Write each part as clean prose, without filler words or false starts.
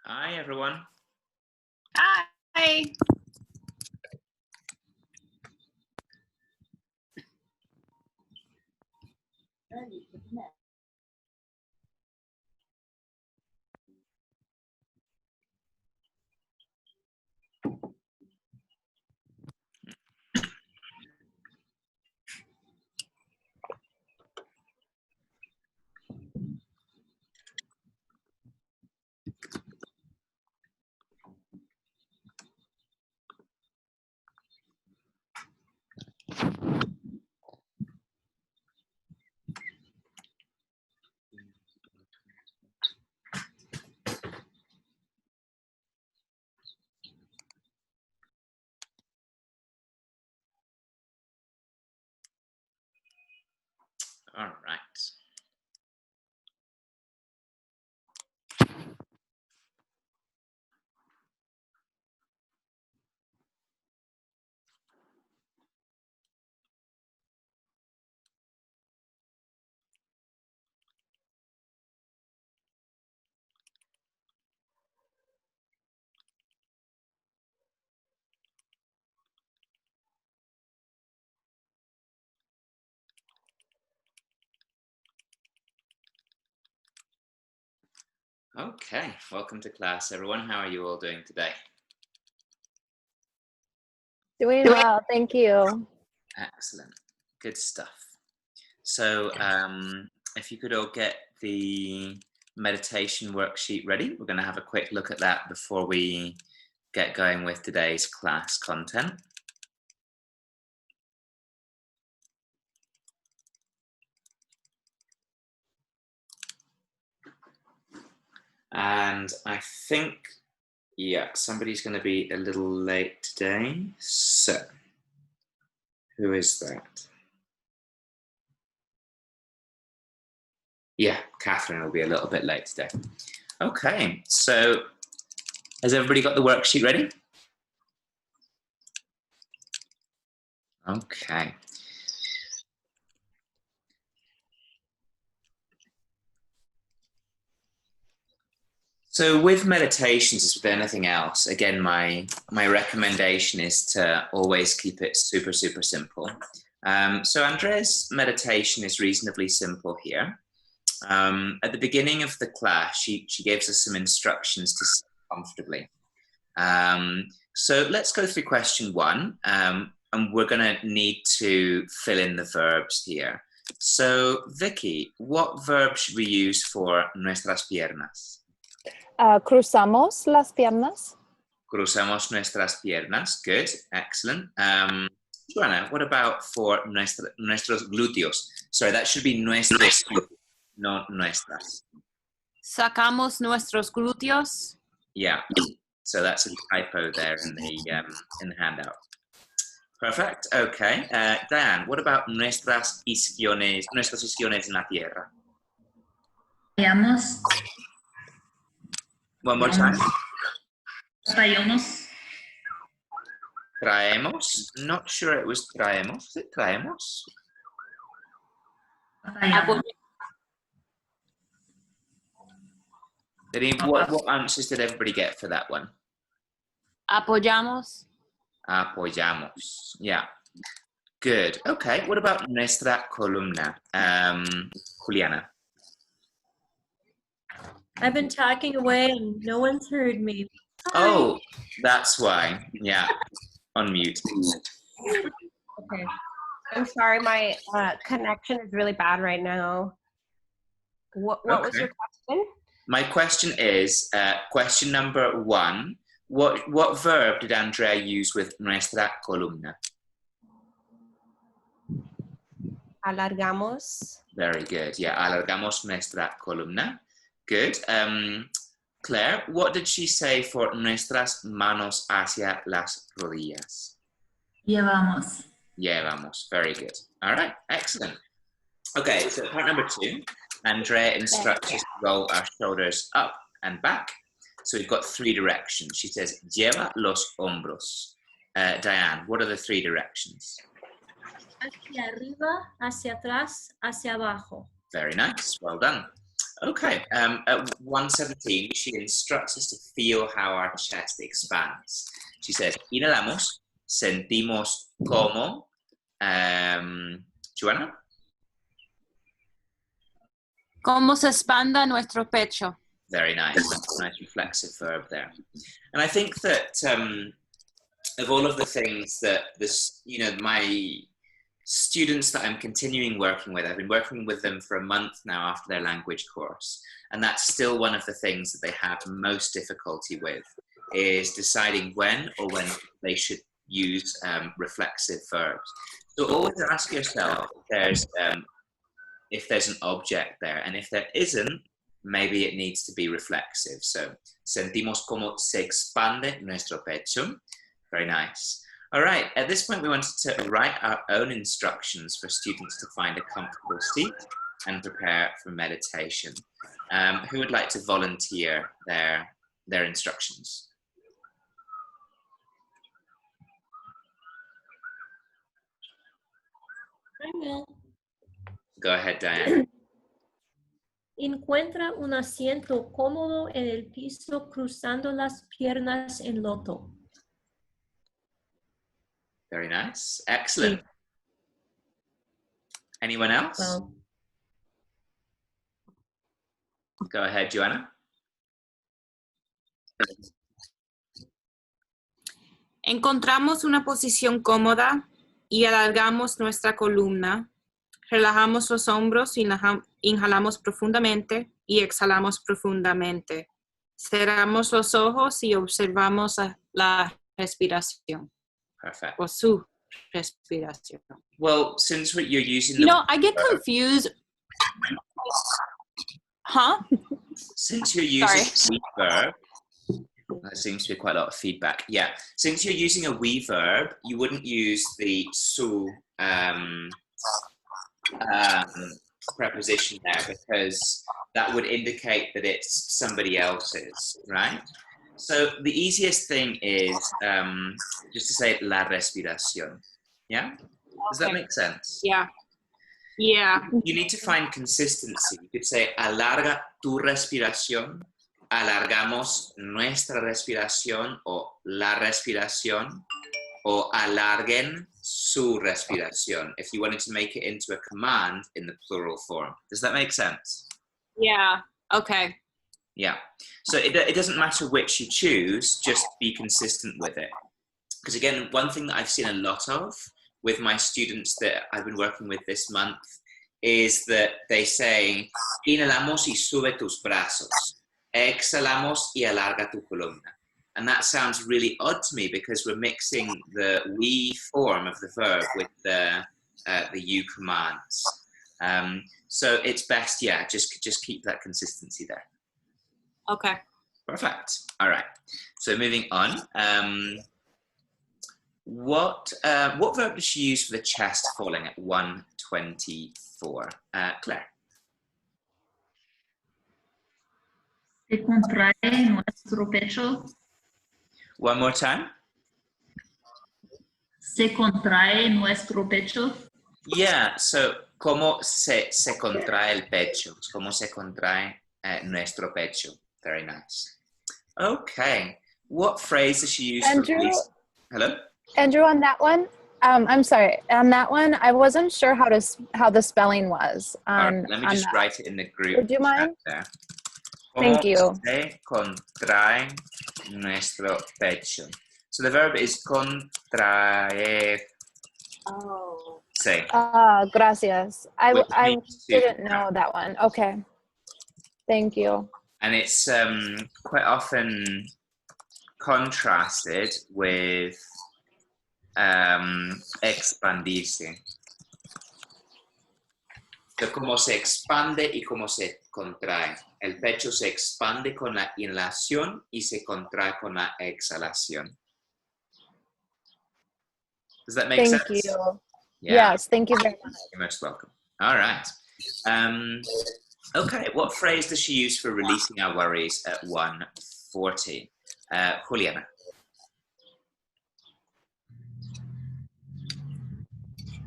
Hi, everyone. Hi. All right. Okay, welcome to class, everyone. How are you all doing today? Doing well, thank you. Excellent. Good stuff. So if you could all get the meditation worksheet ready, we're going to have a quick look at that before we get going with today's class content. And I think, yeah, somebody's going to be a little late today. So, who is that? Yeah, Catherine will be a little bit late today. Okay, so has everybody got the worksheet ready? Okay. So with meditations, as with anything else, again, my recommendation is to always keep it super, super simple. So Andrea's meditation is reasonably simple here. At the beginning of the class, she gives us some instructions to sit comfortably. So let's go through question 1, and we're going to need to fill in the verbs here. So Vicky, what verb should we use for nuestras piernas? Cruzamos las piernas. Cruzamos nuestras piernas. Good, excellent. Joanna, what about for nuestros glúteos? Sorry, that should be nuestros, not nuestras. Sacamos nuestros glúteos. Yeah, so that's a typo there in the handout. Perfect. Okay, Diane, what about nuestras isquiones en la tierra? Traemos. One more time. Traemos. Traemos. Not sure it was traemos. Is it traemos? What answers did everybody get for that one? Apoyamos. Apoyamos. Yeah. Good. Okay. What about nuestra columna? Juliana. I've been talking away and no one's heard me. Sorry. Oh, that's why. Yeah. On mute. Okay. I'm sorry, my connection is really bad right now. What was your question? My question is, question number 1, what verb did Andrea use with nuestra columna? Alargamos. Very good. Yeah, alargamos nuestra columna. Good. Claire, what did she say for nuestras manos hacia las rodillas? Llevamos. Llevamos. Very good. All right. Excellent. Okay, so part number 2. Andrea instructs us to roll our shoulders up and back. So we've got 3 directions. She says, lleva los hombros. Diane, what are the 3 directions? Hacia arriba, hacia atrás, hacia abajo. Very nice. Well done. Okay, at 117, she instructs us to feel how our chest expands. She says, inhalamos, sentimos como, Joanna? ¿Cómo se expanda nuestro pecho? Very nice, nice reflexive verb there. And I think that of all of the things that this, my students that I'm continuing working with, I've been working with them for a month now after their language course, and that's still one of the things that they have most difficulty with, is deciding when they should use reflexive verbs. So always ask yourself if there's an object there, and if there isn't, maybe it needs to be reflexive. So, sentimos como se expande nuestro pecho. Very nice. All right, at this point, we wanted to write our own instructions for students to find a comfortable seat and prepare for meditation. Who would like to volunteer their instructions? Go ahead, Diane. Encuentra un asiento cómodo en el piso cruzando las piernas en loto. Very nice. Excellent. Anyone else? Well, Go ahead, Joanna. Encontramos una posición cómoda y alargamos nuestra columna. Relajamos los hombros, inhalamos profundamente y exhalamos profundamente. Cerramos los ojos y observamos la respiración. Perfect. O su respiración. Well, since you're using You know, I get confused. Huh? since you're using we verb, there seems to be quite a lot of feedback. Yeah, since you're using a we verb, you wouldn't use the su preposition there, because that would indicate that it's somebody else's, right? So the easiest thing is just to say la respiración. Yeah? Does that make sense? Yeah. Yeah. You need to find consistency. You could say alarga tu respiración, alargamos nuestra respiración, o la respiración, or alarguen su respiración, if you wanted to make it into a command in the plural form. Does that make sense? Yeah. Okay. Yeah. So it doesn't matter which you choose, just be consistent with it. Because again, one thing that I've seen a lot of with my students that I've been working with this month is that they say, inhalamos y sube tus brazos, exhalamos y alarga tu columna. And that sounds really odd to me because we're mixing the we form of the verb with the you commands. So it's best, yeah, just keep that consistency there. Okay. Perfect. All right. So moving on. What verb does she use for the chest falling at 124? Claire. Se contrae nuestro pecho. One more time. Se contrae nuestro pecho. Yeah. So, ¿cómo se contrae el pecho? ¿Cómo se contrae nuestro pecho? Very nice. Okay. What phrase does she use Andrew? for release? Hello? Andrew, on that one, I'm sorry. On that one, I wasn't sure how the spelling was. All right, let me just write it in the group. Would you mind? There. Thank you. Se contrae nuestro pecho. So the verb is contraer. Oh. Say. Gracias. I Which means to didn't know that one. Okay. Thank you. And it's quite often contrasted with expandirse. So, cómo se expande y cómo se contrae. El pecho se expande con la inhalación y se contrae con la exhalación. Does that make sense? Thank you. Yeah. Yes, thank you very much. You're most welcome. All right. Okay, what phrase does she use for releasing our worries at 140? Juliana.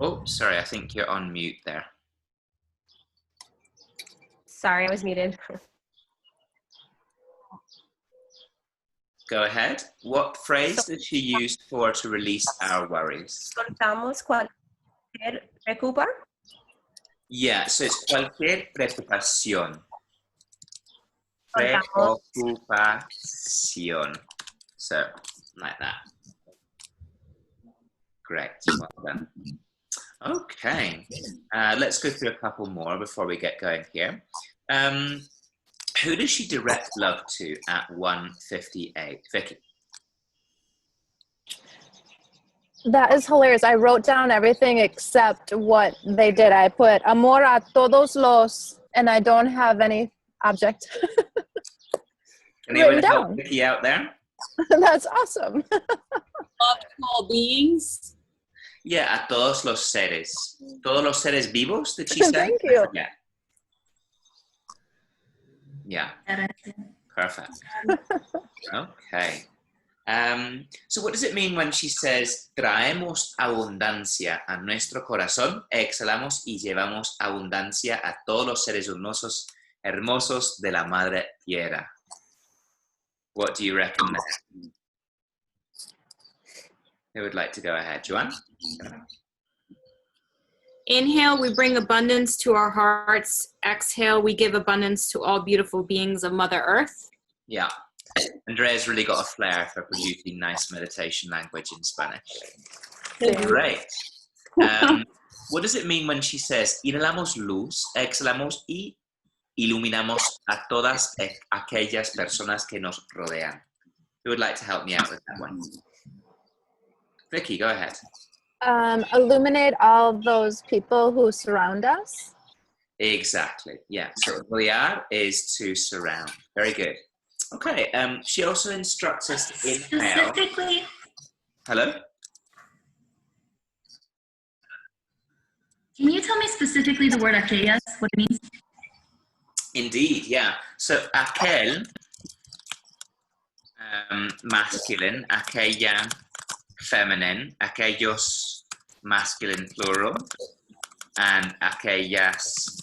Oh, sorry, I think you're on mute there. Sorry, I was muted. Go ahead. What phrase did she use for to release our worries? Soltamos cualquier preocupa. Yeah, so it's cualquier preocupación. Soltamos. Preocupación. So, like that. Great. Well done. Okay. Let's go through a couple more before we get going here. Who does she direct love to at 1:58? Vicky. That is hilarious. I wrote down everything except what they did. I put amor a todos los, and I don't have any object. Anyone Written help down. Vicky out there? That's awesome. Love to all beings. Yeah, a todos los seres. Todos los seres vivos, did she say? Thank you. Yeah. Yeah, perfect. Okay. So what does it mean when she says, traemos abundancia a nuestro corazón, exhalamos y llevamos abundancia a todos los seres hermosos de la Madre Tierra? What do you reckon there? Who would like to go ahead? Joanne? Inhale, we bring abundance to our hearts. Exhale, we give abundance to all beautiful beings of Mother Earth. Yeah. Andrea's really got a flair for producing nice meditation language in Spanish. Great. What does it mean when she says, inhalamos luz, exhalamos y iluminamos a todas aquellas personas que nos rodean? Who would like to help me out with that one? Vicky, go ahead. Illuminate all those people who surround us. Exactly. Yeah. So rodear is to surround. Very good. Okay. She also instructs us to inhale. Specifically, Hello? can you tell me specifically the word aquellas, what it means? Indeed, yeah. So aquel, masculine, aquella, feminine, aquellos, masculine plural, and aquellas,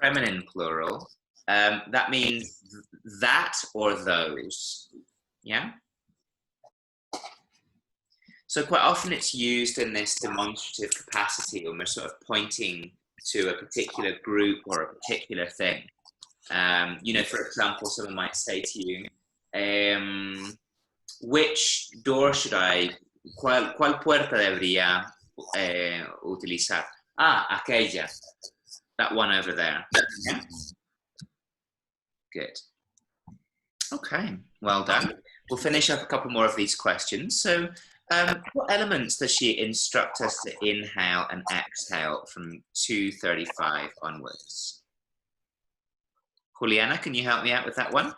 feminine plural. That means that or those, yeah? So quite often it's used in this demonstrative capacity when we're sort of pointing to a particular group or a particular thing. You know, for example, someone might say to you, which door should cuál puerta debería utilizar? Ah, aquella. That one over there. Yeah? Good. Okay, well done. We'll finish up a couple more of these questions. So, what elements does she instruct us to inhale and exhale from 2:35 onwards? Juliana, can you help me out with that one?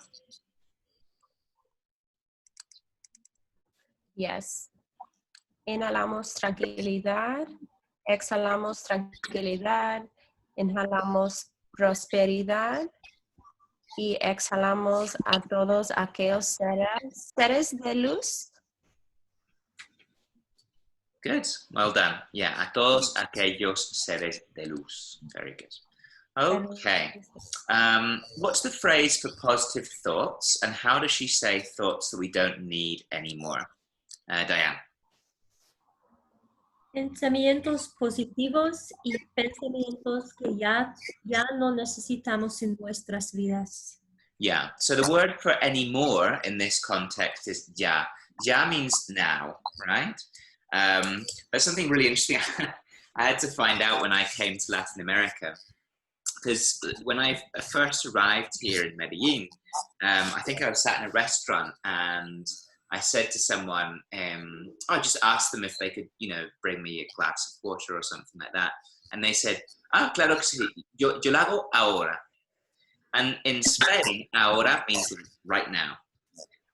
Yes. Inhalamos tranquilidad, exhalamos tranquilidad, inhalamos prosperidad y exhalamos a todos aquellos seres de luz. Good, well done. Yeah, a todos aquellos seres de luz. Very good. Okay. What's the phrase for positive thoughts, and how does she say thoughts that we don't need anymore? Diane. Pensamientos positivos y pensamientos que ya no necesitamos en nuestras vidas. Yeah, so the word for anymore in this context is ya. Ya means now, right? But something really interesting I had to find out when I came to Latin America, because when I first arrived here in Medellin, I think I was sat in a restaurant and I said to someone, I just asked them if they could, you know, bring me a glass of water or something like that. And they said, claro que sí, yo lo hago ahora. And in Spain, ahora means right now.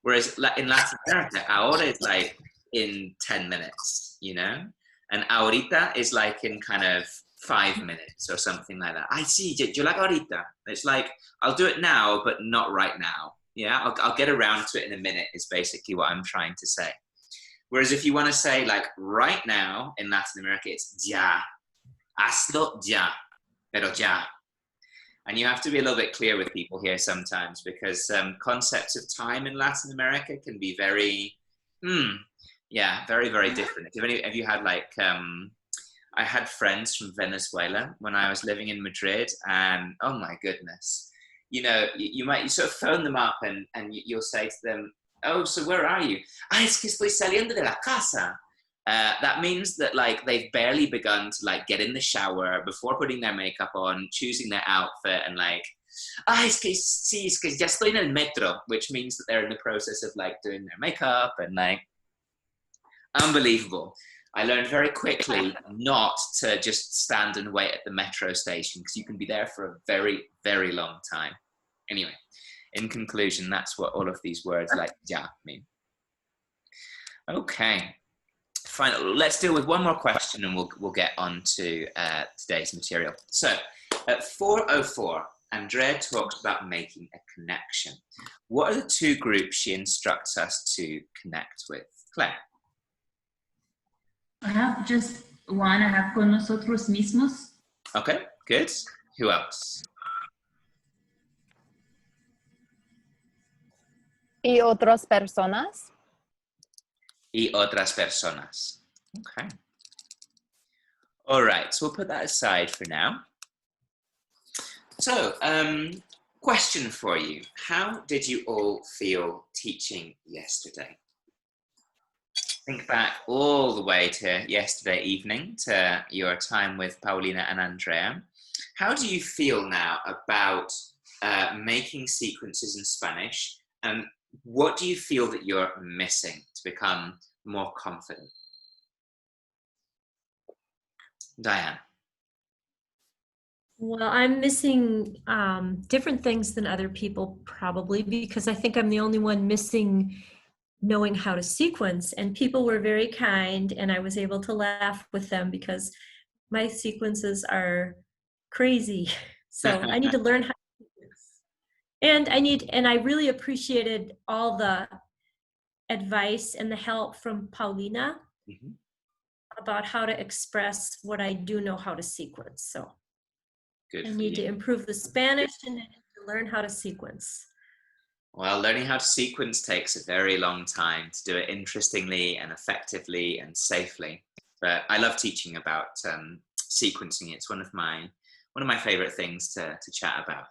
Whereas in Latin America, ahora is like in 10 minutes, you know? And ahorita is like in kind of 5 minutes or something like that. I see, yo lo hago ahorita. It's like, I'll do it now, but not right now. Yeah, I'll get around to it in a minute is basically what I'm trying to say. Whereas if you want to say like right now in Latin America, it's ya. Hazlo ya, pero ya. And you have to be a little bit clear with people here sometimes, because concepts of time in Latin America can be very, very, very different. Have you had like, I had friends from Venezuela when I was living in Madrid, and oh my goodness, you sort of phone them up and you'll say to them, oh, so where are you? Es que estoy saliendo de la casa. That means that like they've barely begun to like get in the shower before putting their makeup on, choosing their outfit, and like, es que ya estoy en el metro, which means that they're in the process of like doing their makeup and like, unbelievable. I learned very quickly not to just stand and wait at the metro station, because you can be there for a very, very long time. Anyway, in conclusion, that's what all of these words like ya mean. Okay, fine. Let's deal with one more question and we'll get on to today's material. So at 4:04, Andrea talks about making a connection. What are the two groups she instructs us to connect with? Claire? I have just one. I have con nosotros mismos. Okay, good. Who else? Y otras personas. Y otras personas. Okay. All right, so we'll put that aside for now. So, question for you. How did you all feel teaching yesterday? Think back all the way to yesterday evening, to your time with Paulina and Andrea. How do you feel now about making sequences in Spanish, and what do you feel that you're missing to become more confident? Diane? Well, I'm missing different things than other people probably, because I think I'm the only one missing knowing how to sequence, and people were very kind and I was able to laugh with them because my sequences are crazy. So I need to learn how to sequence. And I really appreciated all the advice and the help from Paulina about how to express what I do know how to sequence. So Good I for need you. to improve the Spanish and I need to learn how to sequence. Well, learning how to sequence takes a very long time to do it interestingly and effectively and safely. But I love teaching about sequencing. It's one of my favorite things to chat about.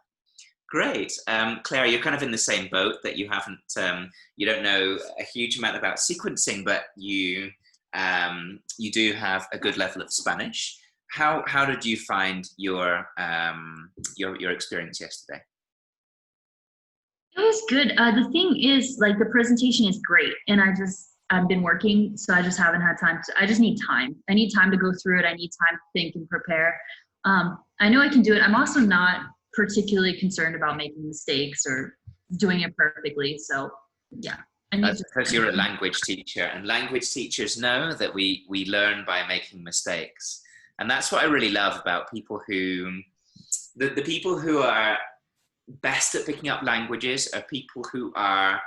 Great. Claire, you're kind of in the same boat, that you haven't, you don't know a huge amount about sequencing, but you do have a good level of Spanish. How did you find your experience yesterday? It was good. The thing is, like, the presentation is great, and I've been working, so I just haven't had time I just need time. I need time to go through it. I need time to think and prepare. I know I can do it. I'm also not particularly concerned about making mistakes or doing it perfectly. So yeah. That's because you're a language teacher, and language teachers know that we learn by making mistakes. And that's what I really love about people who, the people who are best at picking up languages are people who are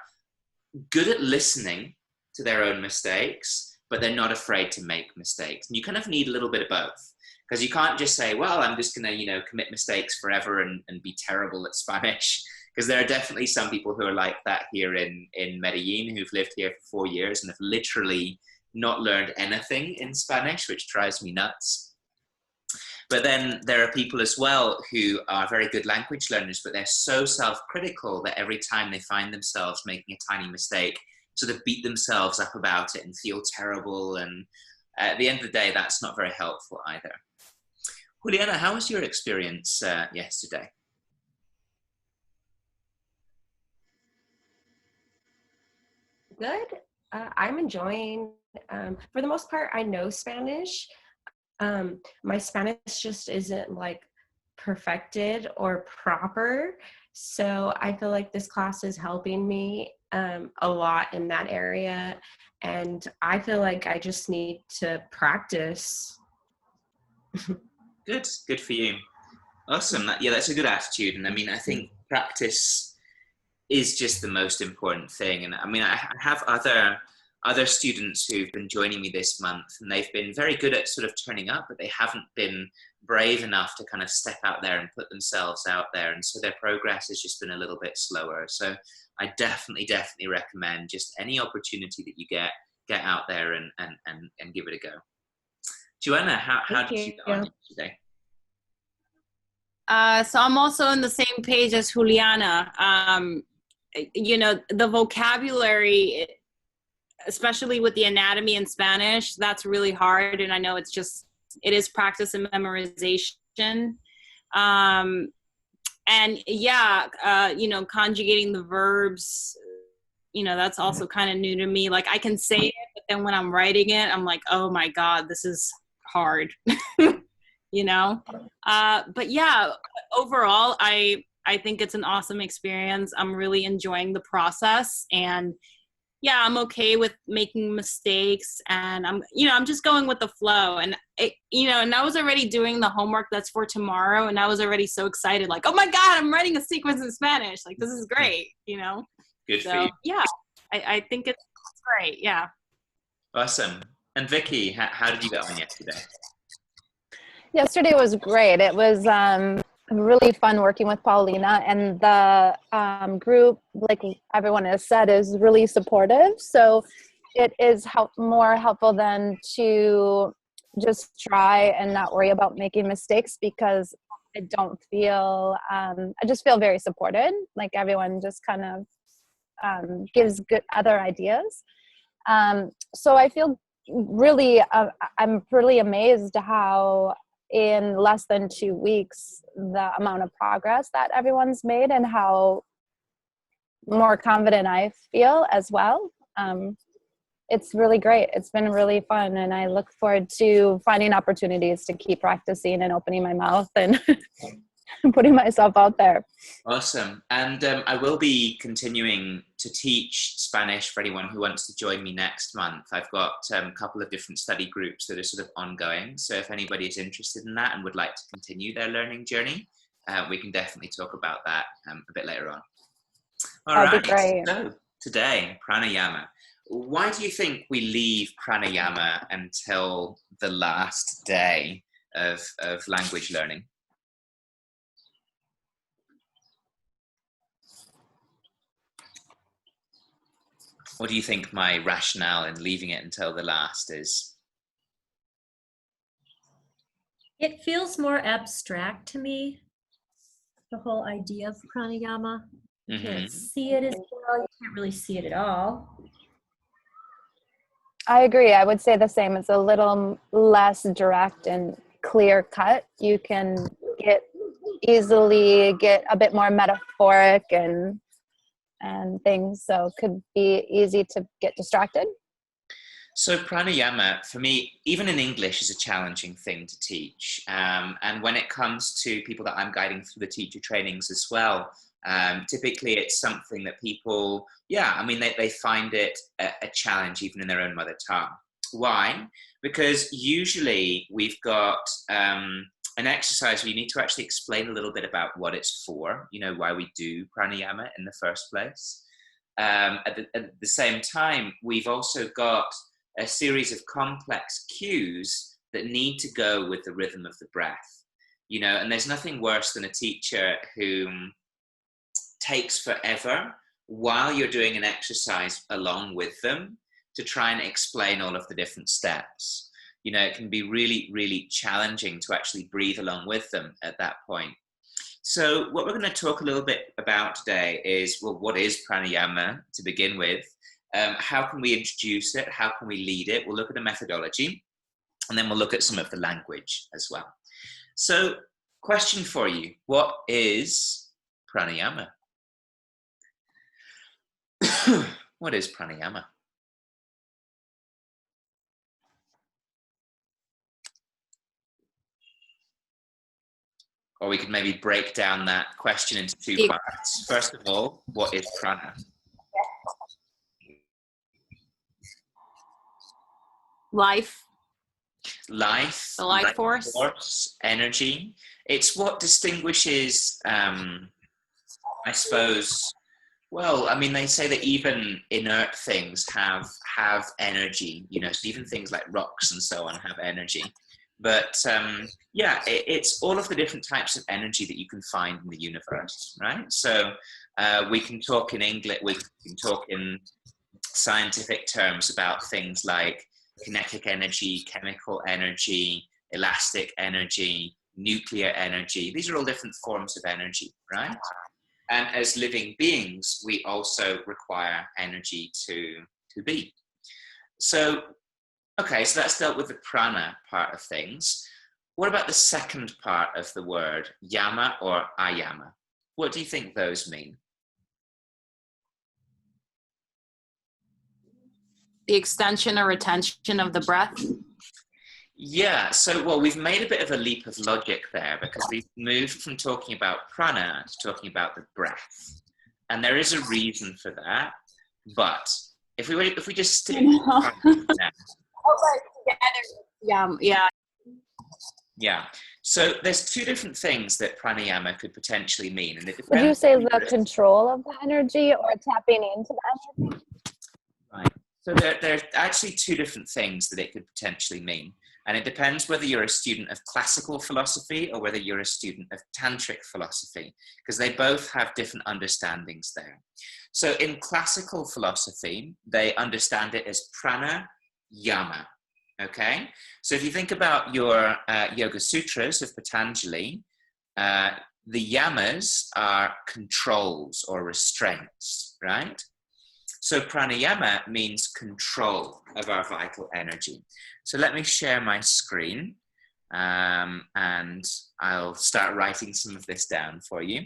good at listening to their own mistakes, but they're not afraid to make mistakes. And you kind of need a little bit of both, because you can't just say, well, I'm just going to, commit mistakes forever and be terrible at Spanish. Because there are definitely some people who are like that here in Medellin, who've lived here for 4 years and have literally not learned anything in Spanish, which drives me nuts. But then there are people as well who are very good language learners, but they're so self-critical that every time they find themselves making a tiny mistake, sort of beat themselves up about it and feel terrible. And at the end of the day, that's not very helpful either. Juliana, how was your experience yesterday? Good. I'm enjoying. For the most part, I know Spanish. My Spanish just isn't like perfected or proper. So I feel like this class is helping me a lot in that area. And I feel like I just need to practice. Good for you. Awesome. That's a good attitude. And I mean, I think practice is just the most important thing. And I mean, I have other other students who've been joining me this month, and they've been very good at sort of turning up, but they haven't been brave enough to kind of step out there and put themselves out there. And so their progress has just been a little bit slower. So I definitely recommend just any opportunity that you get out there and give it a go. Joanna, how did you go on today? So I'm also on the same page as Juliana. You know, the vocabulary, especially with the anatomy in Spanish, that's really hard. And I know it is practice and memorization. And yeah, you know, conjugating the verbs, you know, that's also kind of new to me. Like I can say it, but then when I'm writing it, I'm like, oh my God, this is hard, you know? But yeah, overall, I think it's an awesome experience. I'm really enjoying the process, and yeah, I'm okay with making mistakes, and I'm just going with the flow. And and I was already doing the homework that's for tomorrow, and I was already so excited, like, oh my God, I'm writing a sequence in Spanish. Like, this is great, you know? Good for you. Yeah, I think it's great. Yeah. Awesome. And Vicky, how did you get on yesterday? Yesterday was great. It was really fun working with Paulina, and the group, like everyone has said, is really supportive. So it is more helpful than to just try and not worry about making mistakes, because I don't feel, I just feel very supported. Like everyone just kind of gives good other ideas. So I feel really, I'm really amazed how in less than 2 weeks, the amount of progress that everyone's made, and how more confident I feel as well. It's really great. It's been really fun, and I look forward to finding opportunities to keep practicing and opening my mouth and putting myself out there. Awesome. And I will be continuing to teach Spanish for anyone who wants to join me next month. I've got a couple of different study groups that are sort of ongoing. So if anybody is interested in that and would like to continue their learning journey, we can definitely talk about that a bit later on. All That'd right. be great. So today, pranayama. Why do you think we leave pranayama until the last day of language learning? What do you think my rationale in leaving it until the last is? It feels more abstract to me, the whole idea of pranayama. You can't see it as well, you can't really see it at all. I agree. I would say the same. It's a little less direct and clear cut. You can easily get a bit more metaphoric and things, so it could be easy to get distracted. So pranayama, for me, even in English, is a challenging thing to teach. And when it comes to people that I'm guiding through the teacher trainings as well, typically it's something that people, they find it a challenge even in their own mother tongue. Why? Because usually we've got an exercise where you need to actually explain a little bit about what it's for, why we do pranayama in the first place. At the same time, we've also got a series of complex cues that need to go with the rhythm of the breath, and there's nothing worse than a teacher who takes forever while you're doing an exercise along with them to try and explain all of the different steps. It can be really, really challenging to actually breathe along with them at that point. So what we're going to talk a little bit about today is, well, what is pranayama to begin with? How can we introduce it? How can we lead it? We'll look at the methodology, and then we'll look at some of the language as well. So, question for you, what is pranayama? What is pranayama? Or we could maybe break down that question into two parts. First of all, what is prana? Life. Life. The life force. Energy. It's what distinguishes, I suppose, Well, I mean, they say that even inert things have energy, so even things like rocks and so on have energy. But yeah, it's all of the different types of energy that you can find in the universe, right? So we can talk in English, we can talk in scientific terms about things like kinetic energy, chemical energy, elastic energy, nuclear energy. These are all different forms of energy, right? And as living beings, we also require energy to be. So, okay, so that's dealt with the prana part of things. What about the second part of the word, yama or ayama? What do you think those mean? The extension or retention of the breath. Yeah, so, well, we've made a bit of a leap of logic there because we've moved from talking about prana to talking about the breath. And there is a reason for that. But if we just stick with prana now. Yeah. Yeah. So there's two different things that pranayama could potentially mean. And it depends. Would you say the control of the energy or tapping into the energy? Right. So there are actually two different things that it could potentially mean. And it depends whether you're a student of classical philosophy or whether you're a student of tantric philosophy, because they both have different understandings there. So in classical philosophy, they understand it as prana yama. Okay? So if you think about your Yoga Sutras of Patanjali, the yamas are controls or restraints, right? So pranayama means control of our vital energy. So let me share my screen and I'll start writing some of this down for you.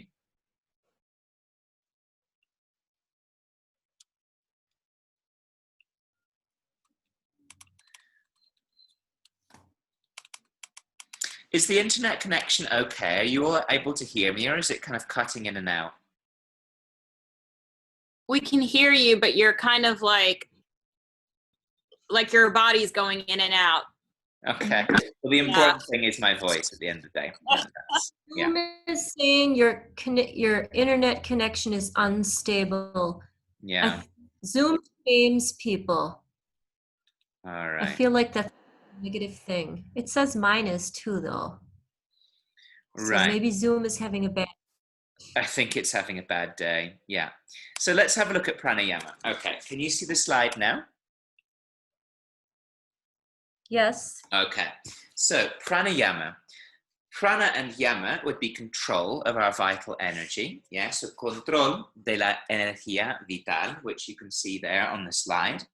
Is the internet connection okay? Are you all able to hear me, or is it kind of cutting in and out? We can hear you, but you're kind of like your body's going in and out. Okay. Well, the important thing is my voice at the end of the day. Yeah. Zoom is saying your internet connection is unstable. Yeah. Zoom shames people. All right. I feel like that's a negative thing. It says minus too, though. Right. So maybe Zoom is having a bad. I think it's having a bad day. Yeah. So let's have a look at pranayama. Okay. Can you see the slide now? Yes. Okay. So pranayama. Prana and yama would be control of our vital energy. Yeah. So control de la energía vital, which you can see there on the slide.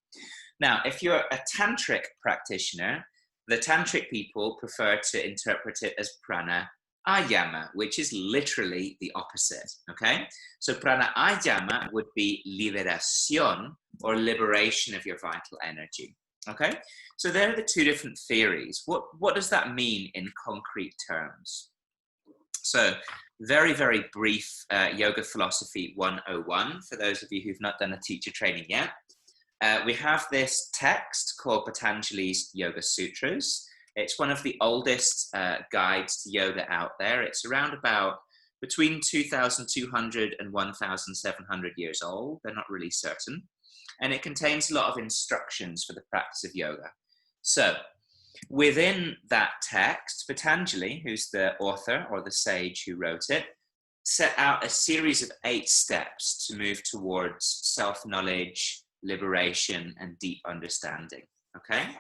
Now, if you're a tantric practitioner, the tantric people prefer to interpret it as prana ayama, which is literally the opposite, okay? So prana ayama would be liberación, or liberation of your vital energy, okay? So there are the two different theories. What does that mean in concrete terms? So very, very brief Yoga Philosophy 101, for those of you who've not done a teacher training yet. We have this text called Patanjali's Yoga Sutras. It's one of the oldest guides to yoga out there. It's around about between 2,200 and 1,700 years old. They're not really certain. And it contains a lot of instructions for the practice of yoga. So within that text, Patanjali, who's the author or the sage who wrote it, set out a series of 8 steps to move towards self-knowledge, liberation, and deep understanding, okay?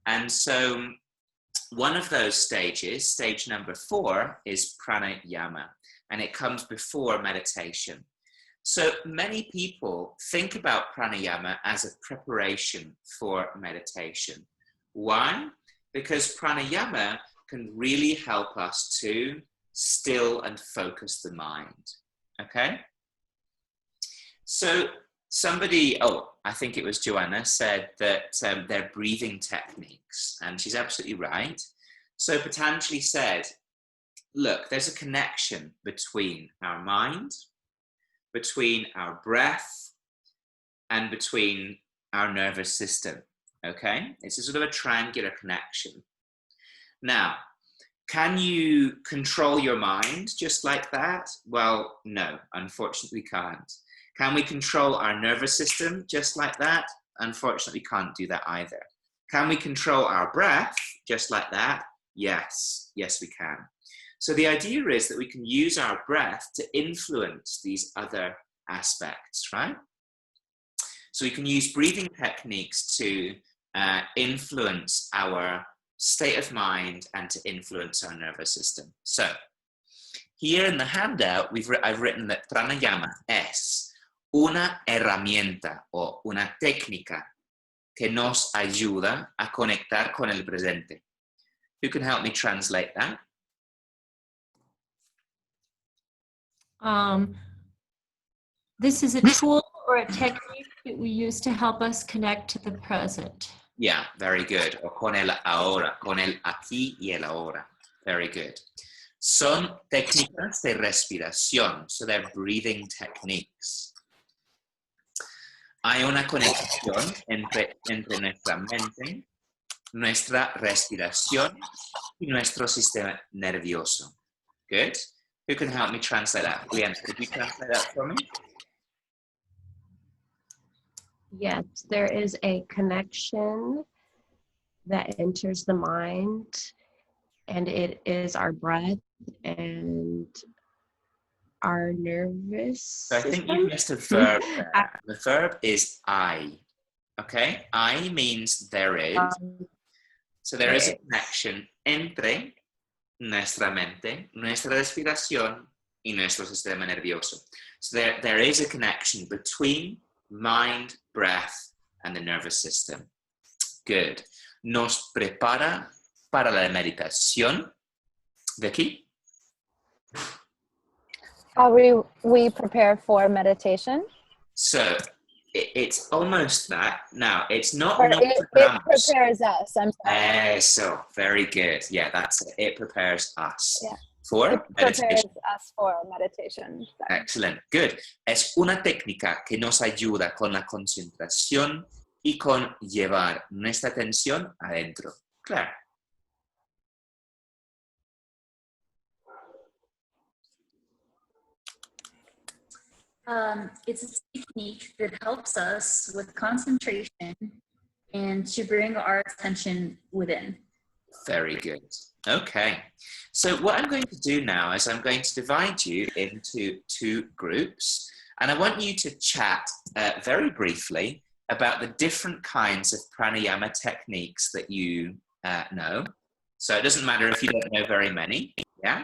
And so one of those stages, stage number 4, is pranayama, and it comes before meditation. So many people think about pranayama as a preparation for meditation. Why? Because pranayama can really help us to still and focus the mind, okay? So somebody, I think it was Joanna, said that they're breathing techniques, and she's absolutely right. So Patanjali said, look, there's a connection between our mind, between our breath, and between our nervous system, okay? It's a sort of a triangular connection. Now, can you control your mind just like that? Well, no, unfortunately can't. Can we control our nervous system just like that? Unfortunately, we can't do that either. Can we control our breath just like that? Yes, yes we can. So the idea is that we can use our breath to influence these other aspects, right? So we can use breathing techniques to influence our state of mind and to influence our nervous system. So here in the handout, I've written that pranayama es una herramienta o una técnica que nos ayuda a conectar con el presente. Who can help me translate that? This is a tool or a technique that we use to help us connect to the present. Yeah, very good. O con el ahora, con el aquí y el ahora. Very good. Son técnicas de respiración, so they're breathing techniques. Hay una conexión entre nuestra mente, nuestra respiración y nuestro sistema nervioso. Good. Who can help me translate that? Leanne, could you translate that for me? Yes, there is a connection that enters the mind, and it is our breath and our nervous So I think you missed a verb there. The verb is I. Okay? I means there is. So there is a connection entre nuestra mente, nuestra respiración y nuestro sistema nervioso. So there is a connection between mind, breath, and the nervous system. Good. Nos prepara para la meditación. Vicky? How we prepare for meditation? So it's almost that. Now, it's not. Or it prepares us. I'm sorry. So very good. Yeah, that's it. It prepares us Yeah. for It prepares meditation. us for meditation. Excellent. Good. Es una técnica que nos ayuda con la concentración y con llevar nuestra atención adentro. Claro. It's a technique that helps us with concentration and to bring our attention within. Very good. Okay. So what I'm going to do now is I'm going to divide you into two groups, and I want you to chat very briefly about the different kinds of pranayama techniques that you know. So it doesn't matter if you don't know very many, yeah?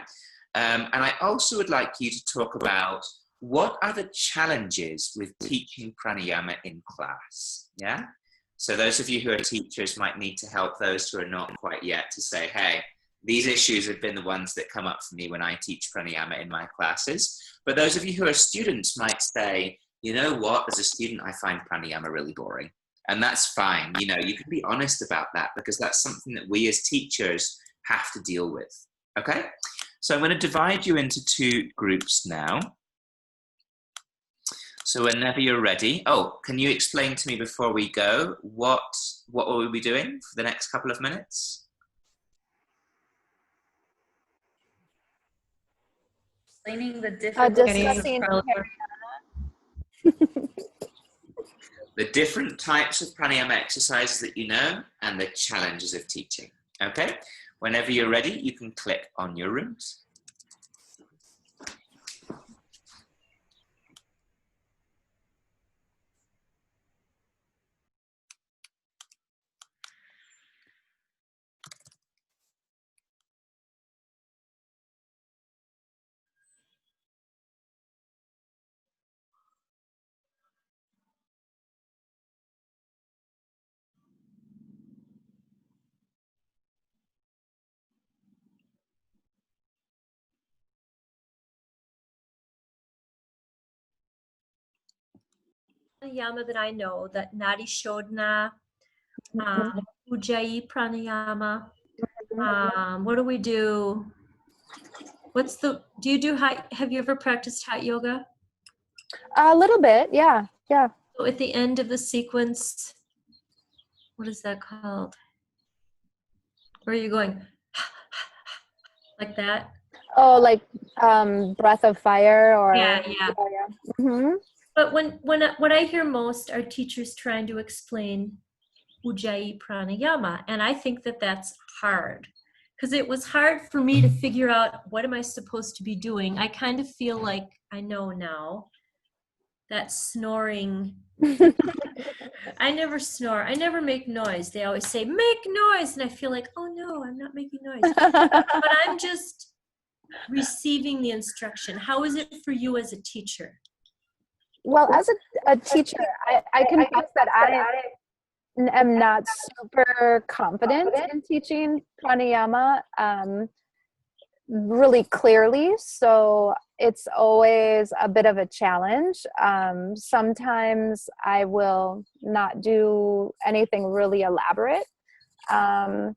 And I also would like you to talk about what are the challenges with teaching pranayama in class, yeah? So those of you who are teachers might need to help those who are not quite yet to say, hey, these issues have been the ones that come up for me when I teach pranayama in my classes. But those of you who are students might say, you know what, as a student, I find pranayama really boring. And that's fine. You know, you can be honest about that because that's something that we as teachers have to deal with. Okay? So I'm going to divide you into two groups now. So whenever you're ready, can you explain to me before we go, what will we be doing for the next couple of minutes? Explaining the different Discussing the different types of pranayama exercises that you know and the challenges of teaching. Okay? Whenever you're ready, you can click on your rooms. Pranayama that I know, that Nadi Shodhana, Ujjayi Pranayama. What do we do? Have you ever practiced Hatha Yoga? A little bit, yeah. So at the end of the sequence, what is that called? Where are you going? Like that? Oh, like breath of fire or Yeah. Mm-hmm. But what I hear most are teachers trying to explain Ujjayi Pranayama, and I think that that's hard because it was hard for me to figure out what am I supposed to be doing. I kind of feel like I know now that snoring. I never snore. I never make noise. They always say make noise, and I feel like, oh no, I'm not making noise. But I'm just receiving the instruction. How is it for you as a teacher? Well, as a teacher, I confess that I am not super confident in teaching pranayama really clearly. So it's always a bit of a challenge. Sometimes I will not do anything really elaborate. And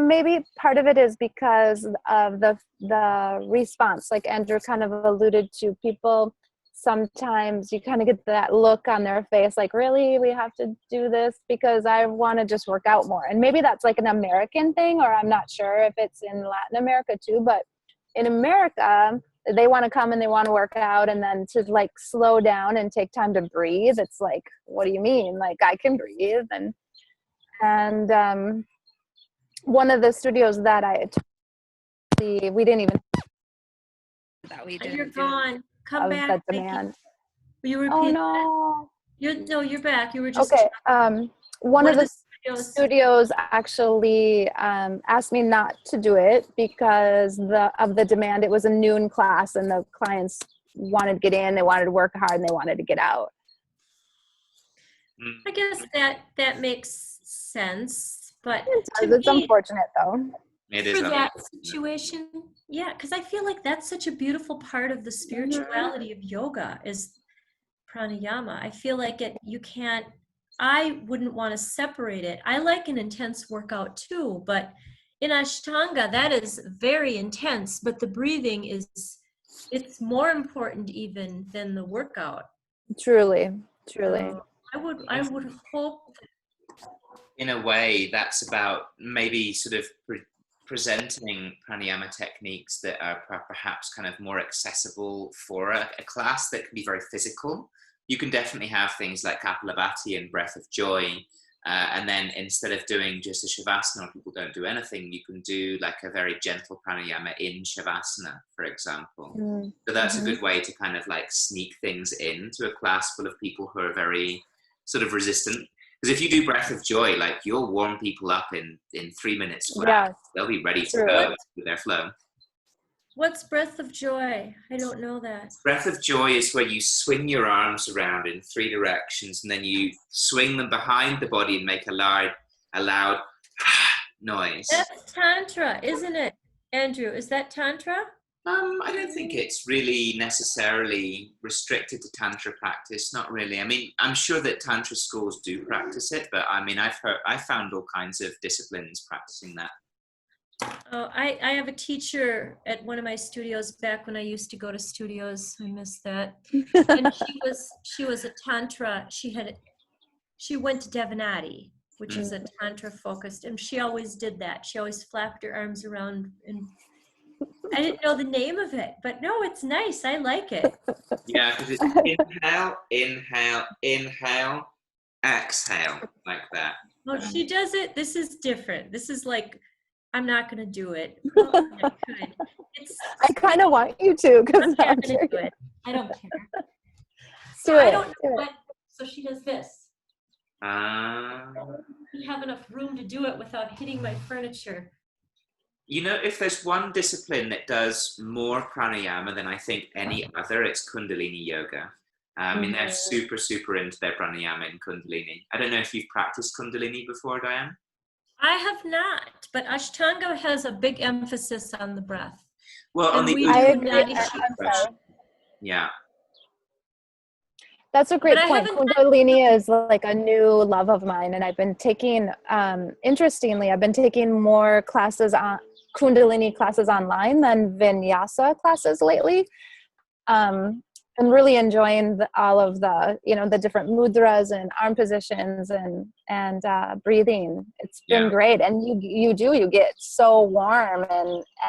maybe part of it is because of the response, like Andrew kind of alluded to. People sometimes you kind of get that look on their face like, really, we have to do this because I want to just work out more. And maybe that's like an American thing, or I'm not sure if it's in Latin America too, but in America, they want to come and they want to work out, and then to like slow down and take time to breathe, it's like, what do you mean? Like, I can breathe. And one of the studios that we didn't even that we didn't You're do gone. Come of back. the demand. Will you repeat Oh that? no. You're back. You were just Okay. One of the studios. studios actually asked me not to do it because of the demand. It was a noon class, and the clients wanted to get in, they wanted to work hard, and they wanted to get out. I guess that makes sense, but It's unfortunate though. It is for that unfortunate. situation, yeah, because I feel like that's such a beautiful part of the spirituality of yoga is pranayama. I feel like I wouldn't want to separate it. I like an intense workout too, but in Ashtanga, that is very intense, but the breathing it's more important even than the workout. Truly. So I would hope In a way, that's about maybe sort of presenting pranayama techniques that are perhaps kind of more accessible for a class that can be very physical. You can definitely have things like Kapalabhati and Breath of Joy, and then instead of doing just a Shavasana where people don't do anything, you can do like a very gentle pranayama in Shavasana, for example. So that's a good way to kind of like sneak things into a class full of people who are very sort of resistant. Because if you do Breath of Joy, like you'll warm people up in 3 minutes flat. Yeah. They'll be ready to go with their flow. What's Breath of Joy? I don't know that. Breath of Joy is where you swing your arms around in 3 directions, and then you swing them behind the body and make a loud noise. That's Tantra, isn't it, Andrew? Is that Tantra? I don't think it's really necessarily restricted to Tantra practice. Not really. I mean, I'm sure that Tantra schools do practice it, but I mean, I've found all kinds of disciplines practicing that. Oh, I have a teacher at one of my studios back when I used to go to studios. I miss that. And she was a Tantra. She went to Devanati, which is a Tantra focused, and she always did that. She always flapped her arms around, and I didn't know the name of it, but no, it's nice. I like it. Yeah, because it's inhale, exhale, like that. Oh, she does it. This is different. This is like, I'm not going to do it. Oh, I could. I kind of want you to, because I'm not going to do it. I don't care. Do I it. don't know what, so she does this. Uh, I don't have enough room to do it without hitting my furniture. You know, if there's one discipline that does more pranayama than I think any other, it's Kundalini Yoga. I mean, they're super, super into their pranayama in Kundalini. I don't know if you've practiced Kundalini before, Diane? I have not, but Ashtanga has a big emphasis on the breath. Well, And on the we I do agree. Nadi I'm Shikha. sorry. yeah. That's a great But I point. haven't- Kundalini is like a new love of mine, and I've been taking, interestingly, I've been taking more classes on Kundalini classes online than Vinyasa classes lately, and really enjoying all of the, the different mudras and arm positions and breathing. It's been great, and you get so warm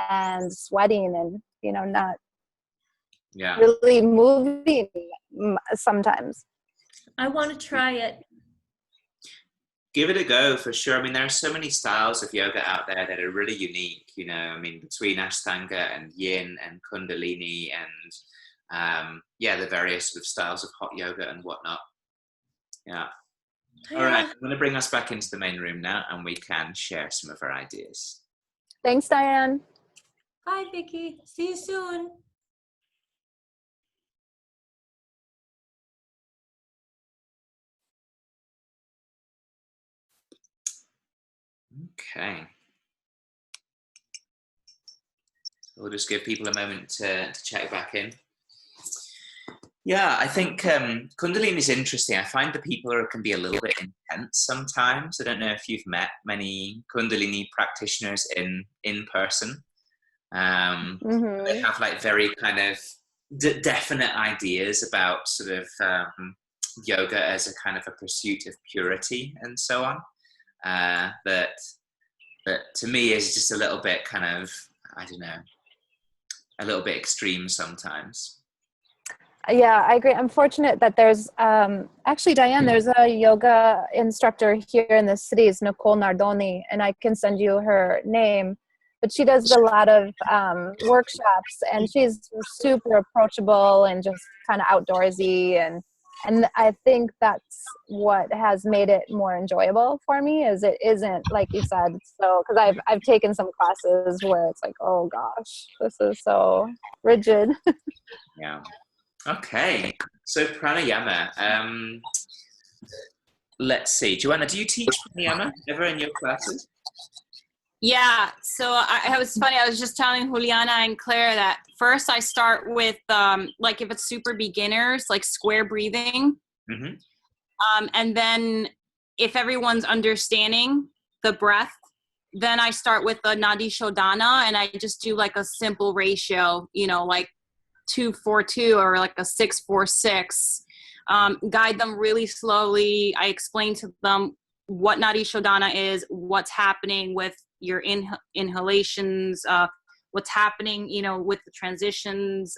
and sweating and not really moving sometimes. I want to try it. Give it a go for sure. I mean, there are so many styles of yoga out there that are really unique, you know, I mean, between Ashtanga and Yin and Kundalini and the various sort of styles of hot yoga and whatnot. Yeah. All right, I'm going to bring us back into the main room now and we can share some of our ideas. Thanks, Diane. Bye, Vicky. See you soon. Okay. We'll just give people a moment to check back in. Yeah, I think Kundalini is interesting. I find the people can be a little bit intense sometimes. I don't know if you've met many Kundalini practitioners in person. They have like very kind of definite ideas about sort of yoga as a kind of a pursuit of purity and so on. But to me is just a little bit kind of, I don't know, a little bit extreme sometimes. Yeah, I agree. I'm fortunate that there's actually, Diane, there's a yoga instructor here in the city, is Nicole Nardoni, and I can send you her name. But she does a lot of workshops, and she's super approachable and just kind of outdoorsy, and I think that's what has made it more enjoyable for me. Is it isn't like you said, so because I've taken some classes where it's like, oh gosh, this is so rigid. Yeah. Okay. So pranayama. Let's see. Joanna, do you teach pranayama ever in your classes? Yeah, so I was funny. I was just telling Juliana and Claire that first I start with like if it's super beginners, like square breathing, and then if everyone's understanding the breath, then I start with the Nadi Shodhana, and I just do like a simple ratio, you know, like 2-4-2 or like a 6-4-6. Guide them really slowly. I explain to them what Nadi Shodhana is, what's happening with your inhalations, what's happening, you know, with the transitions.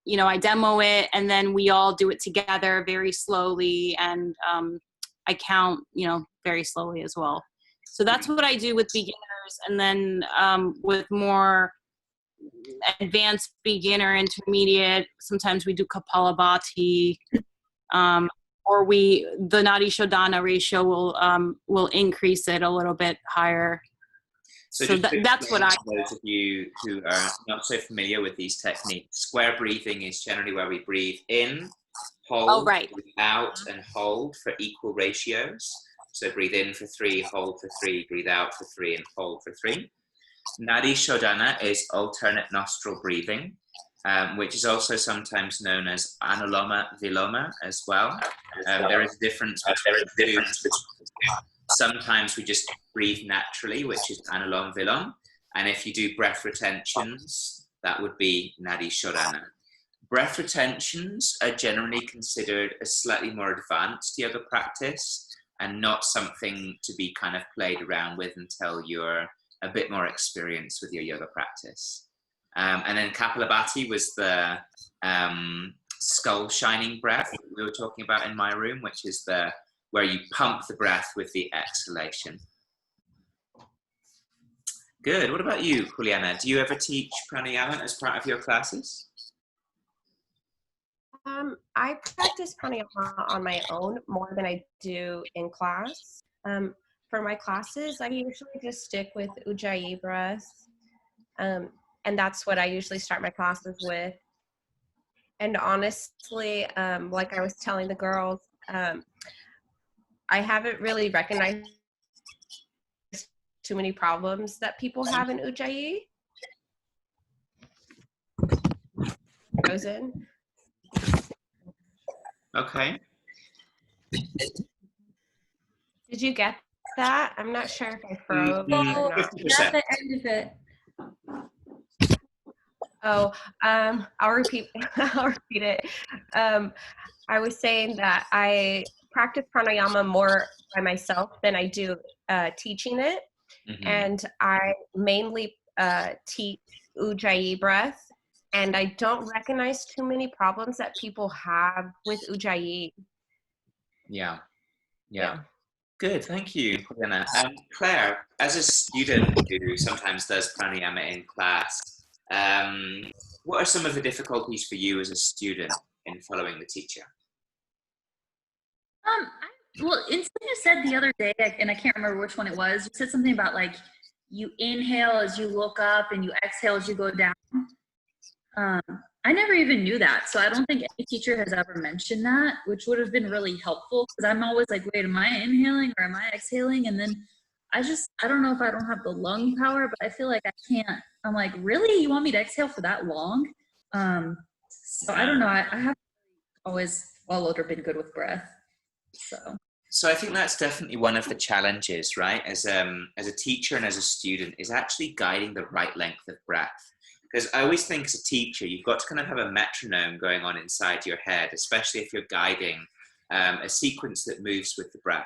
You know, I demo it, and then we all do it together very slowly, and I count, you know, very slowly as well. So that's what I do with beginners, and then with more advanced beginner, intermediate, sometimes we do Kapalabhati, or the Nadi Shodhana ratio will increase it a little bit higher. So that's what I do. Those of you who are not so familiar with these techniques, square breathing is generally where we breathe in, hold, breathe out, and hold for equal ratios. So breathe in for 3, hold for 3, breathe out for 3, and hold for 3. Nadi Shodhana is alternate nostril breathing, which is also sometimes known as Anuloma Viloma as well. There is a difference between the two. Sometimes we just breathe naturally, which is Anulom Vilom. And if you do breath retentions, that would be Nadi Shodhana. Breath retentions are generally considered a slightly more advanced yoga practice and not something to be kind of played around with until you're a bit more experienced with your yoga practice. And then Kapalabhati was the skull shining breath that we were talking about in my room, which is where you pump the breath with the exhalation. Good. What about you, Juliana? Do you ever teach pranayama as part of your classes? I practice pranayama on my own more than I do in class. For my classes, I usually just stick with Ujjayi breath, and that's what I usually start my classes with. And honestly, like I was telling the girls, I haven't really recognized too many problems that people have in Ujjayi. Frozen. Okay. Did you get that? I'm not sure if I froze or not. 50%. At the end of it. Oh, I'll repeat. I'll repeat it. I was saying that I practice pranayama more by myself than I do teaching it, and I mainly teach Ujjayi breath and I don't recognize too many problems that people have with Ujjayi. Yeah. Good, thank you, Helena. Claire, as a student who sometimes does pranayama in class, what are some of the difficulties for you as a student in following the teacher? Well, in something you said the other day, and I can't remember which one it was, you said something about like you inhale as you look up and you exhale as you go down. I never even knew that. So I don't think any teacher has ever mentioned that, which would have been really helpful because I'm always like, wait, am I inhaling or am I exhaling? And then I don't know if I don't have the lung power, but I feel like I can't. I'm like, really? You want me to exhale for that long? So I don't know. I haven't always followed or been good with breath. So I think that's definitely one of the challenges, right? As a teacher and as a student, is actually guiding the right length of breath. Because I always think as a teacher, you've got to kind of have a metronome going on inside your head, especially if you're guiding a sequence that moves with the breath.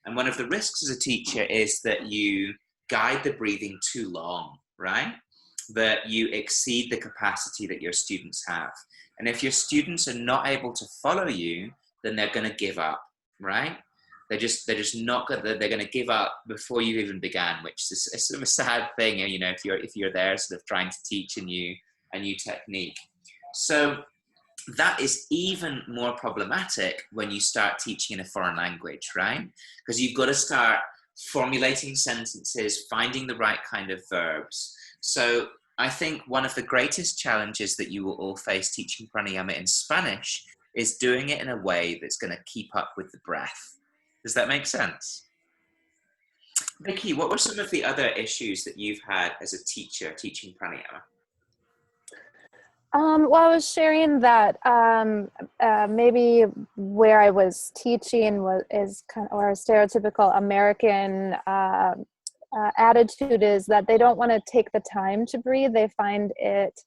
And one of the risks as a teacher is that you guide the breathing too long, right? That you exceed the capacity that your students have. And if your students are not able to follow you, then they're going to give up, right? They're just not good. They're going to give up before you even began, which is sort of a sad thing, you know, if you're there sort of trying to teach a new technique. So that is even more problematic when you start teaching in a foreign language, right? Because you've got to start formulating sentences, finding the right kind of verbs. So I think one of the greatest challenges that you will all face teaching pranayama in Spanish is doing it in a way that's going to keep up with the breath. Does that make sense? Vicky, what were some of the other issues that you've had as a teacher teaching pranayama? Well, I was sharing that maybe where I was teaching is kind of, or a stereotypical American attitude is that they don't want to take the time to breathe. They find it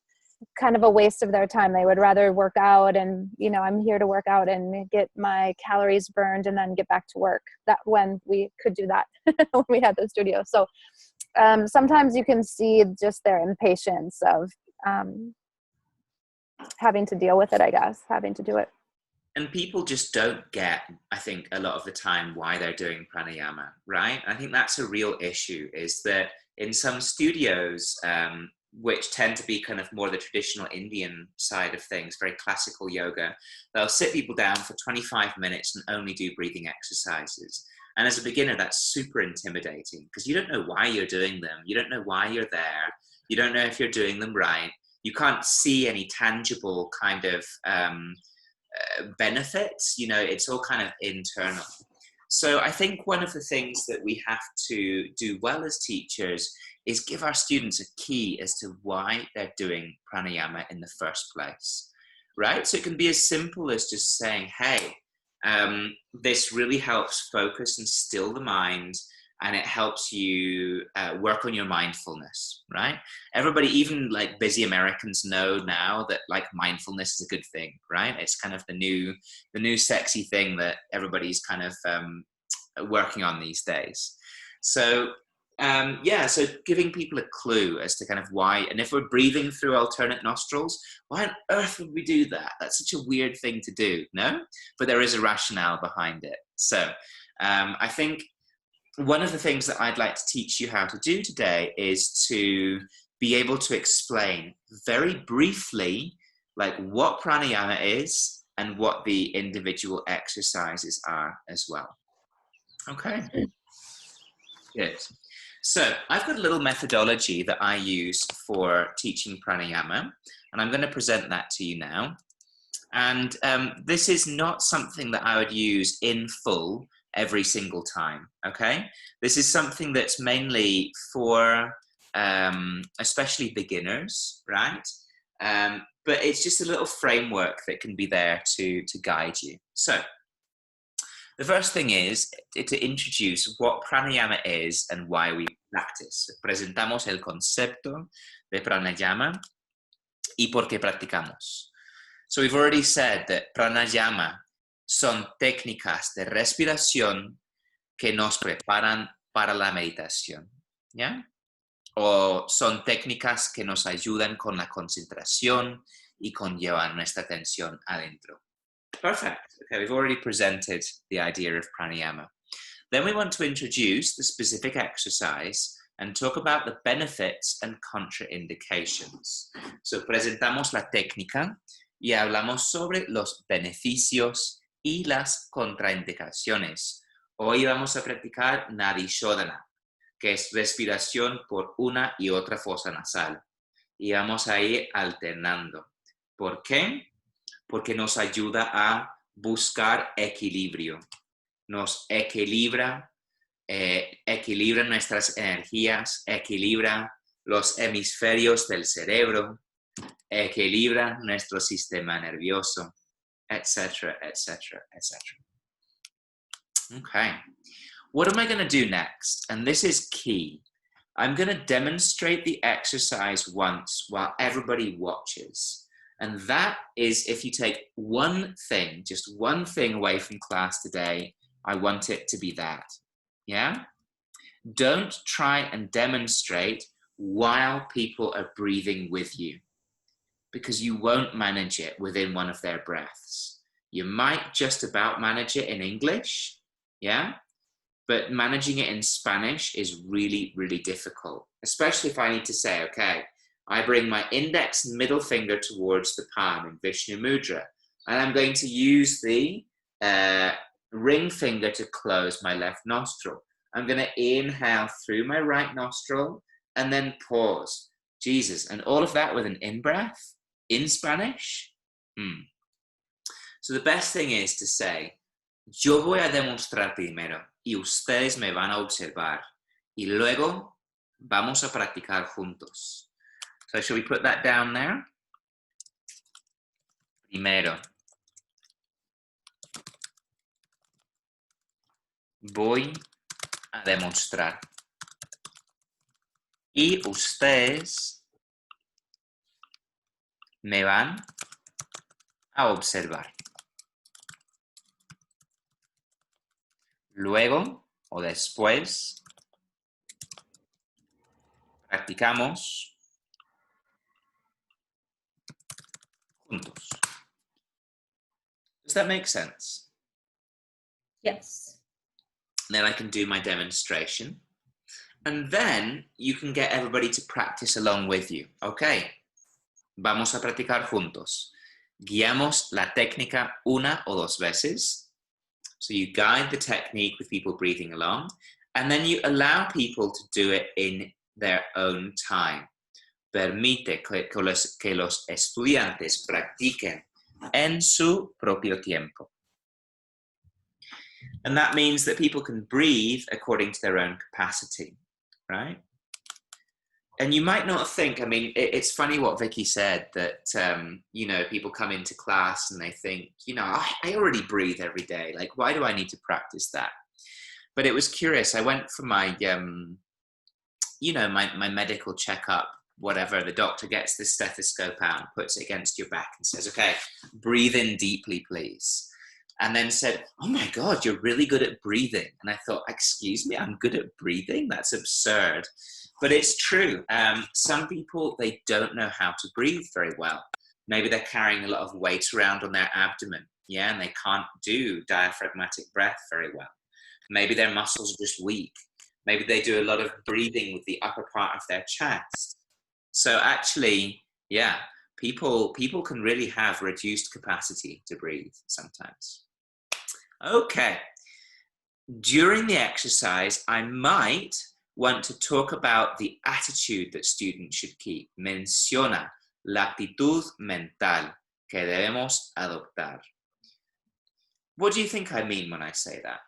kind of a waste of their time. They would rather work out and, you know, I'm here to work out and get my calories burned and then get back to work. That when we could do that when we had the studio. So sometimes you can see just their impatience of having to deal with it, I guess, having to do it. And people just don't get, I think, a lot of the time why they're doing pranayama, right? I think that's a real issue, is that in some studios, which tend to be kind of more the traditional Indian side of things, very classical yoga, they'll sit people down for 25 minutes and only do breathing exercises. And as a beginner, that's super intimidating because you don't know why you're doing them. You don't know why you're there. You don't know if you're doing them right. You can't see any tangible kind of benefits. You know, it's all kind of internal. So I think one of the things that we have to do well as teachers is give our students a key as to why they're doing pranayama in the first place, right? So it can be as simple as just saying, hey, this really helps focus and still the mind, and it helps you work on your mindfulness, right? Everybody, even like busy Americans, know now that like mindfulness is a good thing, right? It's kind of the new sexy thing that everybody's kind of working on these days. So so giving people a clue as to kind of why, and if we're breathing through alternate nostrils, why on earth would we do that? That's such a weird thing to do, no? But there is a rationale behind it. So I think one of the things that I'd like to teach you how to do today is to be able to explain very briefly like what pranayama is and what the individual exercises are as well. Okay, good. So I've got a little methodology that I use for teaching pranayama, and I'm going to present that to you now. And this is not something that I would use in full every single time, okay? This is something that's mainly for especially beginners, right? But it's just a little framework that can be there to guide you. So the first thing is to introduce what pranayama is and why we practice. Presentamos el concepto de pranayama y por qué practicamos. So we've already said that pranayama son técnicas de respiración que nos preparan para la meditación. ¿Ya? o son técnicas que nos ayudan con la concentración y con llevar nuestra atención adentro. Perfect. Okay, we've already presented the idea of pranayama. Then we want to introduce the specific exercise and talk about the benefits and contraindications. So presentamos la técnica y hablamos sobre los beneficios y las contraindicaciones. Hoy vamos a practicar Nadi Shodhana, que es respiración por una y otra fosa nasal. Y vamos a ir alternando. ¿Por qué? Porque nos ayuda a buscar equilibrio. Nos equilibra nuestras energías, equilibra los hemisferios del cerebro, equilibra nuestro sistema nervioso, etc., etc., etc. Okay, what am I going to do next? And this is key. I'm going to demonstrate the exercise once while everybody watches. And that is, if you take one thing, just one thing away from class today, I want it to be that. Yeah? Don't try and demonstrate while people are breathing with you, because you won't manage it within one of their breaths. You might just about manage it in English, yeah? But managing it in Spanish is really, really difficult, especially if I need to say, okay, I bring my index and middle finger towards the palm in Vishnu Mudra, and I'm going to use the ring finger to close my left nostril. I'm going to inhale through my right nostril and then pause. Jesus, and all of that with an in-breath in Spanish? So the best thing is to say, yo voy a demostrar primero y ustedes me van a observar y luego vamos a practicar juntos. So shall we put that down there? Primero. Voy a demostrar. Y ustedes me van a observar. Luego o después practicamos juntos. Does that make sense? Yes. Then I can do my demonstration. And then you can get everybody to practice along with you. Okay. Vamos a practicar juntos. Guiamos la técnica una o dos veces. So you guide the technique with people breathing along, and then you allow people to do it in their own time. Permite que los estudiantes practiquen en su propio tiempo. And that means that people can breathe according to their own capacity, right? And you might not think, I mean, it's funny what Vicky said, that, you know, people come into class and they think, you know, I already breathe every day. Like, why do I need to practice that? But it was curious. I went for my, you know, my medical checkup, whatever. The doctor gets this stethoscope out and puts it against your back and says, okay, breathe in deeply, please. And then said, oh my God, you're really good at breathing. And I thought, excuse me, I'm good at breathing? That's absurd. But it's true. Some people, they don't know how to breathe very well. Maybe they're carrying a lot of weight around on their abdomen, yeah, and they can't do diaphragmatic breath very well. Maybe their muscles are just weak. Maybe they do a lot of breathing with the upper part of their chest. So actually, yeah, people can really have reduced capacity to breathe sometimes. Okay. During the exercise, I might want to talk about the attitude that students should keep. Menciona la actitud mental que debemos adoptar. What do you think I mean when I say that?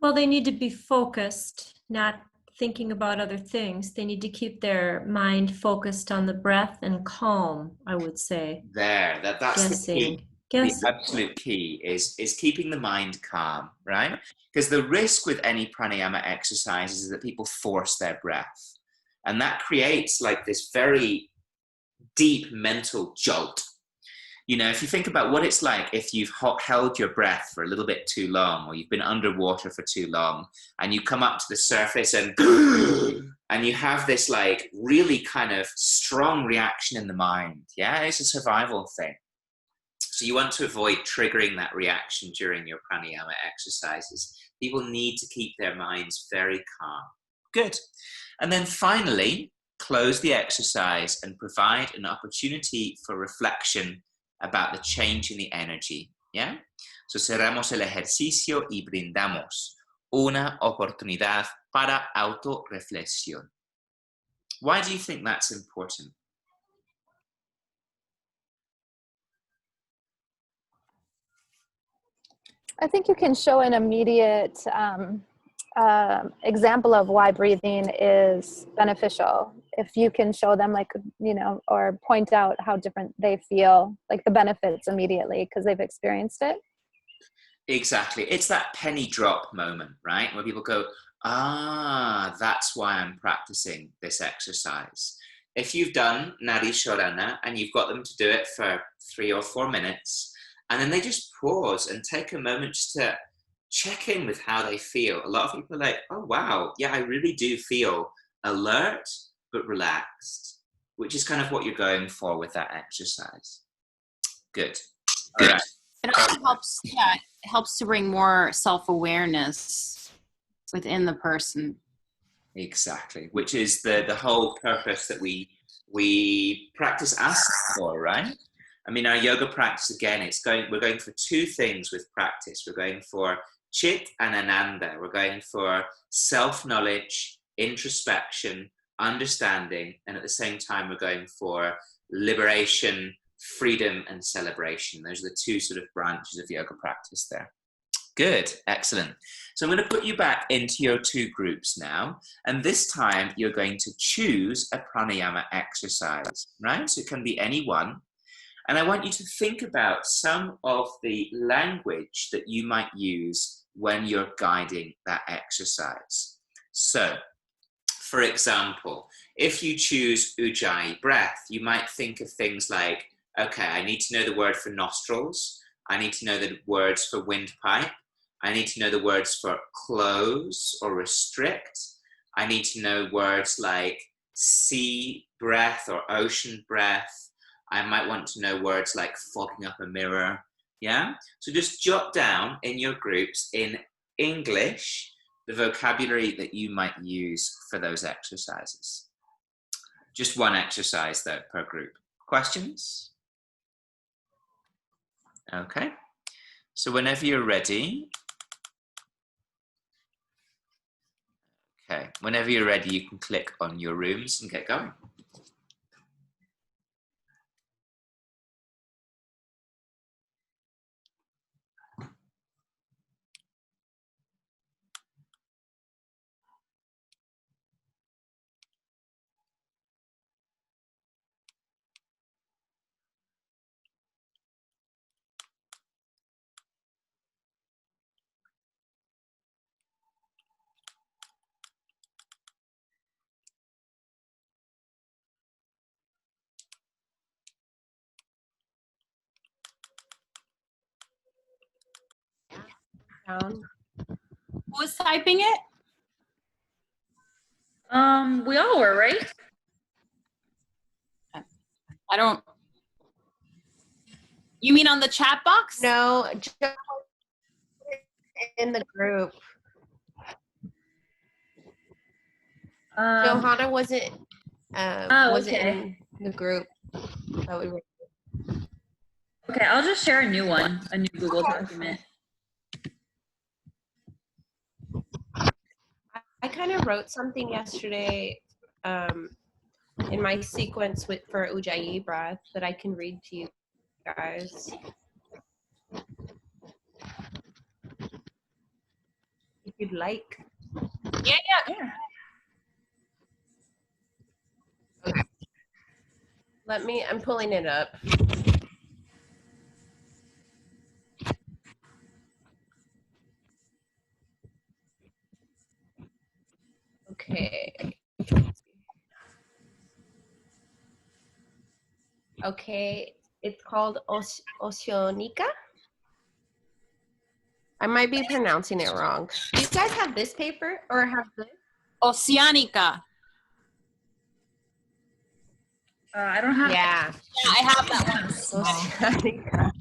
Well, they need to be focused, not thinking about other things. They need to keep their mind focused on the breath and calm, I would say. That's the key. The absolute key is keeping the mind calm, right? Because the risk with any pranayama exercises is that people force their breath. And that creates like this very deep mental jolt. You know, if you think about what it's like if you've held your breath for a little bit too long, or you've been underwater for too long, and you come up to the surface and and you have this like really kind of strong reaction in the mind. Yeah, it's a survival thing. So you want to avoid triggering that reaction during your pranayama exercises. People need to keep their minds very calm. Good. And then finally, close the exercise and provide an opportunity for reflection about the change in the energy. Yeah? So cerramos el ejercicio y brindamos una oportunidad para autorreflexión. Why do you think that's important? I think you can show an immediate example of why breathing is beneficial. If you can show them, like, you know, or point out how different they feel, like the benefits immediately because they've experienced it. Exactly. It's that penny drop moment, right? Where people go, ah, that's why I'm practicing this exercise. If you've done Nadi Shodhana and you've got them to do it for 3 or 4 minutes, and then they just pause and take a moment just to check in with how they feel. A lot of people are like, oh, wow, yeah, I really do feel alert but relaxed, which is kind of what you're going for with that exercise. Good. All right. It also helps, yeah, it helps to bring more self-awareness within the person. Exactly, which is the whole purpose that we practice asana for, right? I mean, our yoga practice, again, we're going for 2 things with practice. We're going for Chit and Ananda. We're going for self-knowledge, introspection, understanding, and at the same time, we're going for liberation, freedom, and celebration. Those are the 2 sort of branches of yoga practice there. Good, excellent. So I'm going to put you back into your 2 groups now, and this time you're going to choose a pranayama exercise, right? So it can be any one. And I want you to think about some of the language that you might use when you're guiding that exercise. So, for example, if you choose Ujjayi breath, you might think of things like, okay, I need to know the word for nostrils. I need to know the words for windpipe. I need to know the words for close or restrict. I need to know words like sea breath or ocean breath. I might want to know words like fogging up a mirror. Yeah? So just jot down in your groups in English the vocabulary that you might use for those exercises. Just one exercise though per group. Questions? Okay. So whenever you're ready. Okay. Whenever you're ready, you can click on your rooms and get going. Down. Who was typing it? We all were, right? I don't. You mean on the chat box? No, just in the group. Johanna wasn't okay. in the group. That we were. Okay, I'll just share a new one, a new Google document. I kind of wrote something yesterday in my sequence for Ujjayi breath that I can read to you guys. If you'd like. Yeah. Okay. I'm pulling it up. Okay. Okay. It's called Oceanica. I might be pronouncing it wrong. Do you guys have this paper or have this? Oceanica. I don't have. Yeah. Yeah, I have that one. Oceanica.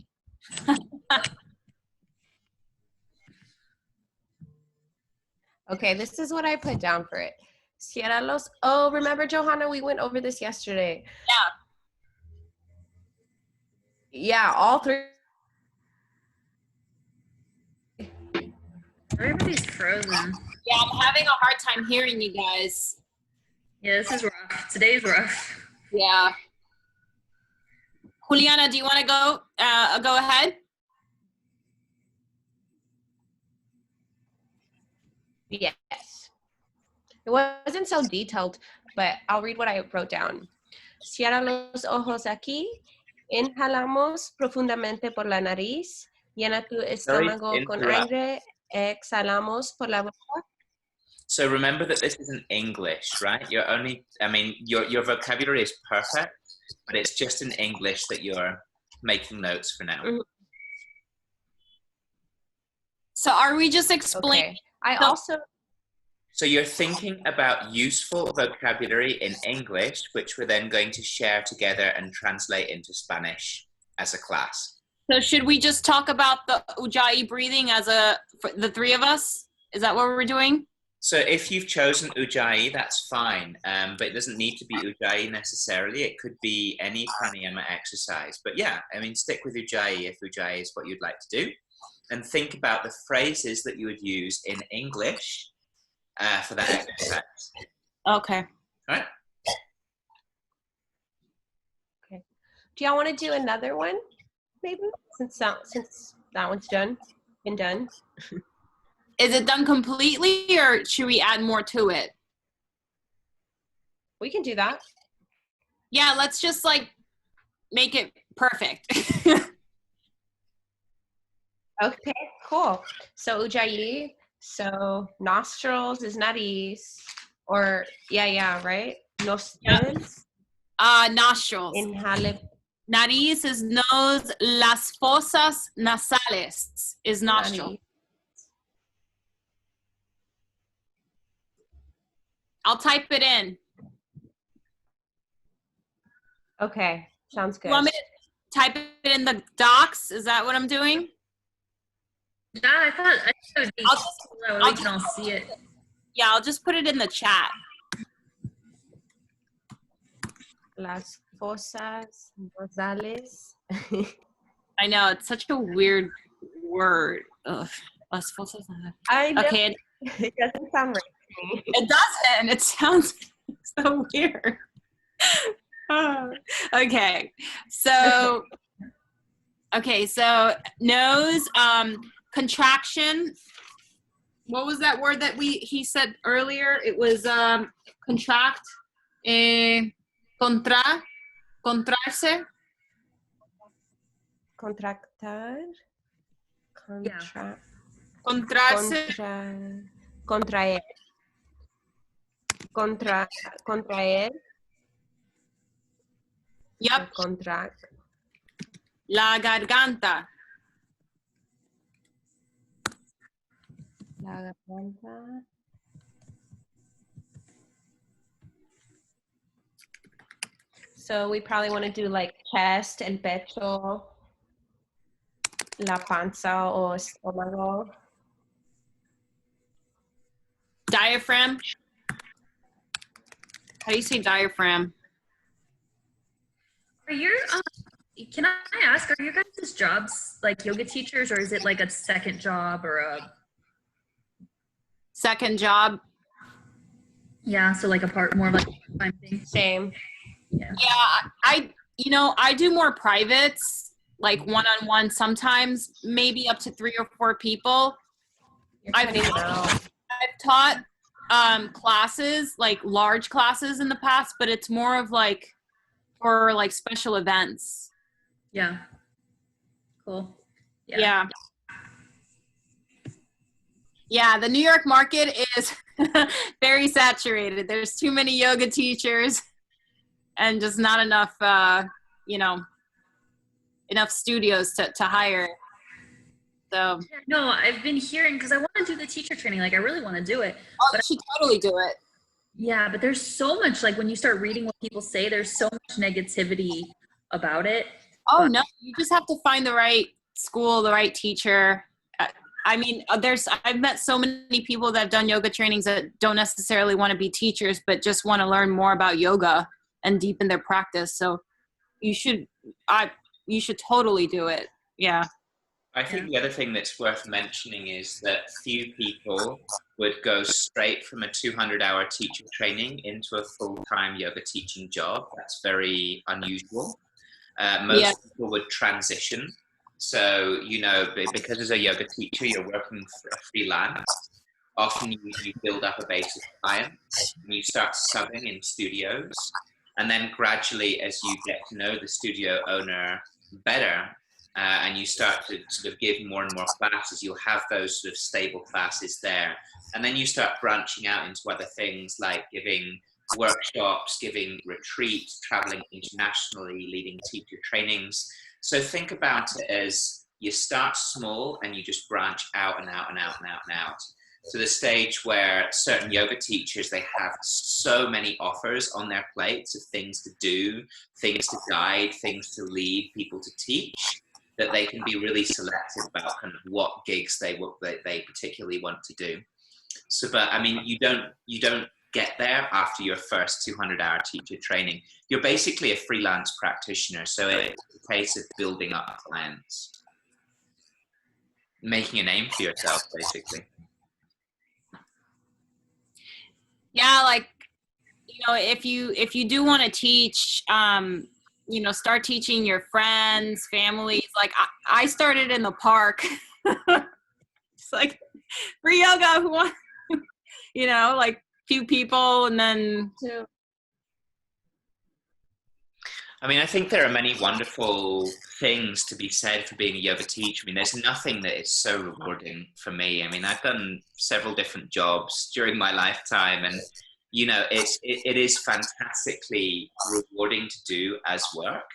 Okay, this is what I put down for it. Sierra Los. Oh, remember, Johanna, we went over this yesterday. Yeah, all three. Everybody's frozen. Yeah, I'm having a hard time hearing you guys. Yeah, this is rough. Today's rough. Yeah. Juliana, do you want to go ahead? Yes. It wasn't so detailed, but I'll read what I wrote down. Cierra los ojos aquí. Inhalamos profundamente por la nariz. Llena tu estómago con aire. Exhalamos por la boca. So remember that this isn't English, right? You're only, I mean, your vocabulary is perfect, but it's just in English that you're making notes for now. Mhm. So are we just explaining? Okay. I also, So you're thinking about useful vocabulary in English, which we're then going to share together and translate into Spanish as a class. So should we just talk about the Ujjayi breathing for the three of us? Is that what we're doing? So if you've chosen Ujjayi, that's fine, but it doesn't need to be Ujjayi necessarily. It could be any pranayama exercise. But yeah, I mean, stick with Ujjayi if Ujjayi is what you'd like to do. And think about the phrases that you would use in English for that exercise. Okay. All right? okay. Do y'all want to do another one? Maybe since that one's been done. Is it done completely or should we add more to it? We can do that. Yeah, let's just like make it perfect. Okay, cool. So Ujjayi, so nostrils is nariz, or yeah, right? Nostrils. Nostrils. Inhale. Nariz is nose. Las fosas nasales is nostril. Nariz. I'll type it in. Okay, sounds good. You want me to type it in the docs? Is that what I'm doing? Yeah, I thought it would be I'll cool just- that way I'll we can all see it. Yeah, I'll just put it in the chat. Las fosas nasales. I know, it's such a weird word. Ugh. Las fosas nasales. I know. Okay, It doesn't sound right to me. it doesn't. It sounds so weird. Okay, so nose, contraction. What was that word that he said earlier? It was contract, contrarse. Contractar. Yeah. Contrarse. Contraer. Contraer. Yep. Contract. La garganta. La garganta. So we probably want to do like chest, el pecho, la panza o estómago. Diaphragm. How do you say diaphragm? Are your can I ask, are your guys' jobs like yoga teachers, or is it like a second job or a Second job. so like a part more of like a part-time thing? Same. Yeah. Yeah, I do more privates, like one-on-one, sometimes maybe up to 3 or 4 people. You're I've cutting out. taught classes, like large classes in the past, but it's more of like for like special events. Yeah. Cool. Yeah. Yeah, the New York market is very saturated. There's too many yoga teachers and just not enough, enough studios to hire. So No, I've been hearing, because I want to do the teacher training. Like, I really want to do it. you should totally do it. Yeah, but there's so much, like, when you start reading what people say, there's so much negativity about it. Oh no, you just have to find the right school, the right teacher. I mean, I've met so many people that have done yoga trainings that don't necessarily want to be teachers, but just want to learn more about yoga and deepen their practice. So you should totally do it. Yeah. I think the other thing that's worth mentioning is that few people would go straight from a 200-hour teacher training into a full-time yoga teaching job. That's very unusual. Most people would transition. So, because as a yoga teacher, you're working for a freelance. Often you build up a base of clients and you start subbing in studios. And then gradually, as you get to know the studio owner better, and you start to sort of give more and more classes, you'll have those sort of stable classes there. And then you start branching out into other things like giving workshops, giving retreats, traveling internationally, leading teacher trainings. So think about it as you start small and you just branch out and out and out and out and out. To the stage where certain yoga teachers, they have so many offers on their plates of things to do, things to guide, things to lead, people to teach, that they can be really selective about kind of what gigs they particularly want to do. So, but I mean, you don't get there after your first 200-hour teacher training. You're basically a freelance practitioner, so it's a case of building up clients, making a name for yourself, basically. Yeah, like, if you do want to teach, start teaching your friends, families. Like I started in the park. It's like free yoga, who wants, like few people, and then. I mean, I think there are many wonderful things to be said for being a yoga teacher. I mean, there's nothing that is so rewarding for me. I mean, I've done several different jobs during my lifetime, and it is fantastically rewarding to do as work.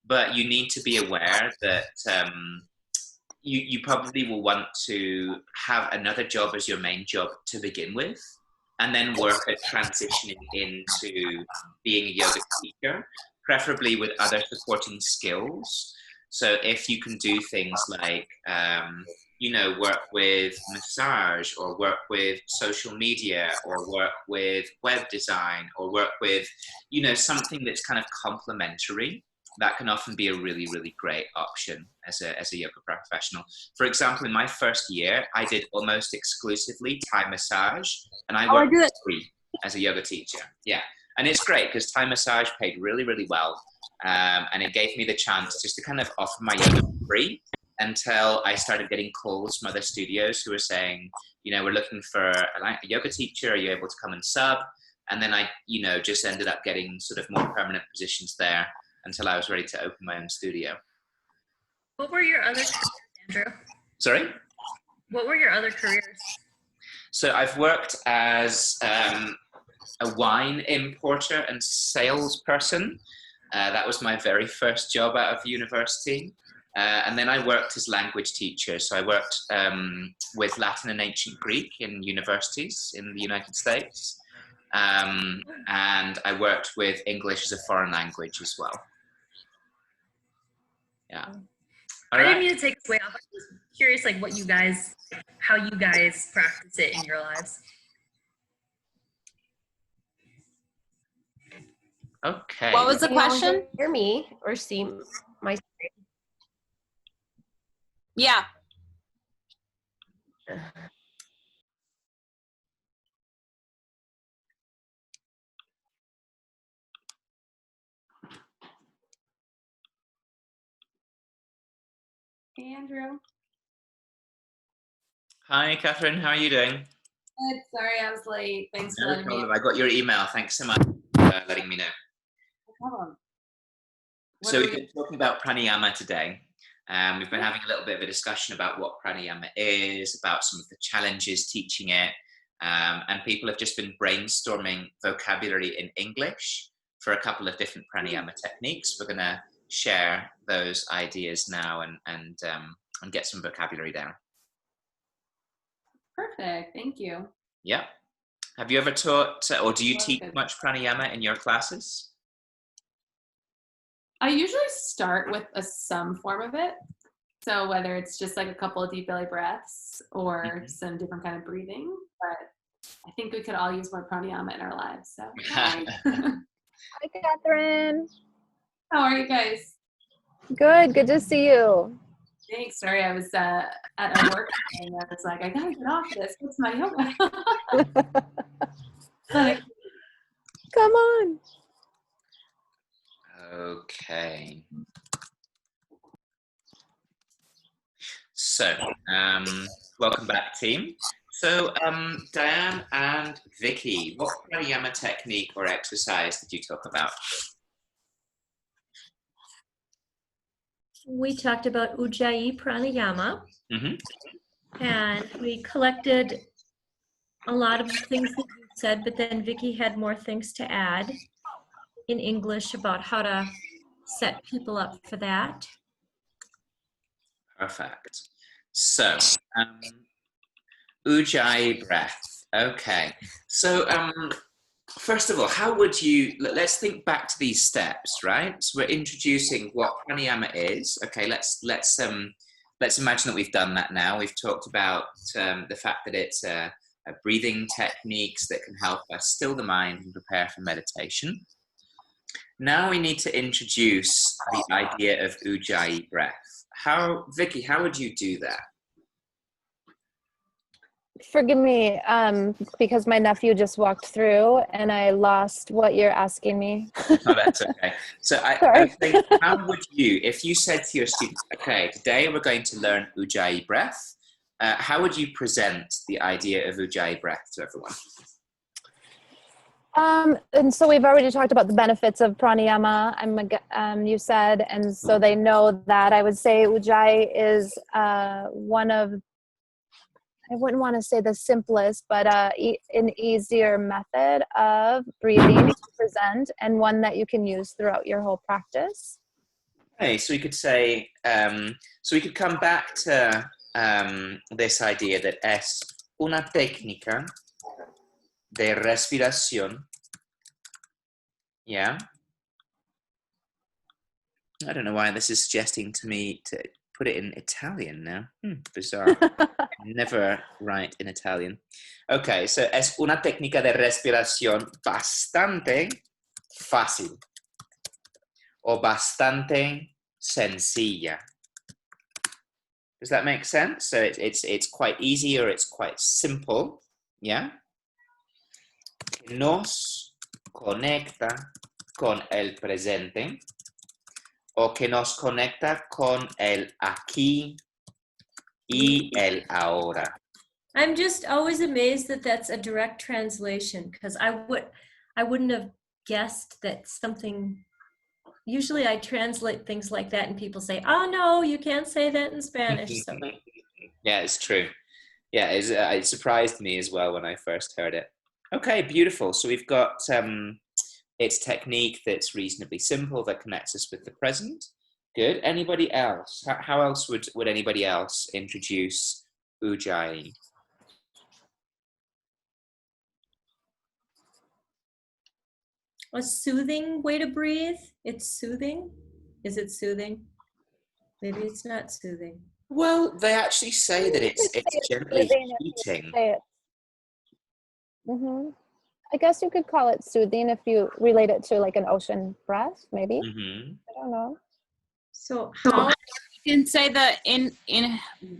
But you need to be aware that you probably will want to have another job as your main job to begin with, and then work at transitioning into being a yoga teacher, preferably with other supporting skills. So if you can do things like, work with massage, or work with social media, or work with web design, or work with, something that's kind of complementary, that can often be a really, really great option as a yoga professional. For example, in my first year, I did almost exclusively Thai massage, and I worked free as a yoga teacher. Yeah. And it's great because Thai massage paid really, really well. And it gave me the chance just to kind of offer my yoga for free until I started getting calls from other studios who were saying, we're looking for a yoga teacher. Are you able to come and sub? And then I, just ended up getting sort of more permanent positions there until I was ready to open my own studio. What were your other careers, Andrew? Sorry? What were your other careers? So I've worked as a wine importer and salesperson. That was my very first job out of university. And then I worked as language teacher. So I worked with Latin and Ancient Greek in universities in the United States. And I worked with English as a foreign language as well. Yeah. I didn't mean to take this way off. I'm just curious, like how you guys practice it in your lives. Okay. What was the question? Hear me or see my screen? Yeah. Hey, Andrew. Hi, Catherine. How are you doing? Good. Sorry, I was late. Thanks for No letting me. problem. I got your email. Thanks so much for letting me know. No problem. So we've been talking about pranayama today. We've been having a little bit of a discussion about what pranayama is, about some of the challenges teaching it, and people have just been brainstorming vocabulary in English for a couple of different pranayama techniques. We're going to share those ideas now and get some vocabulary down. Perfect. Thank you. Yeah. Have you ever taught, or do you Well, teach good. much pranayama in your classes? I usually start with some form of it. So whether it's just like a couple of deep belly breaths or some different kind of breathing, but I think we could all use more pranayama in our lives. So hi. Hi, Catherine. How are you guys? Good to see you. Thanks. Sorry, I was at a work and I was like, I gotta get off this. What's my yoga? But Come on. Okay. So, welcome back, team. So, Diane and Vicky, what pranayama technique or exercise did you talk about? We talked about Ujjayi Pranayama, Mm-hmm. and we collected a lot of the things that you said, but then Vicky had more things to add in English about how to set people up for that. Perfect. So, Ujjayi breath. Okay. So, first of all, how would you, let's think back to these steps, right? So we're introducing what pranayama is. Okay, let's imagine that we've done that now. We've talked about the fact that it's a breathing techniques that can help us still the mind and prepare for meditation. Now we need to introduce the idea of Ujjayi breath. Vicky, how would you do that? Forgive me, because my nephew just walked through and I lost what you're asking me. Oh, that's okay. So I Sorry. think, how would you, if you said to your students, okay, today we're going to learn Ujjayi breath, how would you present the idea of Ujjayi breath to everyone? And so we've already talked about the benefits of pranayama, you said, and so they know that. I would say Ujjayi is one of, I wouldn't want to say the simplest, but an easier method of breathing to present, and one that you can use throughout your whole practice. Okay, so we could say, so we could come back to this idea that es una técnica de respiración. Yeah. I don't know why this is suggesting to me to put it in Italian now. Bizarre. Never write in Italian. Okay, so es una técnica de respiración bastante fácil o bastante sencilla. Does that make sense? So it's quite easy or it's quite simple. Yeah. Nos conecta con el presente o que nos conecta con el aquí y el ahora. I'm just always amazed that that's a direct translation, because I wouldn't have guessed that something. Usually I translate things like that and people say, oh no, you can't say that in Spanish. So. Yeah, it's true. Yeah, it surprised me as well when I first heard it. Okay, beautiful. So we've got its technique that's reasonably simple, that connects us with the present. Good. Anybody else? How else would anybody else introduce Ujjayi? A soothing way to breathe. It's soothing. Is it soothing? Maybe it's not soothing. Well, they actually say that it's gently heating. Mm-hmm. I guess you could call it soothing if you relate it to like an ocean breath, maybe. Mm-hmm. I don't know. So how? You can say the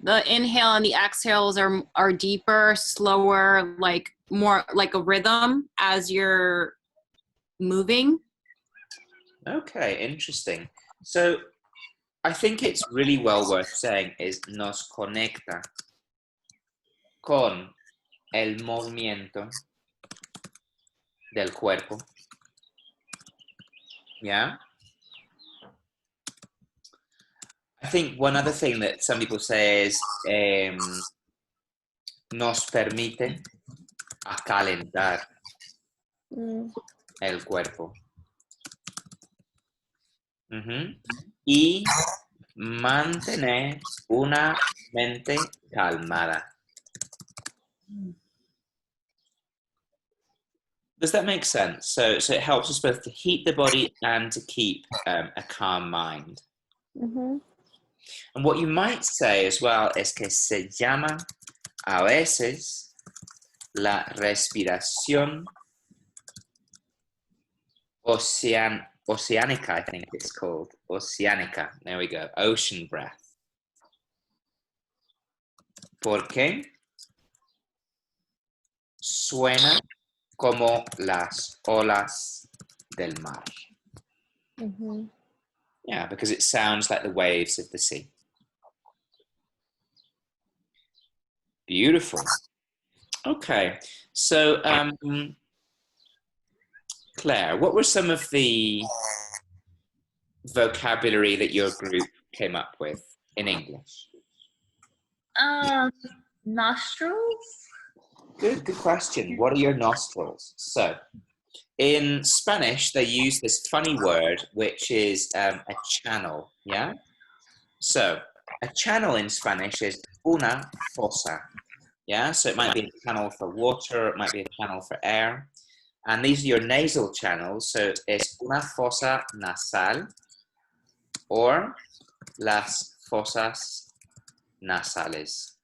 the inhale and the exhales are deeper, slower, like more like a rhythm as you're moving. Okay, interesting. So I think it's really well worth saying is nos conecta con el movimiento del cuerpo. Yeah. I think one other thing that some people say is nos permite acalentar el cuerpo. Y mantener una mente calmada. Does that make sense? So it helps us both to heat the body and to keep a calm mind. Mm-hmm. And what you might say as well es que se llama a veces la respiración oceánica, I think it's called. Oceánica. There we go. Ocean breath. Porque suena como las olas del mar. Mm-hmm. Yeah, because it sounds like the waves of the sea. Beautiful. Okay, so Claire, what were some of the vocabulary that your group came up with in English? Nostrils. Good question. What are your nostrils? So, in Spanish, they use this funny word, which is a channel, yeah? So, a channel in Spanish is una fosa, yeah? So it might be a channel for water, it might be a channel for air. And these are your nasal channels, so it's una fosa nasal or las fosas nasales.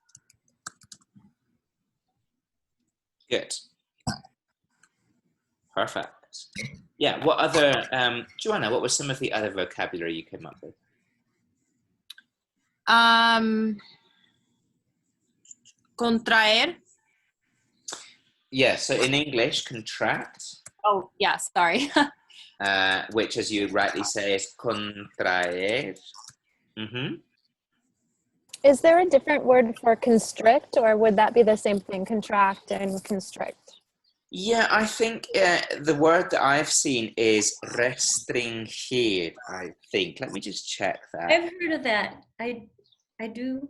Good. Perfect. Yeah, what other, Joanna, what was some of the other vocabulary you came up with? Contraer. Yeah, so in English, contract, Oh, yeah, sorry. which as you rightly say is contraer. Is there a different word for constrict, or would that be the same thing, contract and constrict? Yeah, I think the word that I've seen is restringir, I think. Let me just check that. I've heard of that. I do.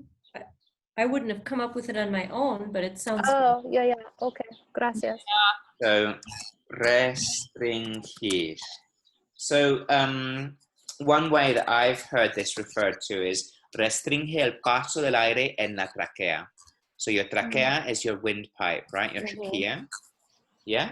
I wouldn't have come up with it on my own, but it sounds. Oh, yeah. Okay, gracias. So, restringir. So, one way that I've heard this referred to is restringe el paso del aire en la tráquea. So your trachea is your windpipe, right? Your trachea. Yeah.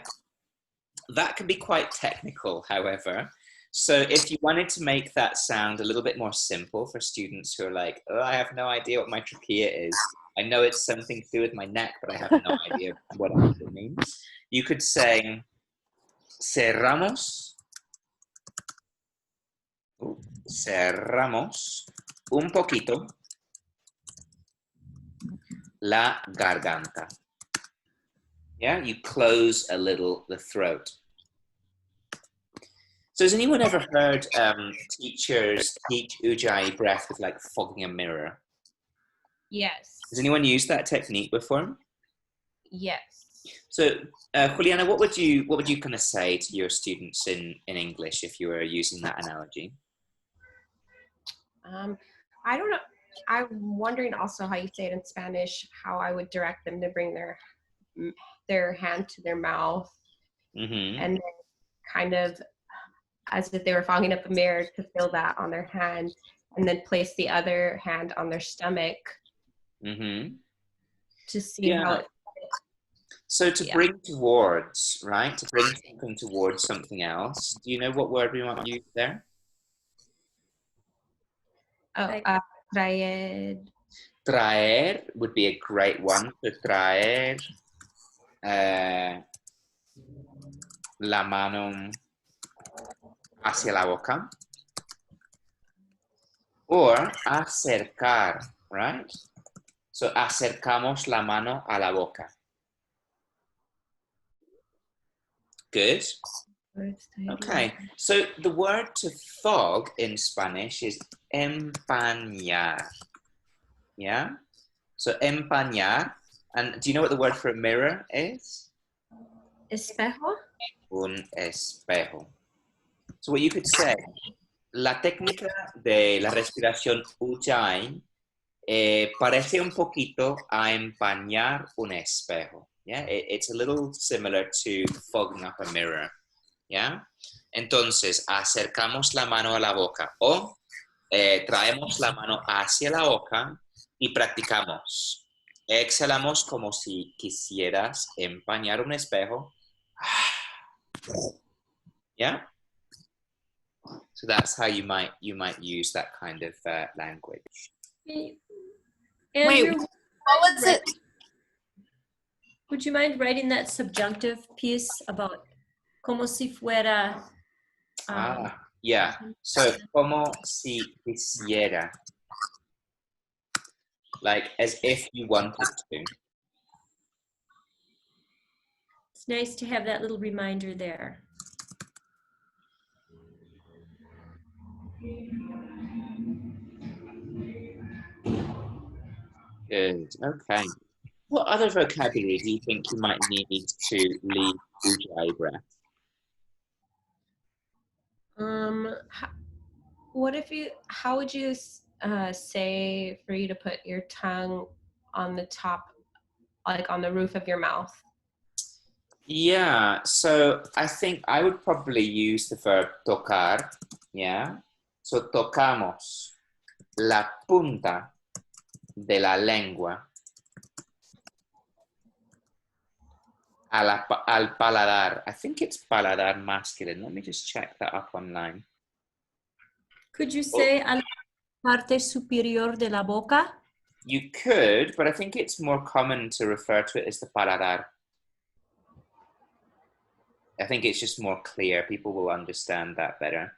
That can be quite technical, however. So if you wanted to make that sound a little bit more simple for students who are like, oh, I have no idea what my trachea is. I know it's something to do with my neck, but I have no idea what it means. You could say, cerramos un poquito la garganta. Yeah, you close a little the throat. So has anyone ever heard teachers teach Ujjayi breath with like fogging a mirror? Yes. Has anyone used that technique before? Yes. So Juliana, what would you kind of say to your students in English if you were using that analogy? I don't know. I'm wondering also how you say it in Spanish, how I would direct them to bring their hand to their mouth and then kind of as if they were fogging up a mirror to feel that on their hand and then place the other hand on their stomach to see how it. So to bring towards, right? To bring something towards something else. Do you know what word we might use there? Traer. Traer would be a great one. So traer la mano hacia la boca. Or acercar, right? So acercamos la mano a la boca. Good. Okay, so the word to fog in Spanish is empañar. Yeah? So empañar. And do you know what the word for a mirror is? Espejo. Un espejo. So what you could say, la técnica de la respiración Ujjayi parece un poquito a empañar un espejo. Yeah, it's a little similar to fogging up a mirror. ¿ya? Entonces, acercamos la mano a la boca o traemos la mano hacia la boca y practicamos. Exhalamos como si quisieras empañar un espejo. Yeah? So that's how you might use that kind of language. Andrew, What was it? would you mind writing that subjunctive piece about como si fuera? Yeah. So, como si quisiera. Like as if you wanted to. It's nice to have that little reminder there. Good. Okay. What other vocabulary do you think you might need to lead Ujjayi breath? How would you say for you to put your tongue on the top, like on the roof of your mouth? Yeah, so I think I would probably use the verb tocar, yeah? So tocamos la punta de la lengua al paladar. I think it's paladar masculine. Let me just check that up online. Could you say a la parte superior de la boca? You could, but I think it's more common to refer to it as the paladar. I think it's just more clear. People will understand that better.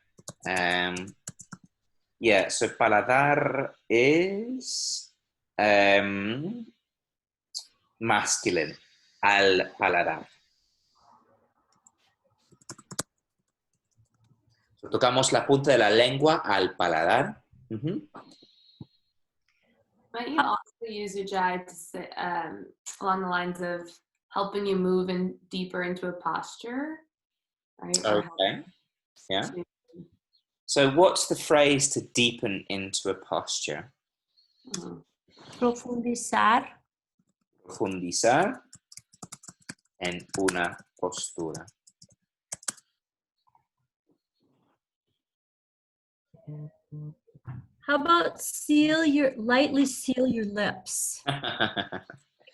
Yeah, so paladar is masculine, al paladar. So, tocamos la punta de la lengua al paladar. Might you also use Ujjayi to say, along the lines of helping you move in deeper into a posture, right? Okay. Yeah. So what's the phrase to deepen into a posture? Profundizar. Profundizar en una postura. How about lightly seal your lips?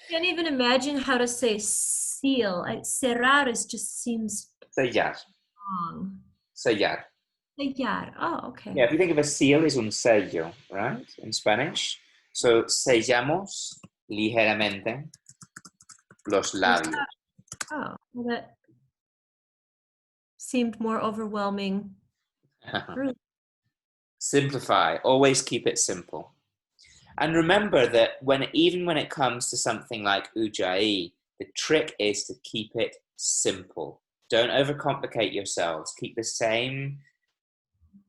Can't even imagine how to say seal. Cerrar just seems Sellar. wrong. Sellar. Sellar. Oh, okay. Yeah, if you think of a seal as un sello, right? In Spanish. So sellamos ligeramente los labios. Oh, well, that seemed more overwhelming. Simplify. Always keep it simple. And remember that even when it comes to something like Ujjayi, the trick is to keep it simple. Don't overcomplicate yourselves. Keep the same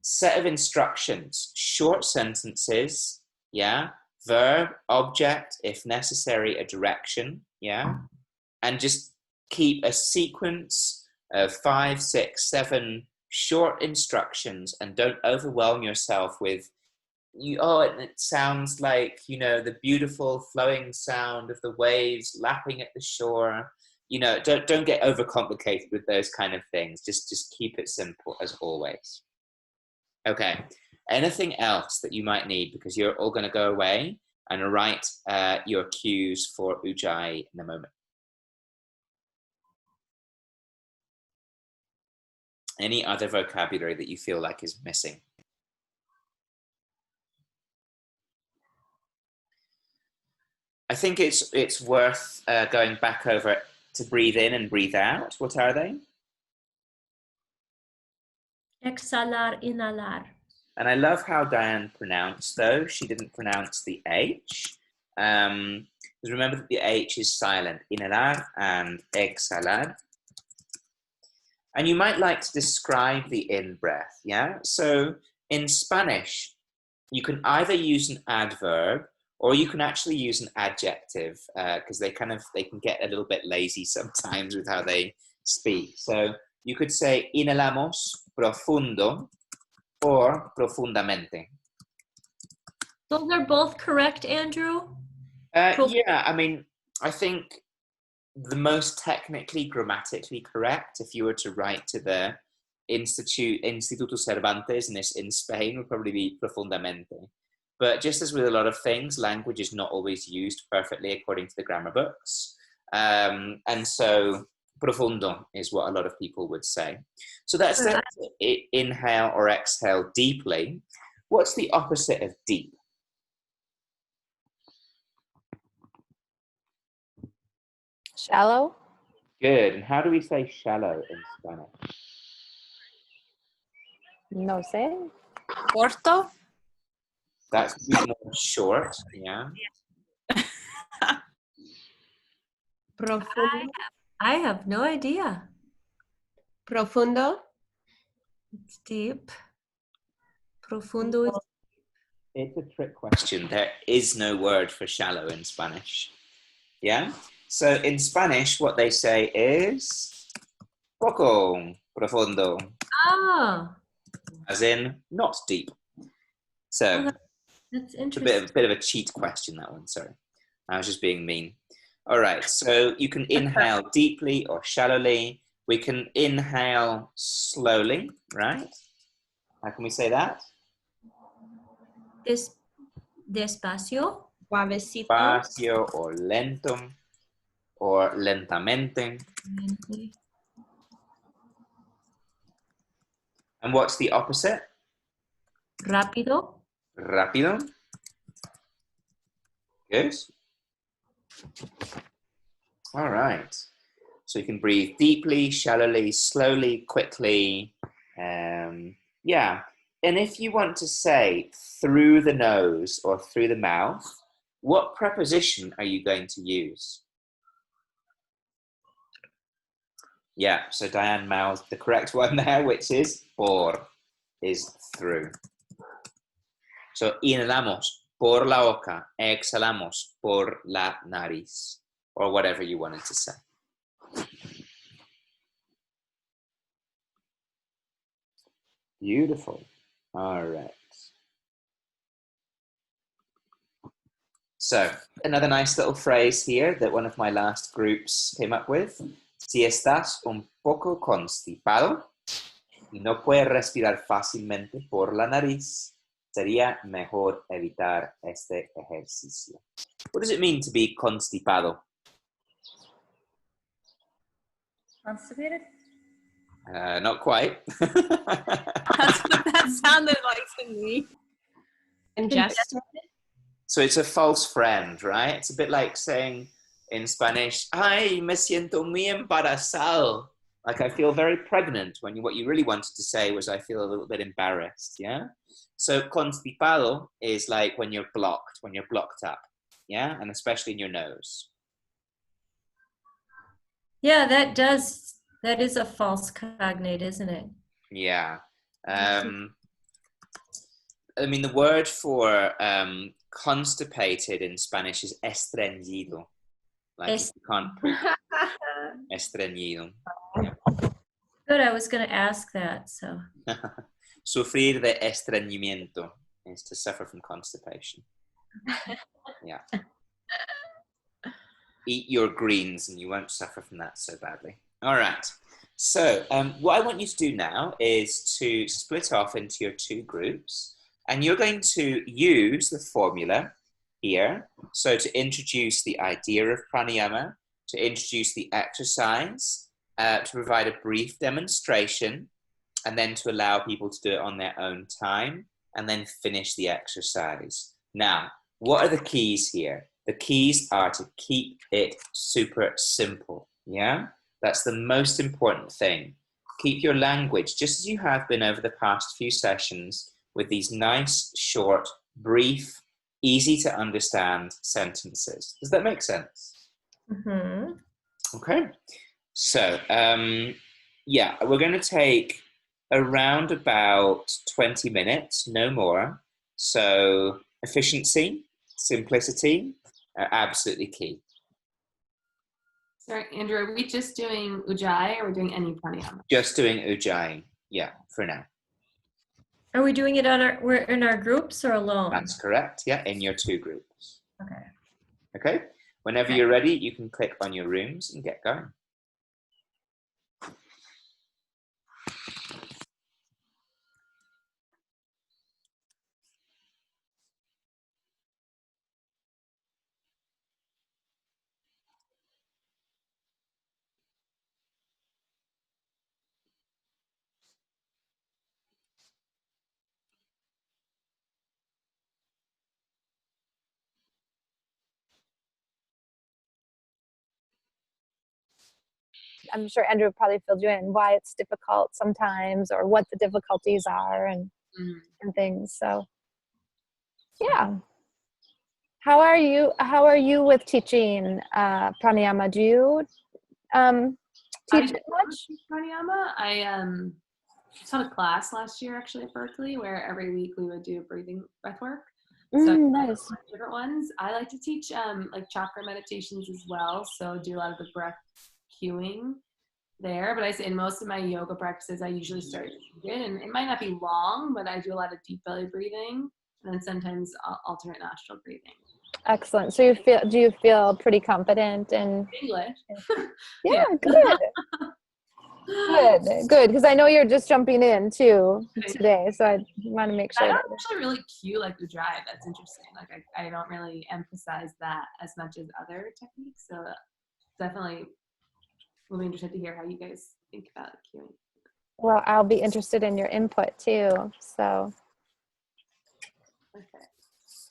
set of instructions, short sentences, yeah, verb, object, if necessary, a direction, yeah, and just keep a sequence of 5, 6, 7 short instructions and don't overwhelm yourself with it sounds like, the beautiful flowing sound of the waves lapping at the shore. Don't get overcomplicated with those kind of things. Just keep it simple as always. Okay. Anything else that you might need, because you're all going to go away and write your cues for Ujjayi in a moment. Any other vocabulary that you feel like is missing? I think it's worth going back over it to breathe in and breathe out. What are they? Exhalar, inhalar. And I love how Diane pronounced those. She didn't pronounce the H. Because remember that the H is silent. Inhalar and exhalar. And you might like to describe the in-breath, yeah? So in Spanish, you can either use an adverb or you can actually use an adjective because they can get a little bit lazy sometimes with how they speak. So you could say inhalamos profundo or profundamente. Those are both correct, Andrew? Yeah, I mean, I think the most technically grammatically correct, if you were to write to the Instituto Cervantes in Spain, would probably be profundamente. But just as with a lot of things, language is not always used perfectly according to the grammar books. And so profundo is what a lot of people would say. So that's the inhale or exhale deeply. What's the opposite of deep? Shallow? Good. And how do we say shallow in Spanish? No sé. Corto? That's more short, yeah. Profundo. I have no idea. Profundo. It's deep. Profundo is It's a trick question. There is no word for shallow in Spanish. Yeah? So in Spanish, what they say is poco profundo, oh, as in not deep. So that's it's a interesting. bit of a cheat question, that one, sorry. I was just being mean. All right, so you can inhale deeply or shallowly. We can inhale slowly, right? How can we say that? Despacio. Suavecito. Despacio or lento or lentamente. And what's the opposite? Rápido. Rápido. Good. All right. So you can breathe deeply, shallowly, slowly, quickly. Yeah. And if you want to say through the nose or through the mouth, what preposition are you going to use? Yeah, so Diane mouthed the correct one there, which is por, is through. So inhalamos por la boca, exhalamos por la nariz, or whatever you wanted to say. Beautiful. All right. So another nice little phrase here that one of my last groups came up with. Si estás un poco constipado y no puedes respirar fácilmente por la nariz, sería mejor evitar este ejercicio. What does it mean to be constipado? Constipated? Not quite. That's what that sounded like to me. Congested. So it's a false friend, right? It's a bit like saying in Spanish, ay, me siento muy embarazado. Like I feel very pregnant, when what you really wanted to say was I feel a little bit embarrassed, yeah? So constipado is like when you're blocked up, yeah? And especially in your nose. Yeah, that is a false cognate, isn't it? Yeah. I mean, the word for constipated in Spanish is estreñido. Like you can't poop. Estreñido. Good, I was going to ask that, so. Sufrir de estreñimiento is to suffer from constipation. Yeah. Eat your greens and you won't suffer from that so badly. All right. So what I want you to do now is to split off into your two groups, and you're going to use the formula here. So to introduce the idea of pranayama, to introduce the exercise, to provide a brief demonstration, and then to allow people to do it on their own time, and then finish the exercise. Now, what are the keys here? The keys are to keep it super simple, yeah? That's the most important thing. Keep your language, just as you have been over the past few sessions, with these nice, short, brief, easy to understand sentences. Does that make sense? Mm-hmm. Okay. So, yeah, we're going to take around about 20 minutes, no more. So efficiency, simplicity are absolutely key. Sorry, Andrew, are we just doing Ujjayi or are we doing any pranayama? Just doing Ujjayi, yeah, for now. Are we doing it we're in our groups or alone? That's correct, yeah, in your two groups. Okay. Okay? Whenever you're ready, you can click on your rooms and get going. I'm sure Andrew probably filled you in why it's difficult sometimes or what the difficulties are and things. So yeah. How are you with teaching pranayama? Do you teach it much? Pranayama. I taught a class last year actually at Berkeley where every week we would do breath work. So Nice. different ones. I like to teach like chakra meditations as well. So do a lot of the breath cueing there. But I say in most of my yoga practices, I usually start seated, and it might not be long, but I do a lot of deep belly breathing and then sometimes alternate nostril breathing. Excellent. So do you feel pretty confident in English? Yeah, good. Good. Because I know you're just jumping in too today, so I want to make sure. I that don't actually really cue like the drive. That's interesting. Like I don't really emphasize that as much as other techniques. So definitely will be interested to hear how you guys think about cueing. Well, I'll be interested in your input too. So, Okay.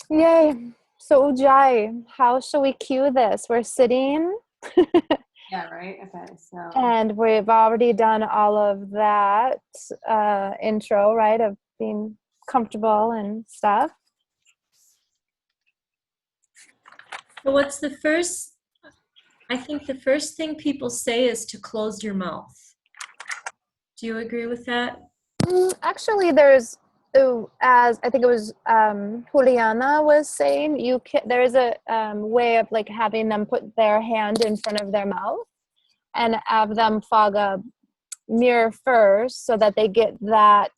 yay. So Ujjayi, how shall we cue this? We're sitting. Yeah, right? Okay, so. And we've already done all of that intro, right, of being comfortable and stuff. So I think the first thing people say is to close your mouth. Do you agree with that? Actually, there's, as I think it was Juliana was saying, there's a way of like having them put their hand in front of their mouth and have them fog a mirror first so that they get that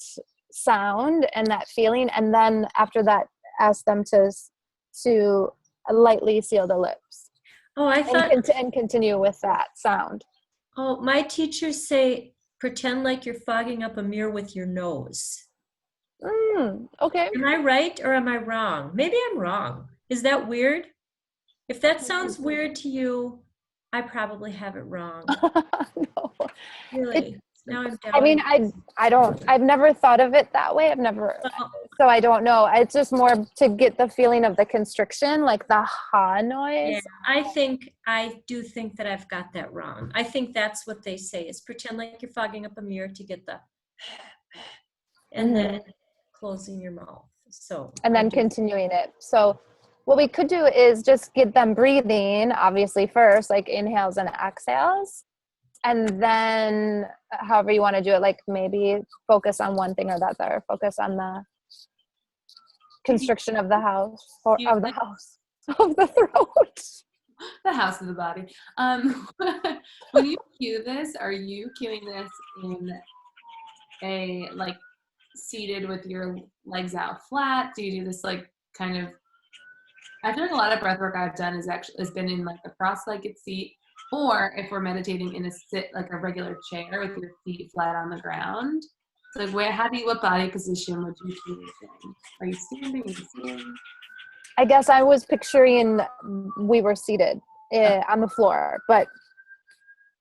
sound and that feeling, and then after that ask them to lightly seal the lips. Oh, I thought and continue with that sound. Oh, my teachers say pretend like you're fogging up a mirror with your nose. Okay. Am I right or am I wrong? Maybe I'm wrong. Is that weird? If that sounds weird to you, I probably have it wrong. No. Really? Now I'm down. I mean, I've never thought of it that way. So I don't know. It's just more to get the feeling of the constriction, like the ha noise. Yeah, I do think that I've got that wrong. I think that's what they say is pretend like you're fogging up a mirror to get the, and then closing your mouth. So. And then continuing it. So what we could do is just get them breathing, obviously first, like inhales and exhales. And then however you want to do it, like maybe focus on one thing or the other. Focus on the constriction of the house, or of the house, of the throat. The house of the body. When you cue this, are you cueing this in a like seated with your legs out flat? Do you do this like kind of? I feel like a lot of breath work I've done has been in like a cross-legged seat, or if we're meditating in like a regular chair with your feet flat on the ground. So like what body position would you cue this in? Are you standing? Are you sitting? I guess I was picturing we were seated on the floor, but.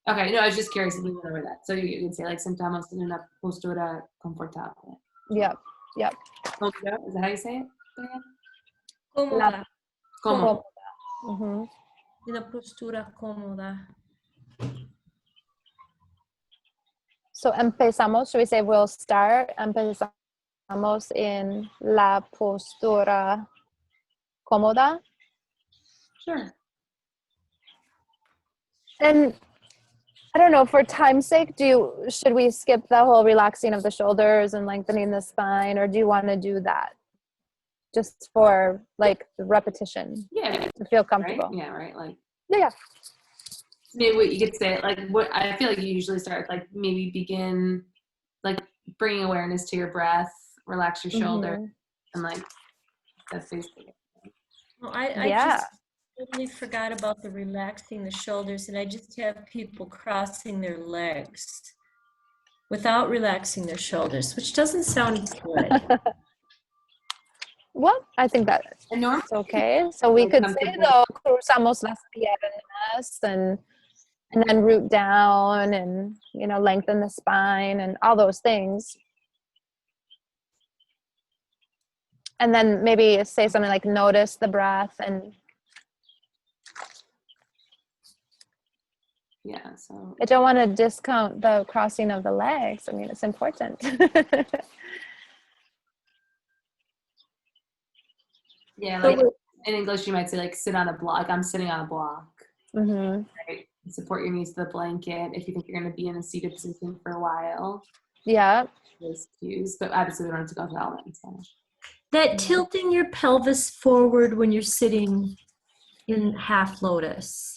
Okay, no, I was just curious if you went over that. So you can say like sentamos en una postura confortable. Yep. Cómoda, is that how you say it? Cómoda. Cómoda. Mm-hmm. Una postura cómoda. So empezamos, should we say we'll start? Empezamos en la postura cómoda. Sure. And I don't know, for time's sake, should we skip the whole relaxing of the shoulders and lengthening the spine, or do you want to do that just for like the repetition? Yeah. To feel comfortable. Right? Yeah, right. Like. Yeah. Maybe what you could say, like what I feel like you usually start, like maybe begin, like bringing awareness to your breath, relax your shoulder, and like that's basically it. Well, totally forgot about the relaxing the shoulders, and I just have people crossing their legs without relaxing their shoulders, which doesn't sound good. Well, I think that's And normally, okay. So we could say comfortable. though, cruzamos las piernas and then root down and, you know, lengthen the spine and all those things. And then maybe say something like notice the breath and yeah, so I don't want to discount the crossing of the legs. I mean, it's important. yeah, So like in English, you might say like sit on a block. Like I'm sitting on a block. mm-hmm. Right? Support your knees to the blanket. If you think you're going to be in a seated position for a while, Yeah. those cues. But obviously, we don't have to go through all that in Spanish. That tilting your pelvis forward when you're sitting in half lotus.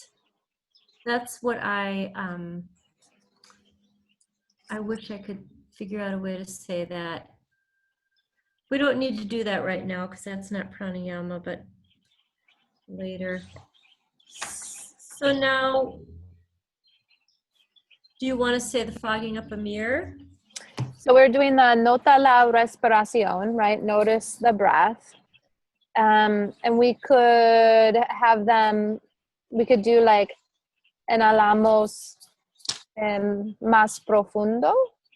That's what I wish I could figure out a way to say that. We don't need to do that right now because that's not pranayama, but later. So now, do you want to say the fogging up a mirror? So we're doing the nota la respiración, right? Notice the breath. And we could have them, we could do like inhalamos más profundo.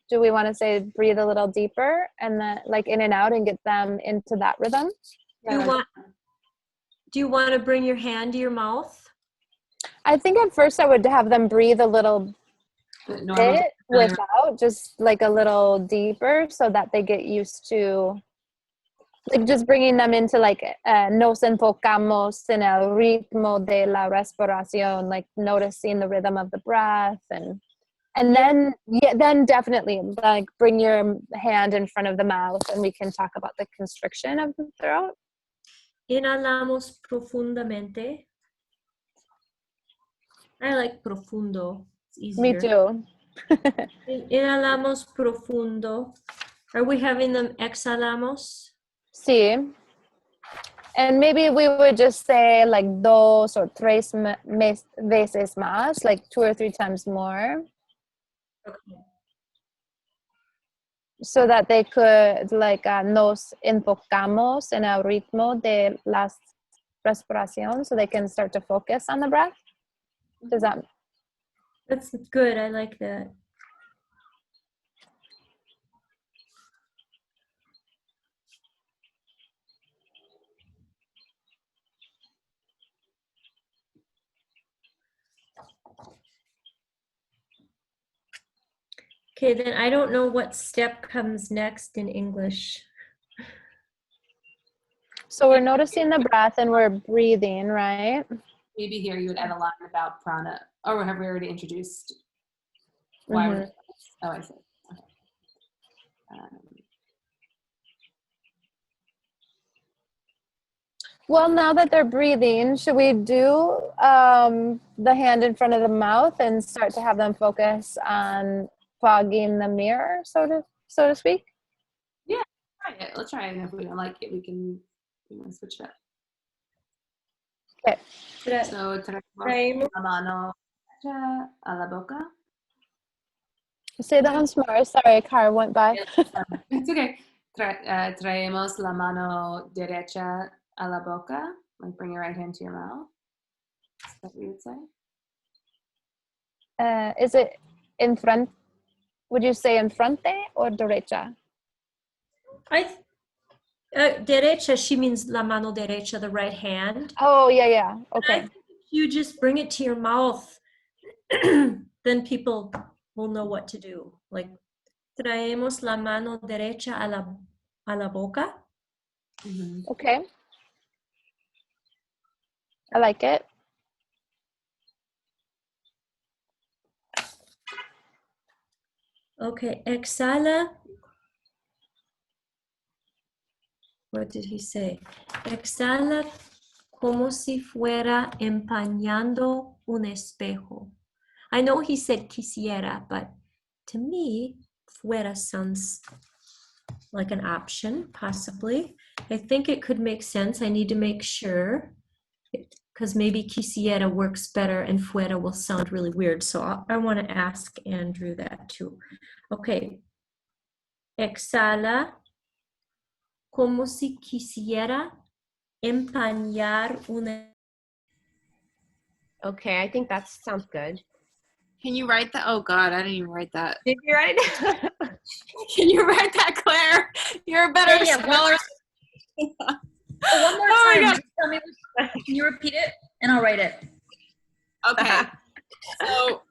Do we want to say breathe a little deeper and then like in and out and get them into that rhythm? Do you want to bring your hand to your mouth? I think at first I would have them breathe a little bit without, just like a little deeper so that they get used to, like just bringing them into like nos enfocamos en el ritmo de la respiración, like noticing the rhythm of the breath and then then definitely like bring your hand in front of the mouth and we can talk about the constriction of the throat. Inhalamos profundamente. I like profundo. It's easier. Me too. Inhalamos profundo. Are we having them exhalamos? Sí. And maybe we would just say like dos or tres veces más, like 2 or 3 times more. Okay. So that they could like nos enfocamos en el ritmo de la respiración so they can start to focus on the breath. Does that? That's good. I like that. Okay, then I don't know what step comes next in English. So we're noticing the breath and we're breathing, right? Maybe here you would add a line about prana, or have we already introduced why we're, oh, I see. Okay. Well, now that they're breathing, should we do the hand in front of the mouth and start to have them focus on fogging the mirror, so to speak? Yeah, try it. Let's try it. And if we don't like it, we can switch it up. Okay. So traemos la mano derecha a la boca. Say that once more. Sorry, a car went by. It's okay. Traemos la mano derecha a la boca. Like bring your right hand to your mouth. Is that what you would say? Is it in front? Would you say in frente or derecha? Derecha, she means la mano derecha, the right hand. Oh, yeah. Okay. I think if you just bring it to your mouth, then people will know what to do. Like, traemos la mano derecha a la boca. Mm-hmm. Okay. I like it. Okay, exhala. What did he say? Exhala como si fuera empañando un espejo. I know he said quisiera, but to me, fuera sounds like an option, possibly. I think it could make sense. I need to make sure. It because maybe quisiera works better and fuera will sound really weird. So I want to ask Andrew that too. Okay. Exhala como si quisiera empañar una. Okay, I think that sounds good. Can you write that? Oh God, I didn't even write that. Did you write? Can you write that, Claire? You're a better Yeah, speller. One more Oh my time. God. Just tell me. Can you repeat it? And I'll write it. Okay. So,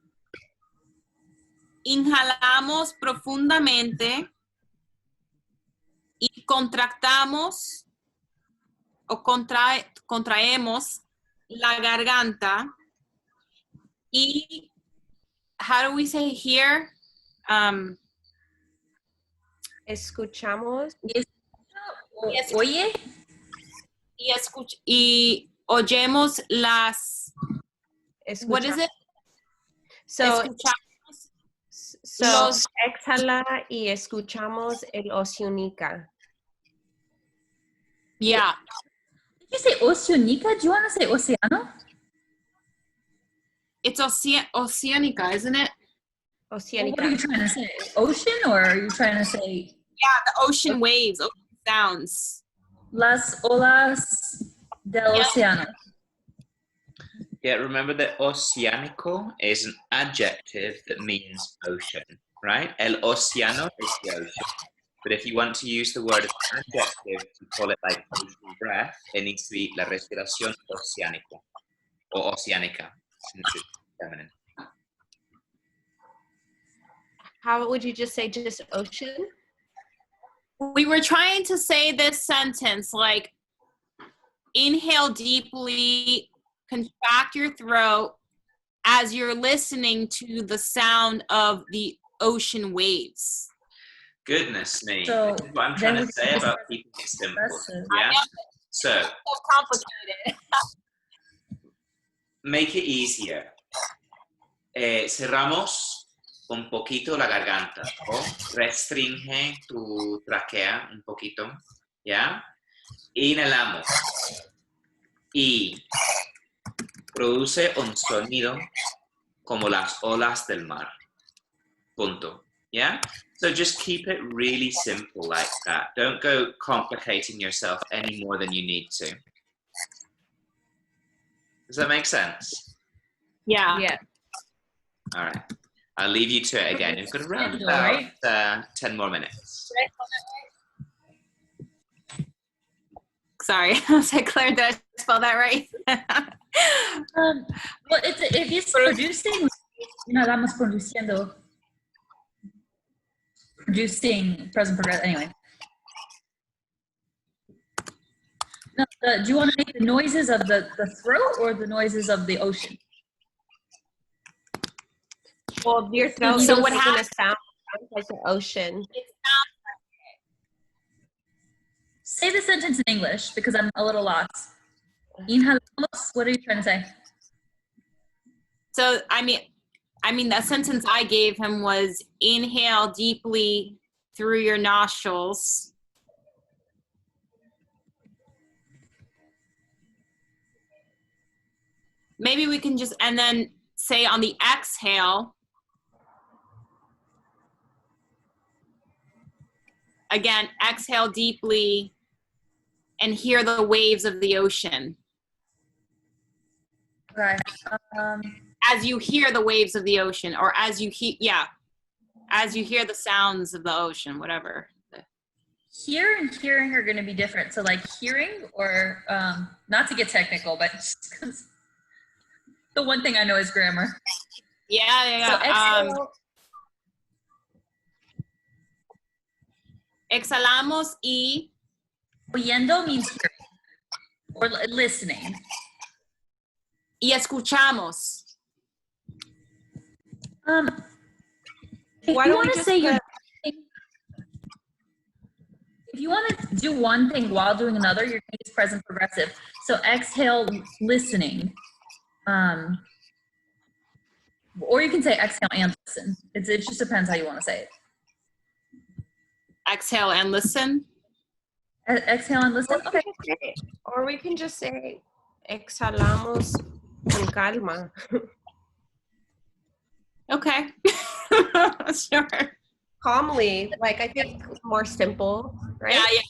inhalamos profundamente y contractamos o contraemos la garganta y how do we say here? Escuchamos. Oye. Y oyemos las. What is it? So, Escuchamos so exhala y escuchamos el Oceanica. Yeah. Did you say Oceanica? Do you want to say Oceano? It's Oceanica, isn't it? What are you Oceanica. trying to say? Ocean, or are you trying to say Yeah, the ocean waves, ocean sounds. las olas del Yeah. océano? Yeah, remember that oceánico is an adjective that means ocean, right? El océano is the ocean. But if you want to use the word as an adjective to call it like ocean breath, it needs to be la respiración oceánico or oceánica, since it's feminine. How would you just say just ocean? We were trying to say this sentence like inhale deeply, contract your throat as you're listening to the sound of the ocean waves. Goodness me. So this is what I'm then trying we to say can about keeping it simple. expressive. Yeah? So So complicated. make it easier. Cerramos un poquito la garganta o restringe tu tráquea un poquito, ¿ya? Inhalamos y produce un sonido como las olas del mar. Punto. ¿Ya? So just keep it really simple like that. Don't go complicating yourself any more than you need to. Does that make sense? Yeah. Yeah. All right. I'll leave you to it again. You've got around Simple, about right? 10 more minutes. Sorry, I said Claire, did I spell that right? Well, if it's producing, vamos produciendo. Producing present progressive. Anyway. No, do you want to make the noises of the throat or the noises of the ocean? Well, your throat So is what going to happens- sound like the ocean. Say the sentence in English because I'm a little lost. Inhalamos. What are you trying to say? So I mean that sentence I gave him was inhale deeply through your nostrils. Maybe we can just, and then say on the exhale, again, exhale deeply and hear the waves of the ocean. Right. As you hear the waves of the ocean, or as you as you hear the sounds of the ocean, whatever. Hear and hearing are going to be different. So like hearing, or not to get technical, but just 'cause the one thing I know is grammar. Yeah. So Exhalamos y oyendo means hearing or listening. escuchamos. If Why you don't we want to just say put- if you want to do one thing while doing another, you're going to use present progressive. So exhale, listening. Or you can say exhale and listen. It just depends how you want to say it. Exhale and listen. Exhale and listen. Okay. Or we can just say exhalamos con calma. Okay. Sure. Calmly, like I think more simple, right? Yeah.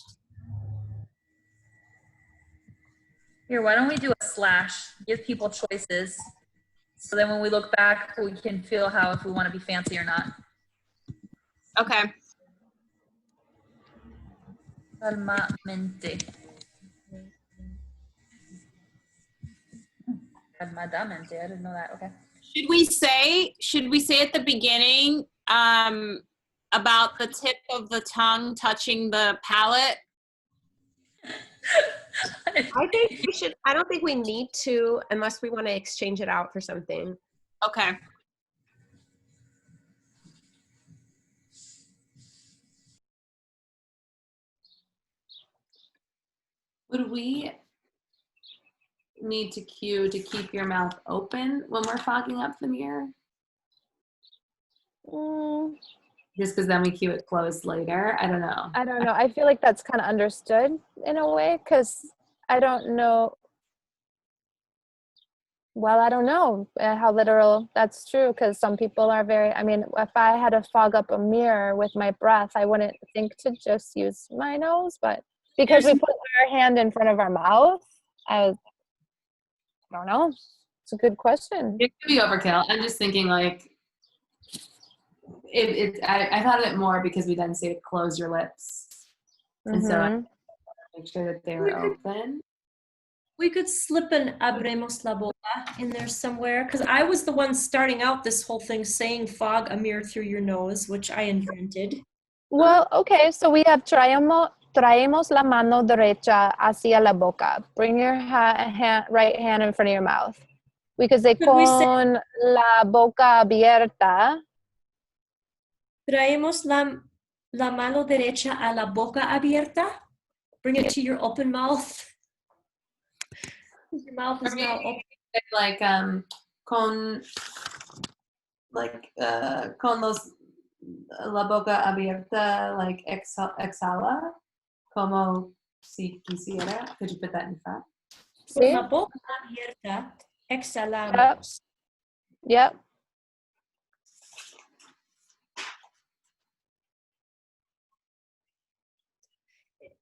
Here, why don't we do a slash? Give people choices. So then when we look back, we can feel how if we want to be fancy or not. Okay. Calmamente. Calmadamente. I didn't know that. Okay. Should we say at the beginning about the tip of the tongue touching the palate? I think we should. I don't think we need to unless we want to exchange it out for something. Okay. Would we need to cue to keep your mouth open when we're fogging up the mirror? Just because then we cue it closed later? I don't know. I don't know. I feel like that's kind of understood in a way because I don't know. Well, I don't know how literal that's true because some people are very, I mean, if I had to fog up a mirror with my breath, I wouldn't think to just use my nose, but because we put our hand in front of our mouth, I don't know. It's a good question. It could be overkill. I'm just thinking like, I thought of it more because we then say to close your lips. And so I make sure that they were open. We could slip an abrimos la boca in there somewhere because I was the one starting out this whole thing saying fog a mirror through your nose, which I invented. Well, okay, so we have traemos la mano derecha hacia la boca. Bring your right hand in front of your mouth. We could say con la boca abierta. Traemos la mano derecha a la boca abierta. Bring it to your open mouth. Your mouth is now open. Like con los la boca abierta, like exhala, como si quisiera. Could you put that in front? Con la boca abierta, exhalamos. Yep.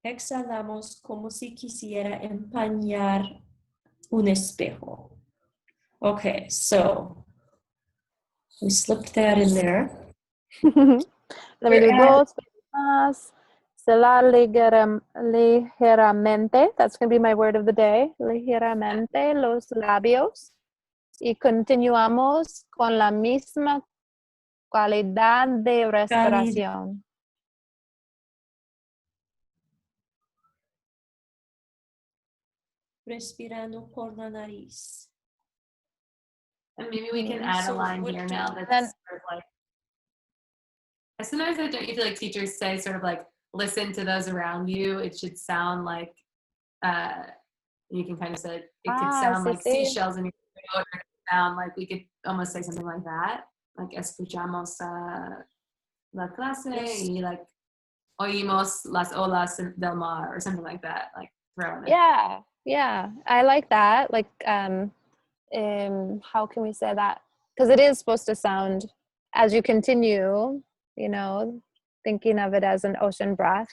Exhalamos como si quisiera empañar un espejo. Okay, so we slipped that in there. Let me do dos más. Celar ligeramente. That's going to be my word of the day. Ligeramente los labios. Y continuamos con la misma calidad de respiración. Respirando por la nariz. And maybe we can add a line here now that's sort of like, sometimes don't you feel like teachers say sort of like, listen to those around you. It should sound like, you can kind of say, it could sound like seashells in your throat, or it could sound like, we could almost say something like that. Like, escuchamos la clase y like, oímos las olas del mar, or something like that. Like, throw in it. Yeah, I like that. Like, how can we say that? Because it is supposed to sound, as you continue, you know, thinking of it as an ocean breath.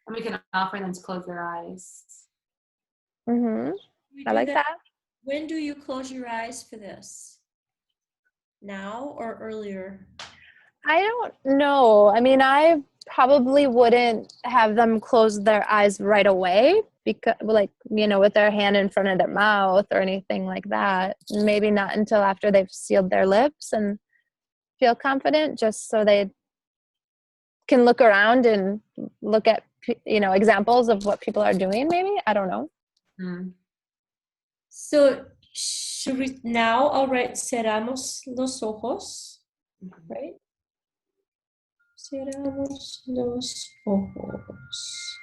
And we can offer them to close their eyes. I like that. When do you close your eyes for this? Now or earlier? I don't know. I mean, I probably wouldn't have them close their eyes right away because, like, you know, with their hand in front of their mouth or anything like that. Maybe not until after they've sealed their lips and feel confident, just so they can look around and look at, you know, examples of what people are doing. Maybe, I don't know. So should we now? All right, cerramos los ojos, right? Cerramos los ojos.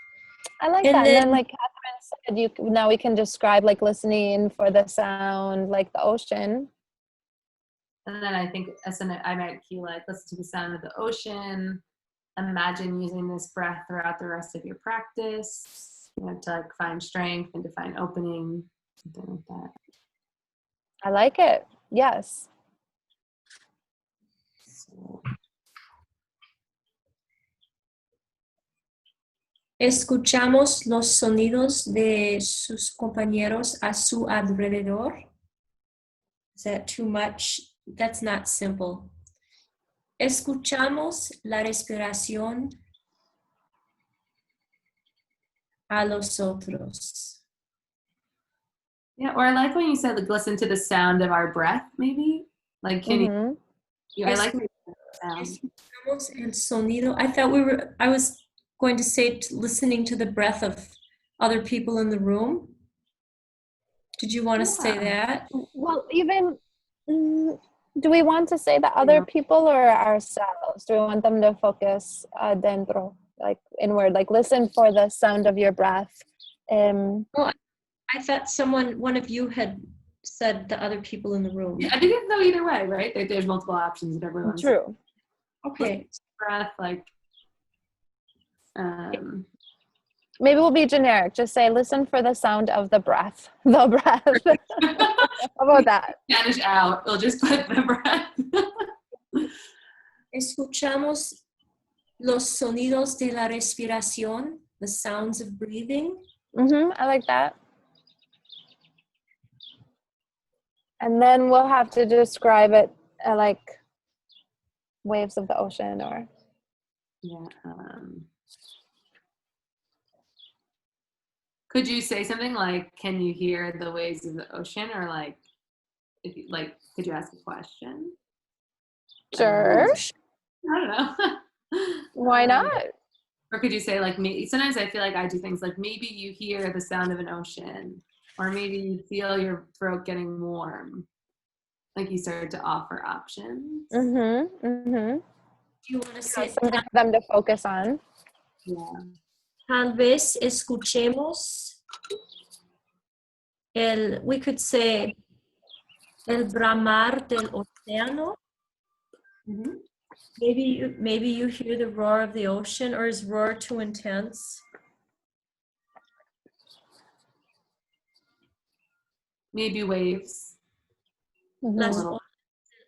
I like that. And then, like Catherine said, now we can describe, like, listening for the sound, like the ocean. And then I think I might cue like, listen to the sound of the ocean. Imagine using this breath throughout the rest of your practice, you know, to like find strength and to find opening Something like that. I like it. Yes. So, Escuchamos los sonidos de sus compañeros a su alrededor. Is that too much? That's not simple. Escuchamos la respiración a los otros. yeah, or I like when you said like listen to the sound of our breath, maybe. Like can Mhm. you I like the sound. Escuchamos el sonido. I was going to say listening to the breath of other people in the room. Did you want to say that? Well, even do we want to say that other people or ourselves? Do we want them to focus dentro, like inward, like listen for the sound of your breath? I thought one of you had said the other people in the room. Yeah, I think it's go either way, right? There's multiple options that everyone's True. Okay. breath, like Maybe we'll be generic. Just say, listen for the sound of the breath. The breath. How about that? Spanish out. We'll just put the breath. Escuchamos los sonidos de la respiración, the sounds of breathing. I like that. And then we'll have to describe it like waves of the ocean or. Yeah. Could you say something like, "Can you hear the waves of the ocean?" Or like, if you, like, could you ask a question? Sure. I don't know. Why not? Or could you say like, maybe sometimes I feel like I do things like maybe you hear the sound of an ocean, or maybe you feel your throat getting warm. Like you started to offer options. Do you want to say Something for them to focus on. Yeah. tal vez escuchemos we could say el bramar del océano. Maybe you hear the roar of the ocean, or is roar too intense? Maybe waves. Las olas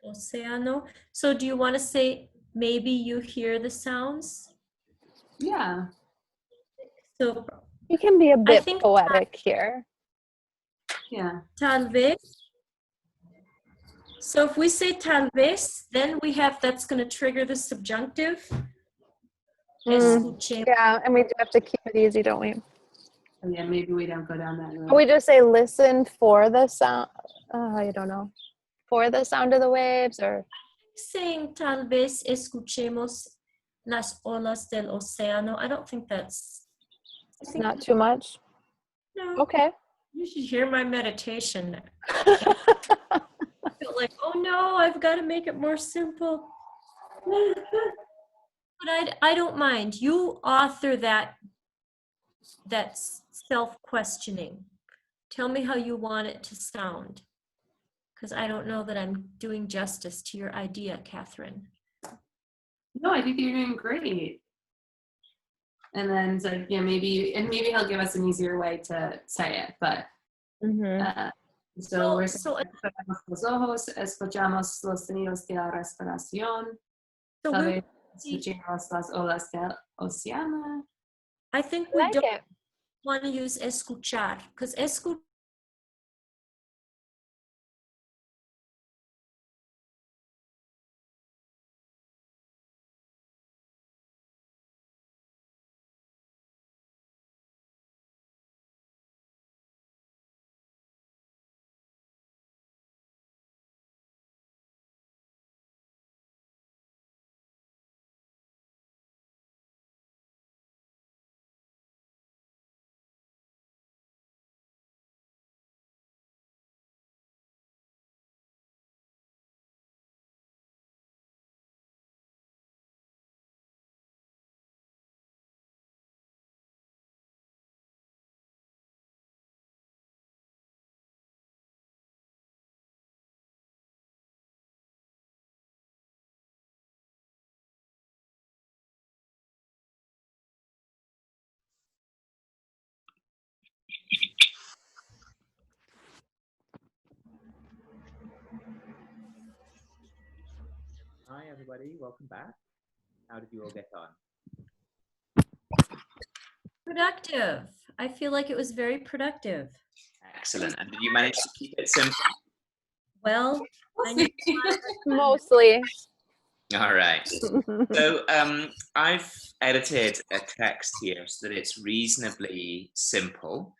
del océano. So do you want to say maybe you hear the sounds? Yeah. So you can be a bit poetic here. Yeah. Tal vez. So if we say tal vez, then we have that's going to trigger the subjunctive. Yeah, and we do have to keep it easy, don't we? Oh, yeah, maybe we don't go down that road. Or we just say listen for the sound. I don't know. For the sound of the waves, or saying tal vez escuchemos las olas del océano. I don't think that's not too much. No. Okay. You should hear my meditation. I feel like, oh no, I've got to make it more simple. But I don't mind. You author that self-questioning. Tell me how you want it to sound. Because I don't know that I'm doing justice to your idea, Catherine. No, I think you're doing great. And then it's like, yeah, maybe he'll give us an easier way to say it, but so we're los ojos, escuchamos los sonidos de la respiración, tal vez escuchemos las olas del océano. I think we don't want to use escuchar, because escuchar Hi, everybody. Welcome back. How did you all get on? Productive. I feel like it was very productive. Excellent. And did you manage to keep it simple? Well, I need Mostly. All right. So I've edited a text here so that it's reasonably simple.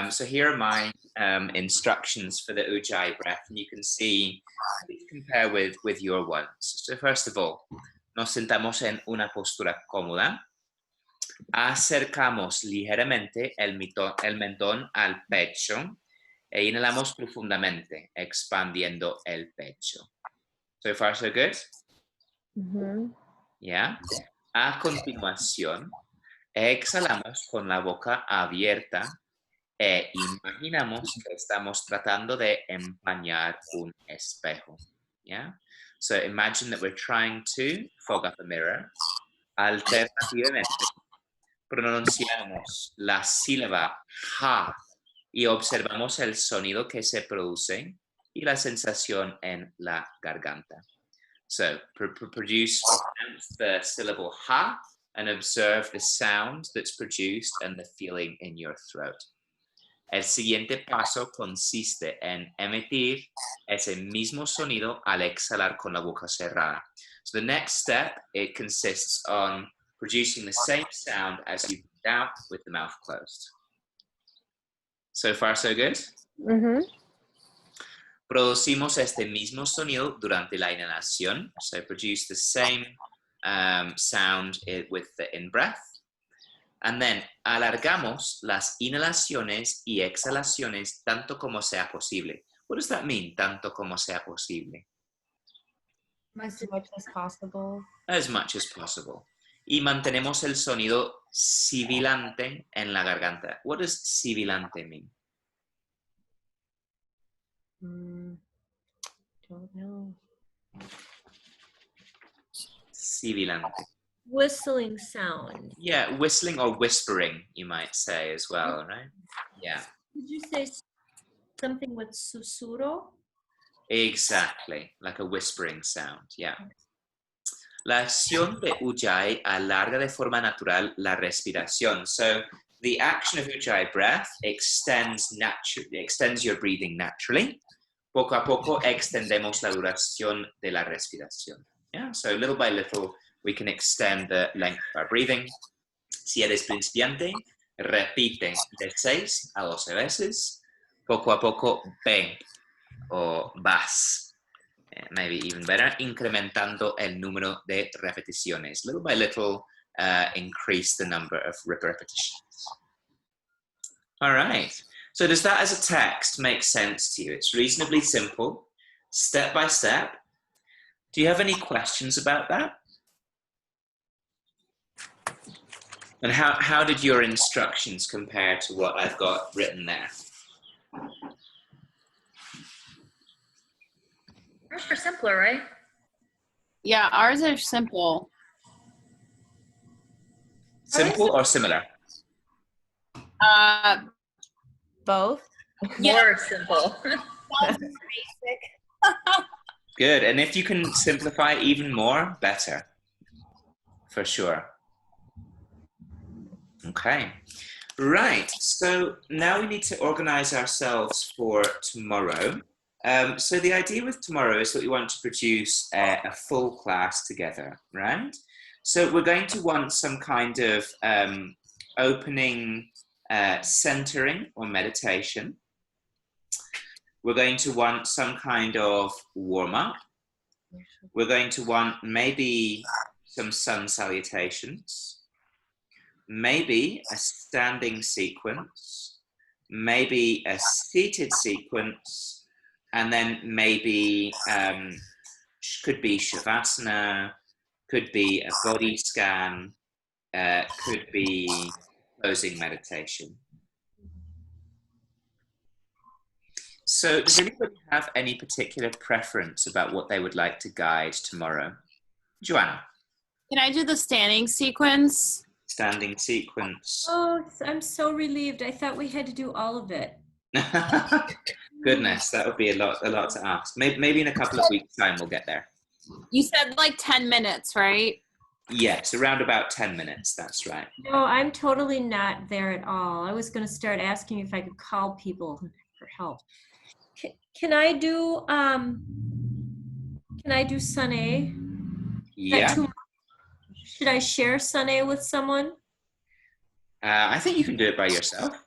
So here are my instructions for the Ujjayi breath, and you can see, please compare with your ones. So first of all, nos sentamos en una postura cómoda. Acercamos ligeramente el mentón al pecho e inhalamos profundamente, expandiendo el pecho. So far, so good? Yeah. A continuación, exhalamos con la boca abierta e imaginamos que estamos tratando de empañar un espejo. Yeah. So imagine that we're trying to fog up a mirror. Alternativamente, pronunciamos la sílaba ja y observamos el sonido que se produce y la sensación en la garganta. So produce or pronounce the syllable ha and observe the sound that's produced and the feeling in your throat. El siguiente paso consiste en emitir ese mismo sonido al exhalar con la boca cerrada. So the next step, it consists on producing the same sound as you breathe out with the mouth closed. So far, so good? Producimos este mismo sonido durante la inhalación. So produce the same sound with the in-breath. And then alargamos las inhalaciones y exhalaciones tanto como sea posible. What does that mean, tanto como sea posible? As much as possible. As much as possible. Y mantenemos el sonido sibilante en la garganta. What does sibilante mean? Don't know. Sibilante. whistling sound. Yeah, whistling or whispering, you might say as well, right? Yeah. Did you say something with susurro? Exactly, like a whispering sound, yeah. La acción de Ujjayi alarga de forma natural la respiración. So the action of Ujjayi breath extends your breathing naturally. Poco a poco extendemos la duración de la respiración. Yeah, so little by little we can extend the length of our breathing. Si eres principiante, repite de 6 a 12 veces. Poco a poco ven o vas. Maybe even better, incrementando el número de repeticiones. Little by little, increase the number of repetitions. All right. So does that as a text make sense to you? It's reasonably simple, step by step. Do you have any questions about that? And how did your instructions compare to what I've got written there? Ours are simpler, right? Yeah, ours are simple. Simple or similar? Both. More simple. Basic. Good. And if you can simplify even more, better. For sure. Okay. Right. So now we need to organize ourselves for tomorrow. So the idea with tomorrow is that we want to produce a full class together, right? So we're going to want some kind of opening centering or meditation. We're going to want some kind of warm-up. We're going to want maybe some sun salutations, maybe a standing sequence, maybe a seated sequence, and then maybe could be Shavasana, could be a body scan, could be closing meditation. So does anybody have any particular preference about what they would like to guide tomorrow? Joanna? Can I do the standing sequence? Standing sequence. Oh, I'm so relieved. I thought we had to do all of it. Goodness, that would be a lot to ask. Maybe in a couple of weeks' time we'll get there. You said like 10 minutes, right? Yes, around about 10 minutes. That's right. No, I'm totally not there at all. I was going to start asking if I could call people for help. Can I do Sunday? Yeah. Should I share Sunday with someone? I think you can do it by yourself.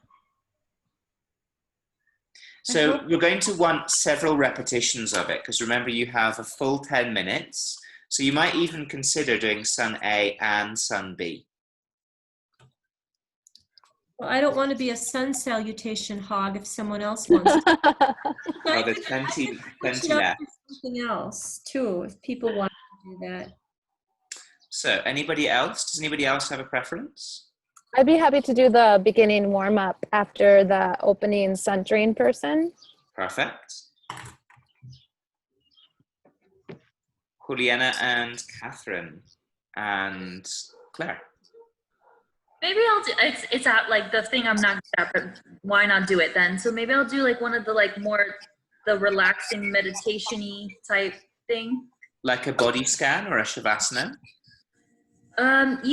So you're going to want several repetitions of it, because remember you have a full 10 minutes. So you might even consider doing Sun A and Sun B. Well, I don't want to be a sun salutation hog if someone else wants to. Oh, there's plenty left. Something else too, if people want to do that. So anybody else? Does anybody else have a preference? I'd be happy to do the beginning warm up after the opening centering person. Perfect. Juliana and Catherine and Claire. Maybe I'll do it's at like the thing I'm not good at, but why not do it then? So maybe I'll do like one of the like more the relaxing meditation-y type thing. Like a body scan or a Shavasana? I'd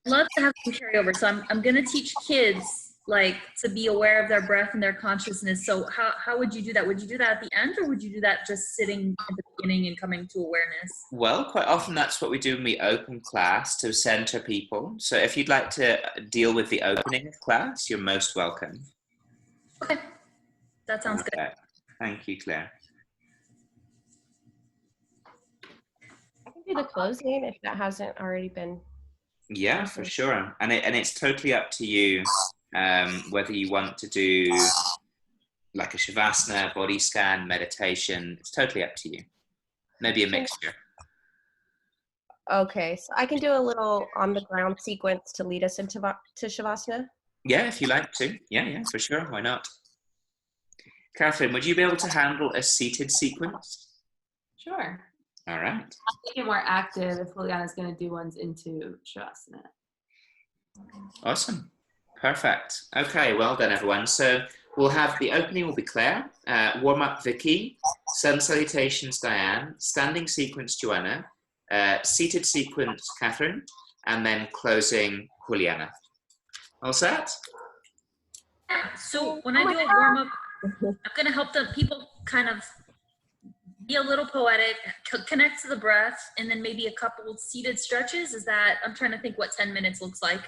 love to have some carryover. So I'm gonna teach kids like to be aware of their breath and their consciousness. So how would you do that? Would you do that at the end, or would you do that just sitting at the beginning and coming to awareness? Well, quite often that's what we do when we open class, to center people. So if you'd like to deal with the opening of class, you're most welcome. Okay, that sounds good. Thank you, Claire. I can do the closing if that hasn't already been. Yeah, for sure. And it's totally up to you whether you want to do like a Shavasana, body scan, meditation. It's totally up to you. Maybe a mixture. Okay, so I can do a little on the ground sequence to lead us into Shavasana. Yeah, if you like to. Yeah, for sure. Why not? Catherine, would you be able to handle a seated sequence? Sure. All right. I'll make it more active if Juliana's going to do ones into Shavasana. Awesome. Perfect. Okay, well done, everyone. So we'll have the opening will be Claire, warm-up Vicky, sun salutations Diane, standing sequence Joanna, seated sequence Catherine, and then closing Juliana. All set? So when I do a warm-up, I'm going to help the people kind of be a little poetic, connect to the breath, and then maybe a couple seated stretches. Is that, I'm trying to think what 10 minutes looks like.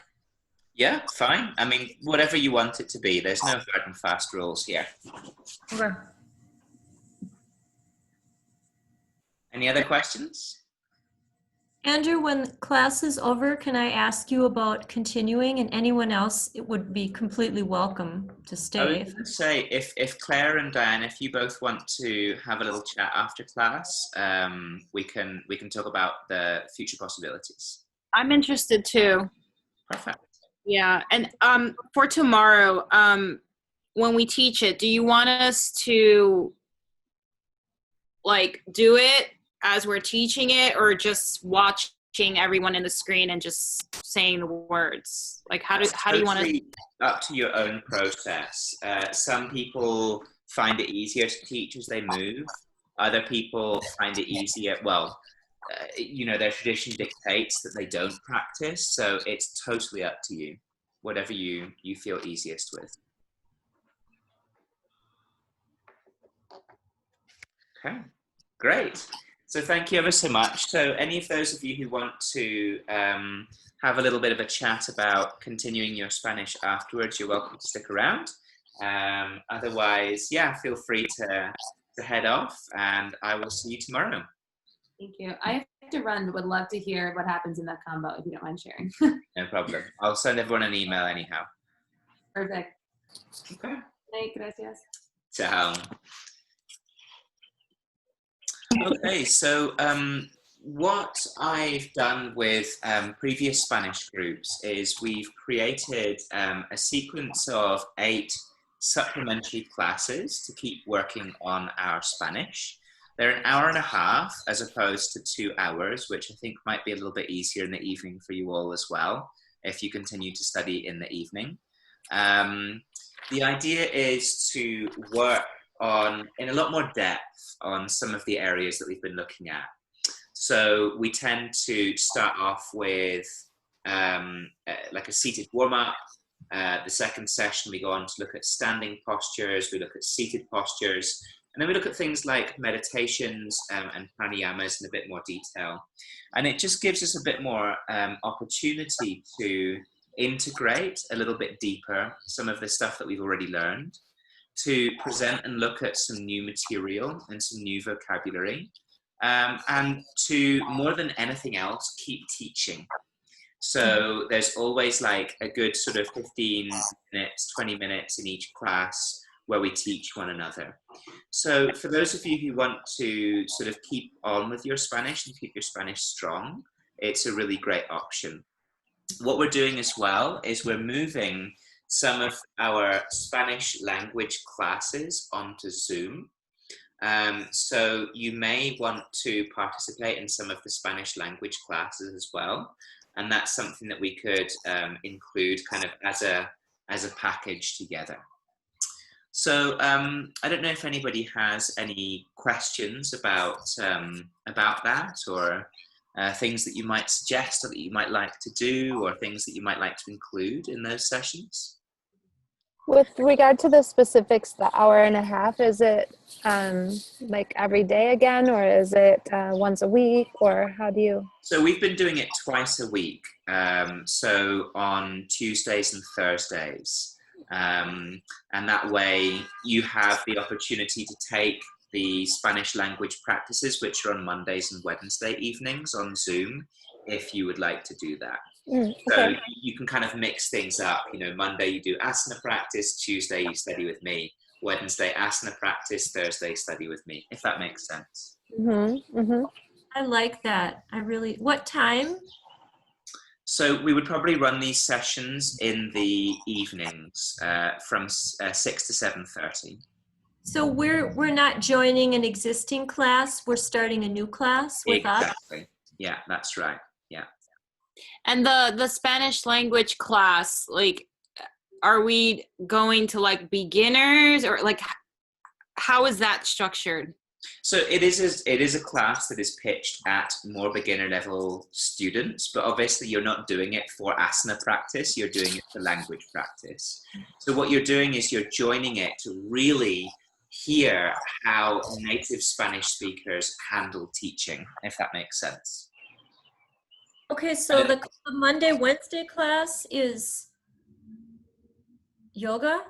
Yeah, fine. I mean, whatever you want it to be. There's no hard and fast rules here. Okay. Any other questions? Andrew, when class is over, can I ask you about continuing, and anyone else, it would be completely welcome to I stay. was going to say, if Claire and Diane, if you both want to have a little chat after class, we can talk about the future possibilities. I'm interested too. Perfect. Yeah, and for tomorrow, when we teach it, do you want us to like do it as we're teaching it, or just watching everyone in the screen and just saying the words? Like, how do you want to? Up to your own process. Some people find it easier to teach as they move. Other people find it easier. Well, their tradition dictates that they don't practice, so it's totally up to you. Whatever you feel easiest with. Okay, great. So thank you ever so much. So any of those of you who want to have a little bit of a chat about continuing your Spanish afterwards, you're welcome to stick around. Otherwise, yeah, feel free to head off, and I will see you tomorrow. Thank you. I have to run, but would love to hear what happens in that combo if you don't mind sharing. No problem. I'll send everyone an email anyhow. Perfect. Okay. Hey, gracias. Ciao. Okay, so what I've done with previous Spanish groups is we've created a sequence of 8 supplementary classes to keep working on our Spanish. They're an hour and a half as opposed to 2 hours, which I think might be a little bit easier in the evening for you all as well, if you continue to study in the evening. The idea is to work in a lot more depth on some of the areas that we've been looking at. So we tend to start off with like a seated warm-up. The second session, we go on to look at standing postures, we look at seated postures, and then we look at things like meditations and pranayamas in a bit more detail. And it just gives us a bit more opportunity to integrate a little bit deeper some of the stuff that we've already learned, to present and look at some new material and some new vocabulary, and to, more than anything else, keep teaching. So there's always like a good sort of 15 minutes, 20 minutes in each class where we teach one another. So for those of you who want to sort of keep on with your Spanish and keep your Spanish strong, it's a really great option. What we're doing as well is we're moving some of our Spanish language classes onto Zoom. So you may want to participate in some of the Spanish language classes as well. And that's something that we could include kind of as a package together. So I don't know if anybody has any questions about that, or things that you might suggest or that you might like to do, or things that you might like to include in those sessions. With regard to the specifics, the hour and a half, is it like every day again, or is it once a week, or how do you? So we've been doing it twice a week. So on Tuesdays and Thursdays. And that way you have the opportunity to take the Spanish language practices, which are on Mondays and Wednesday evenings on Zoom, if you would like to do that. Okay. So you can kind of mix things up. You know, Monday you do asana practice, Tuesday you study with me, Wednesday asana practice, Thursday study with me, if that makes sense. Mm-hmm. Mm-hmm. I like that. What time? So we would probably run these sessions in the evenings from 6 to 7:30. So we're not joining an existing class, we're starting a new class with us? Exactly. Yeah, that's right. Yeah. And the Spanish language class, like, are we going to like beginners, or like, how is that structured? So it is a class that is pitched at more beginner level students, but obviously you're not doing it for asana practice, you're doing it for language practice. So what you're doing is you're joining it to really hear how native Spanish speakers handle teaching, if that makes sense. Okay, so the Monday, Wednesday class is yoga?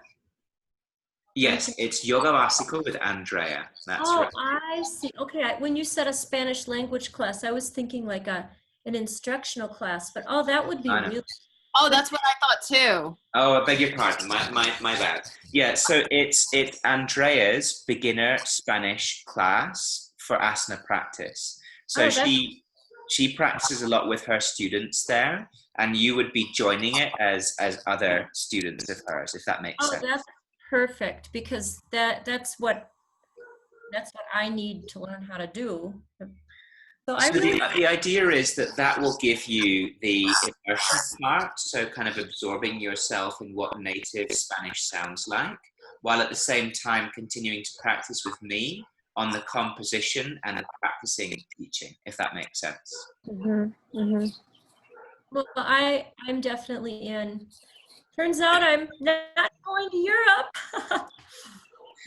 Yes, it's Yoga Básico with Andrea. That's Oh, right. I see. Okay, when you said a Spanish language class, I was thinking like an instructional class, but that would be I know. really. Oh, that's what I thought too. Oh, I beg your pardon. My bad. Yeah, so it's Andrea's beginner Spanish class for asana practice. So she practices a lot with her students there, and you would be joining it as other students of hers, if that makes sense. Oh, that's perfect, because that's what I need to learn how to do. So the idea is that will give you the immersion part, so kind of absorbing yourself in what native Spanish sounds like, while at the same time continuing to practice with me on the composition and the practicing teaching, if that makes sense. Mm-hmm. Mm-hmm. Well, I'm definitely in. Turns out I'm not going to Europe.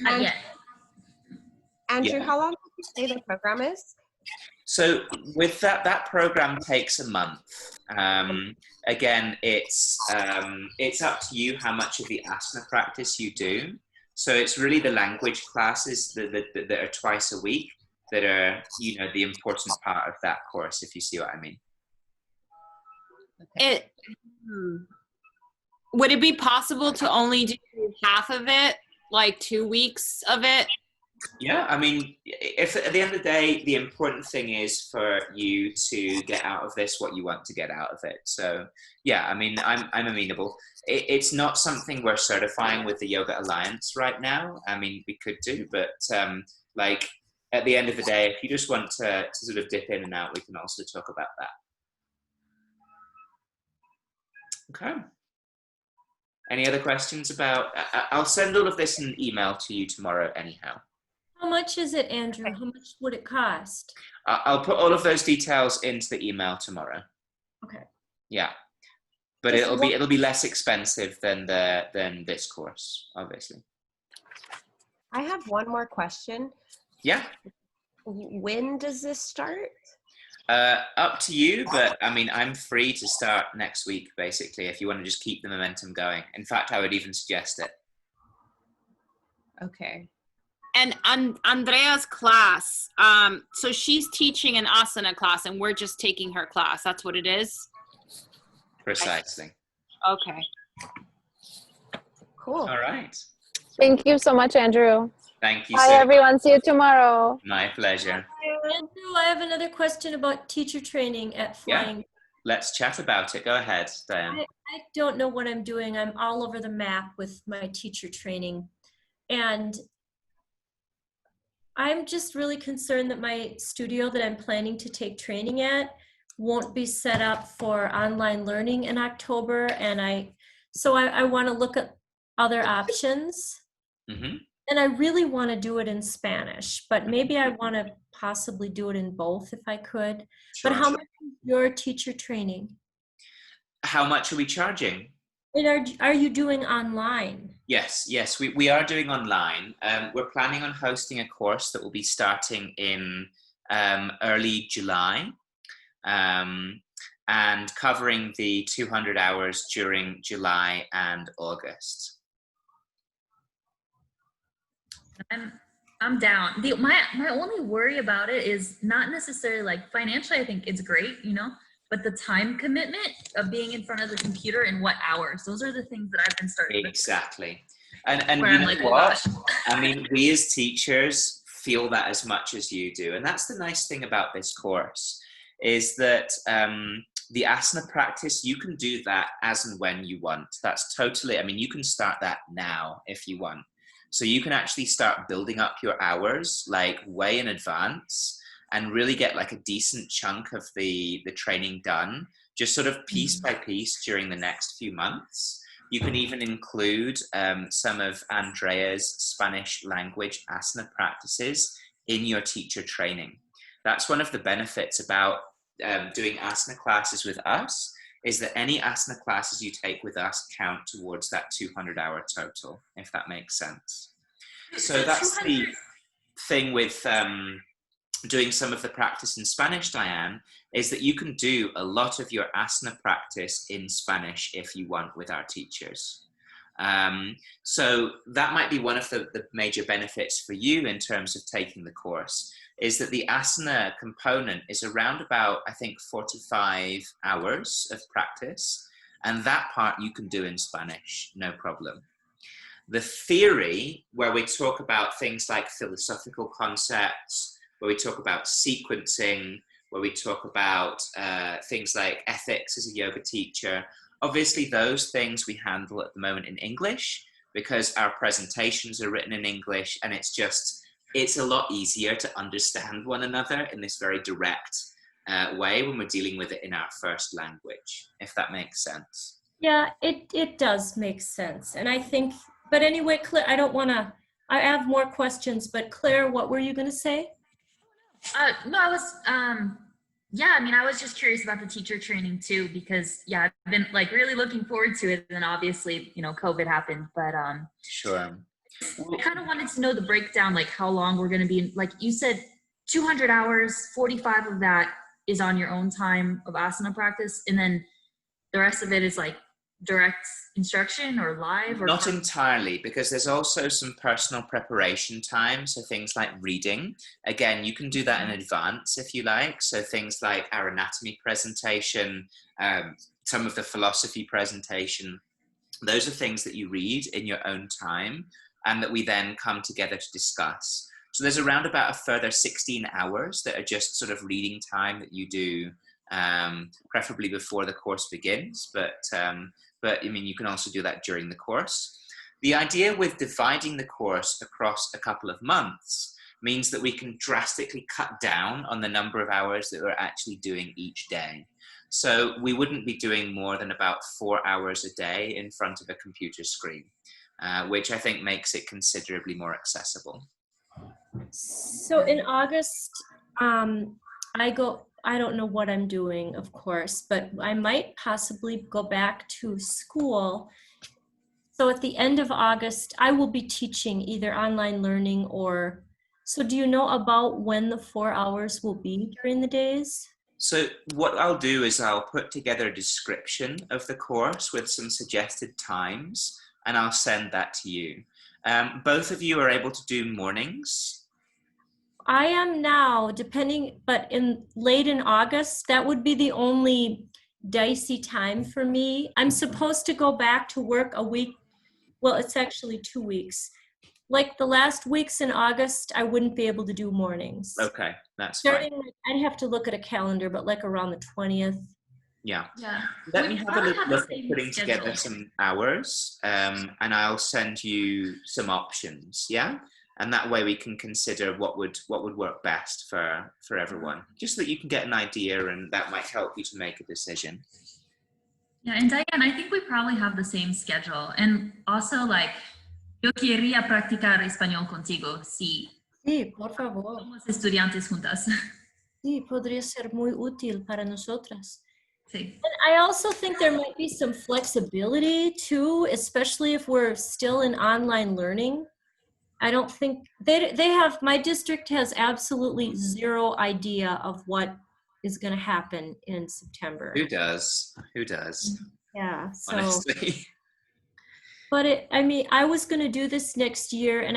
Not yet. Andrew, Yeah. how long did you say the program is? So with that program takes a month. Again, it's up to you how much of the asana practice you do. So it's really the language classes that are twice a week that are, you know, the important part of that course, if you see what I mean. Would it be possible to only do half of it, like 2 weeks of it? Yeah, I mean, if at the end of the day, the important thing is for you to get out of this what you want to get out of it. So yeah, I mean, I'm amenable. It's not something we're certifying with the Yoga Alliance right now. I mean, we could do, but like at the end of the day, if you just want to sort of dip in and out, we can also talk about that. Okay. Any other questions about, I'll send all of this in an email to you tomorrow anyhow. How much is it, Andrew? How much would it cost? I'll put all of those details into the email tomorrow. Okay. Yeah. But Just it'll be less expensive than this course, obviously. I have one more question. Yeah. When does this start? Up to you, but I mean, I'm free to start next week, basically, if you want to just keep the momentum going. In fact, I would even suggest it. Okay. And Andrea's class, so she's teaching an asana class and we're just taking her class. That's what it is? Precisely. Okay. Cool. All right. Thank you so much, Andrew. Thank you Bye, so much. everyone. See you tomorrow. My pleasure. Andrew, I have another question about teacher training at Yeah. Flying. Let's chat about it. Go ahead, Diane. I don't know what I'm doing. I'm all over the map with my teacher training. And I'm just really concerned that my studio that I'm planning to take training at won't be set up for online learning in October. And I want to look at other options. Mm-hmm. And I really want to do it in Spanish, but maybe I want to possibly do it in both if I could. Sure. But how much is your teacher training? How much are we charging? And are you doing online? Yes, we are doing online. We're planning on hosting a course that will be starting in early July and covering the 200 hours during July and August. I'm down. My only worry about it is not necessarily like financially. I think it's great, you know, but the time commitment of being in front of the computer and what hours. Those are the things that I've been starting. Exactly, and Where you I'm know like, oh what? gosh. I mean, we as teachers feel that as much as you do, and that's the nice thing about this course is that the asana practice, you can do that as and when you want. That's totally. I mean, you can start that now if you want. So you can actually start building up your hours like way in advance and really get like a decent chunk of the training done, just sort of piece by piece during the next few months. You can even include some of Andrea's Spanish language asana practices in your teacher training. That's one of the benefits about doing asana classes with us, is that any asana classes you take with us count towards that 200-hour total, if that makes sense. So that's the thing with doing some of the practice in Spanish, Diane, is that you can do a lot of your asana practice in Spanish if you want with our teachers. So that might be one of the major benefits for you in terms of taking the course, is that the asana component is around about, I think, 45 hours of practice. And that part you can do in Spanish, no problem. The theory, where we talk about things like philosophical concepts, where we talk about sequencing, where we talk about things like ethics as a yoga teacher, obviously those things we handle at the moment in English because our presentations are written in English, and it's a lot easier to understand one another in this very direct way when we're dealing with it in our first language, if that makes sense. Yeah, it does make sense. And I think, but anyway, Claire, I have more questions, but Claire, what were you going to say? No, I was, yeah, I mean, I was just curious about the teacher training too, because yeah, I've been like really looking forward to it. And obviously, you know, COVID happened, but Sure. I kind of wanted to know the breakdown, like how long we're going to be, like you said, 200 hours, 45 of that is on your own time of asana practice. And then the rest of it is like direct instruction or live? Or not entirely, because there's also some personal preparation time. So things like reading, again, you can do that in advance if you like. So things like our anatomy presentation, some of the philosophy presentation, those are things that you read in your own time and that we then come together to discuss. So there's around about a further 16 hours that are just sort of reading time that you do, preferably before the course begins. But I mean, you can also do that during the course. The idea with dividing the course across a couple of months means that we can drastically cut down on the number of hours that we're actually doing each day. So we wouldn't be doing more than about 4 hours a day in front of a computer screen, which I think makes it considerably more accessible. So in August, I don't know what I'm doing, of course, but I might possibly go back to school. So at the end of August, I will be teaching either online learning or, so do you know about when the 4 hours will be during the days? So what I'll do is I'll put together a description of the course with some suggested times, and I'll send that to you. Both of you are able to do mornings? I am now, depending, but late in August, that would be the only dicey time for me. I'm supposed to go back to work a week. Well, it's actually 2 weeks. Like the last weeks in August, I wouldn't be able to do mornings. Okay, that's fine. Starting, I'd have to look at a calendar, but like around the 20th. Yeah. Yeah. Let We me have a probably little have the look at same putting together schedule. some hours, and I'll send you some options, yeah? And that way we can consider what would work best for everyone, just so that you can get an idea, and that might help you to make a decision. Yeah, and Diane, I think we probably have the same schedule. And also, like, yo quería practicar español contigo si Sí, por favor. somos estudiantes juntas. Sí, podría ser muy útil para nosotras. Sí. And I also think there might be some flexibility too, especially if we're still in online learning. I don't think they have, my district has absolutely zero idea of what is going to happen in September. Who does? Who does? Yeah, so Honestly. but I mean, I was going to do this next year,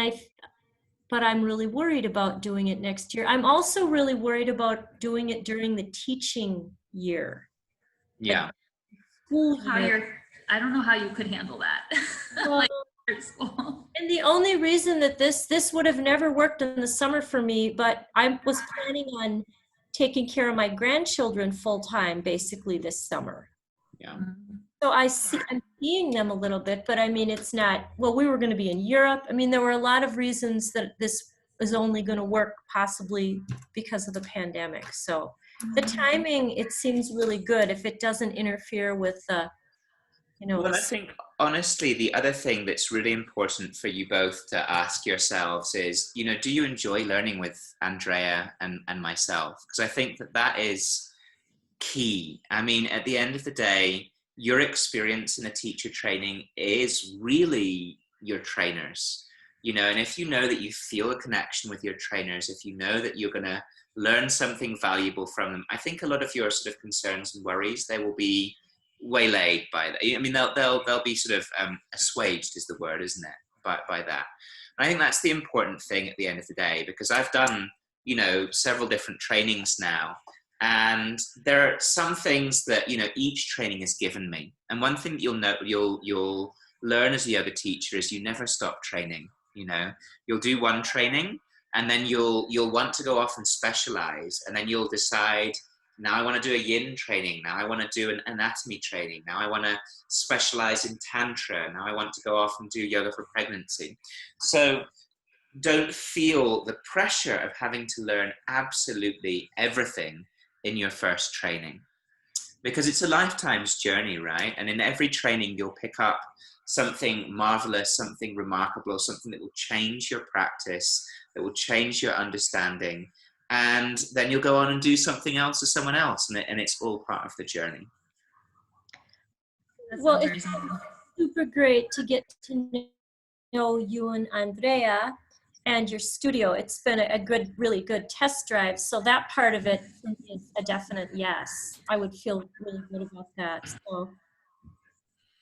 but I'm really worried about doing it next year. I'm also really worried about doing it during the teaching year. Yeah. School How year. I don't know how you could handle that. Well, Like school. and the only reason that this would have never worked in the summer for me, but I was planning on taking care of my grandchildren full time basically this summer. Yeah. So I'm seeing them a little bit, but I mean, it's not, well, we were going to be in Europe. I mean, there were a lot of reasons that this is only going to work possibly because of the pandemic. So the timing, it seems really good if it doesn't interfere with Well, I think honestly, the other thing that's really important for you both to ask yourselves is, do you enjoy learning with Andrea and myself? Because I think that is key. I mean, at the end of the day, your experience in a teacher training is really your trainers, and if you know that you feel a connection with your trainers, if you know that you're going to learn something valuable from them, I think a lot of your sort of concerns and worries, they will be waylaid by that. I mean, they'll be sort of assuaged is the word, isn't it? By that. And I think that's the important thing at the end of the day, because I've done, several different trainings now, and there are some things that, each training has given me. And one thing that you'll learn as a yoga teacher is you never stop training. You'll do one training, and then you'll want to go off and specialize, and then you'll decide, now I want to do a yin training. Now I want to do an anatomy training. Now I want to specialize in tantra. Now I want to go off and do yoga for pregnancy. So don't feel the pressure of having to learn absolutely everything in your first training, because it's a lifetime's journey, right? And in every training, you'll pick up something marvelous, something remarkable, something that will change your practice, that will change your understanding. And then you'll go on and do something else with someone else, and it's all part of the journey. Well, it's super great to get to know you and Andrea and your studio. It's been a good, really good test drive. So that part of it is a definite yes. I would feel really good about that. So,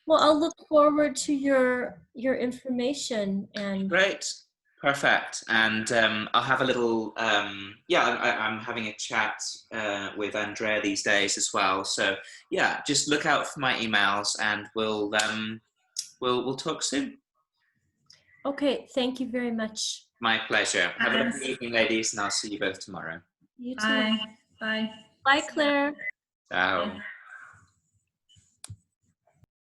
well, I'll look forward to your information. And Great. Perfect. And I'll have a little, I'm having a chat with Andrea these days as well. So yeah, just look out for my emails, and we'll talk soon. Okay, thank you very much. My pleasure. Have a lovely evening, ladies, and I'll see you both tomorrow. You too. Bye. Bye. Bye, Claire. Ciao.